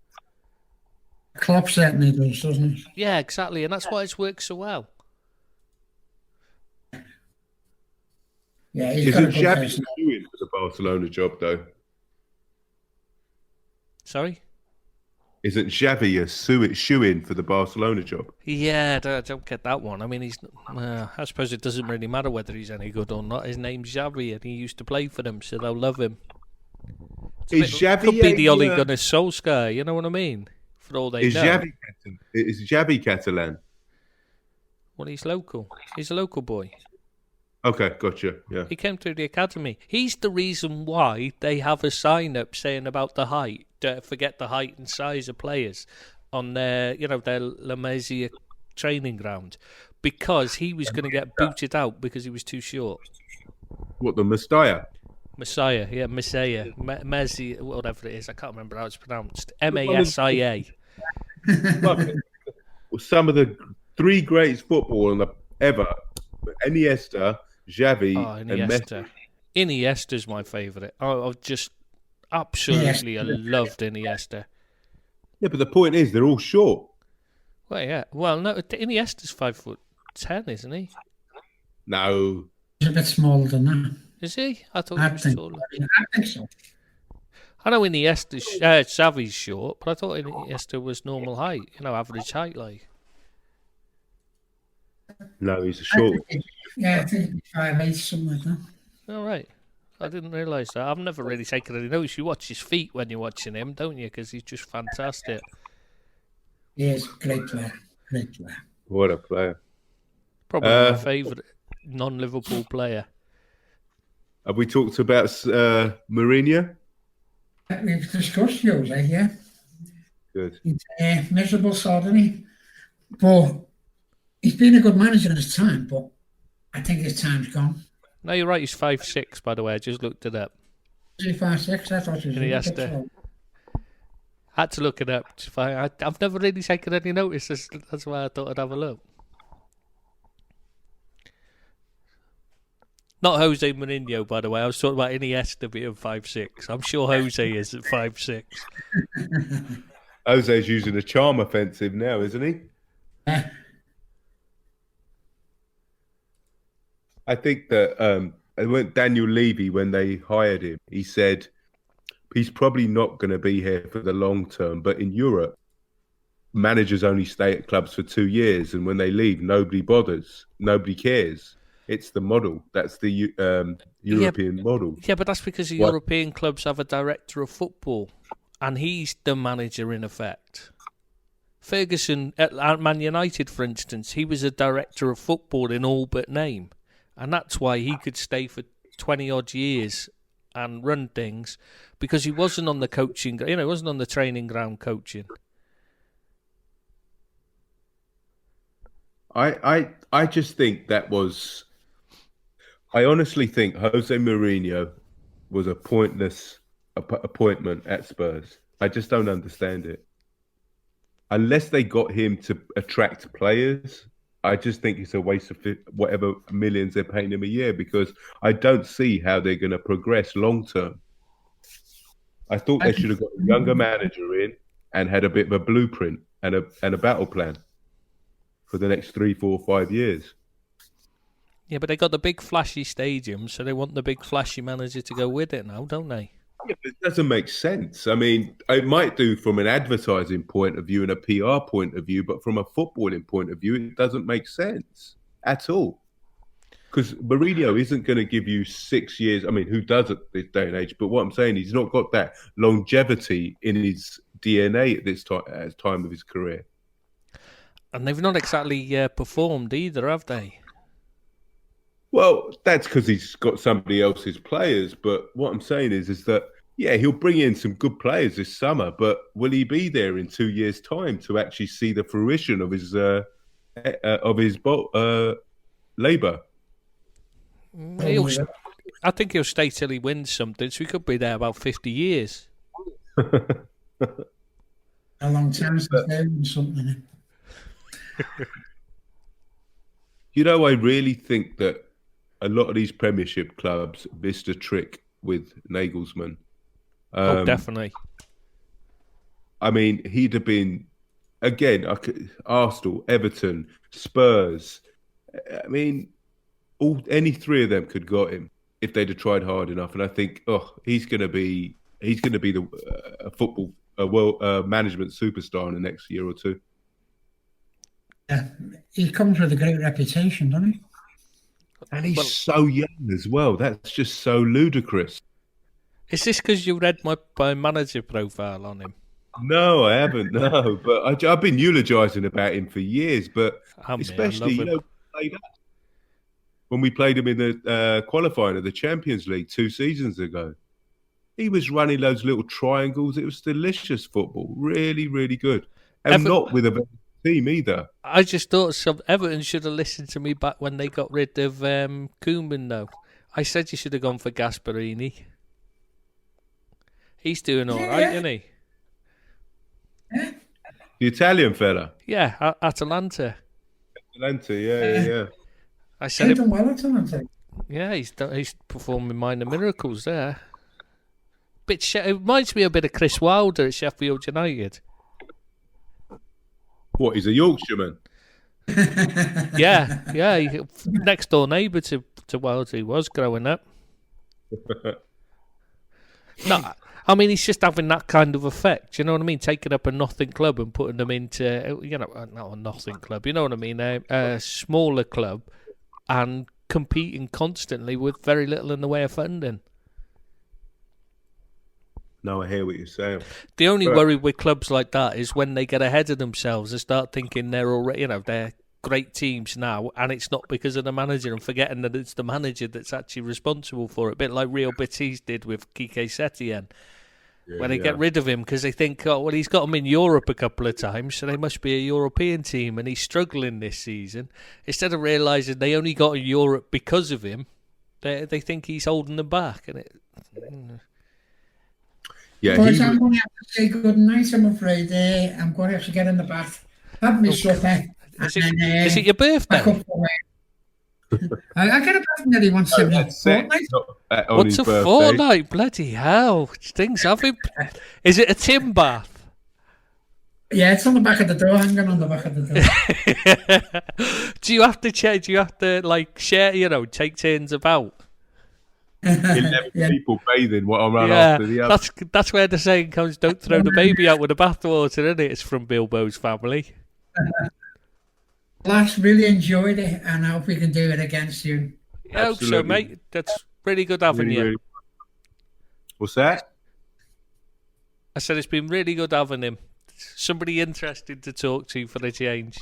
Klopp certainly does, doesn't he? Yeah, exactly, and that's why it's worked so well. Yeah, isn't Xavi shoo-in for the Barcelona job, though? Sorry? Isn't Xavi a shoo-in for the Barcelona job? Yeah, I don't get that one. I mean, I suppose it doesn't really matter whether he's any good or not. His name's Xavi, and he used to play for them, so they'll love him. Xavi could be the Ole Gunnar Solskjaer, you know what I mean? For all they know. Is Xavi Catalan? Well, he's local. He's a local boy. Okay, gotcha. Yeah, he came through the academy. He's the reason why they have a sign up saying about the height. Forget the height and size of players on their La Masia training ground, because he was going to get booted out because he was too short. What, the Messiah? Messiah, yeah, Messiah, Messi, whatever it is. I can't remember how it's pronounced. Masia. Some of the three greatest football ever: Iniesta, Xavi, and Messi. Iniesta's my favourite. I've just absolutely loved Iniesta. Yeah, but the point is, they're all short. Well, yeah. Well, no, Iniesta's 5'10", isn't he? No. He's a bit smaller than that. Is he? I thought he was taller. I think so. I know Xavi's short, but I thought Iniesta was normal height, average height, like. No, he's a short. I think 5'8", something like that. All right. I didn't realise that. I've never really taken any notice. You watch his feet when you're watching him, don't you? Because he's just fantastic. He is a great player. Great player. What a player. Probably my favourite non-Liverpool player. Have we talked about Mourinho? We've discussed Jose, yeah. Good. He's miserable sod, isn't he? But he's been a good manager in his time, but I think his time's gone. No, you're right. He's 5'6", by the way. I just looked it up. Is he 5'6"? I thought he was had to look it up. I've never really taken any notice. That's why I thought I'd have a look. Not Jose Mourinho, by the way. I was talking about Iniesta being 5'6". I'm sure Jose is at 5'6". Jose's using a charm offensive now, isn't he? Yeah. I think that Daniel Levy, when they hired him, he said he's probably not going to be here for the long term. But in Europe, managers only stay at clubs for 2 years. And when they leave, nobody bothers. Nobody cares. It's the model. That's the European model. Yeah, but that's because the European clubs have a director of football. And he's the manager in effect. Ferguson at Man United, for instance, he was a director of football in all but name. And that's why he could stay for 20-odd years and run things, because he wasn't on the coaching, he wasn't on the training ground coaching. I just think that was... I honestly think Jose Mourinho was a pointless appointment at Spurs. I just don't understand it. Unless they got him to attract players... I just think it's a waste of whatever millions they're paying him a year, because I don't see how they're going to progress long term. I thought they should have got a younger manager in and had a bit of a blueprint and a battle plan for the next 3, 4, 5 years. Yeah, but they got the big flashy stadium, so they want the big flashy manager to go with it now, don't they? Yeah, but it doesn't make sense. I mean, it might do from an advertising point of view and a PR point of view, but from a footballing point of view, it doesn't make sense at all. Because Mourinho isn't going to give you 6 years. I mean, who does at this day and age? But what I'm saying, he's not got that longevity in his DNA at this time of his career. And they've not exactly performed either, have they? Well, that's because he's got somebody else's players. But what I'm saying is that, yeah, he'll bring in some good players this summer, but will he be there in 2 years' time to actually see the fruition of his labour? I think he'll stay till he wins something, so he could be there about 50 years. A long time since they've won something. I really think that a lot of these Premiership clubs missed a trick with Nagelsmann. Definitely. I mean, he'd have been, again, Arsenal, Everton, Spurs. I mean, any three of them could got him if they'd have tried hard enough. And I think, he's going to be the football management superstar in the next year or two. Yeah, he comes with a great reputation, doesn't he? And he's so young as well. That's just so ludicrous. Is this because you read my manager profile on him? No, I haven't. No, but I've been eulogising about him for years. But especially, when we played him in the qualifying of the Champions League 2 seasons ago, he was running those little triangles. It was delicious football, really, really good, and not with a team either. I just thought Everton should have listened to me back when they got rid of Koeman, though. I said you should have gone for Gasperini. He's doing all right, isn't he? Yeah. The Italian fella. Yeah, Atalanta. Yeah. I said he's done well at Atalanta. Yeah, he's performing minor miracles there. It reminds me a bit of Chris Wilder at Sheffield United. What, he's a Yorkshireman? Yeah. Next door neighbour to Wilder he was growing up. No, I mean, he's just having that kind of effect. You know what I mean? Taking up a nothing club and putting them into, not a nothing club. You know what I mean? A smaller club and competing constantly with very little in the way of funding. No, I hear what you're saying. The only worry with clubs like that is when they get ahead of themselves and start thinking they're already, they're great teams now, and it's not because of the manager, and forgetting that it's the manager that's actually responsible for it. A bit like Real Betis did with Quique Setien. When they get rid of him because they think, he's got them in Europe a couple of times, so they must be a European team, and he's struggling this season. Instead of realising they only got in Europe because of him, they think he's holding them back. And Boys, I'm going to have to say good night, I'm afraid. I'm going to have to get in the bath, have my supper. Is it your birthday? I get a bath nearly once every fortnight. What's a fortnight? Bloody hell. Things haven't... Is it a tin bath? Yeah, it's on the back of the door, hanging on the back of the door. Do you have to change? Do you have to, share, take turns about? 11 people bathing one after the other. That's where the saying comes, don't throw the baby out with the bathwater, isn't it? It's from Bilbo's family. Lads, really enjoyed it, and I hope we can do it against you. I hope so, mate. That's really good having you. Really. What's that? I said it's been really good having him. Somebody interested to talk to for the change.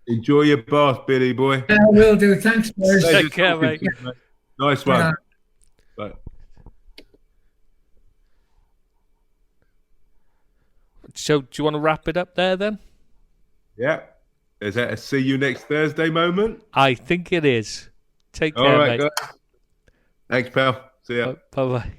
Enjoy your bath, Billy boy. I will do. Thanks, boys. Take care, mate. Nice one. Bye. So, do you want to wrap it up there then? Yeah. Is that a see you next Thursday moment? I think it is. Take care, mate. Guys. Thanks, pal. See ya. Bye-bye.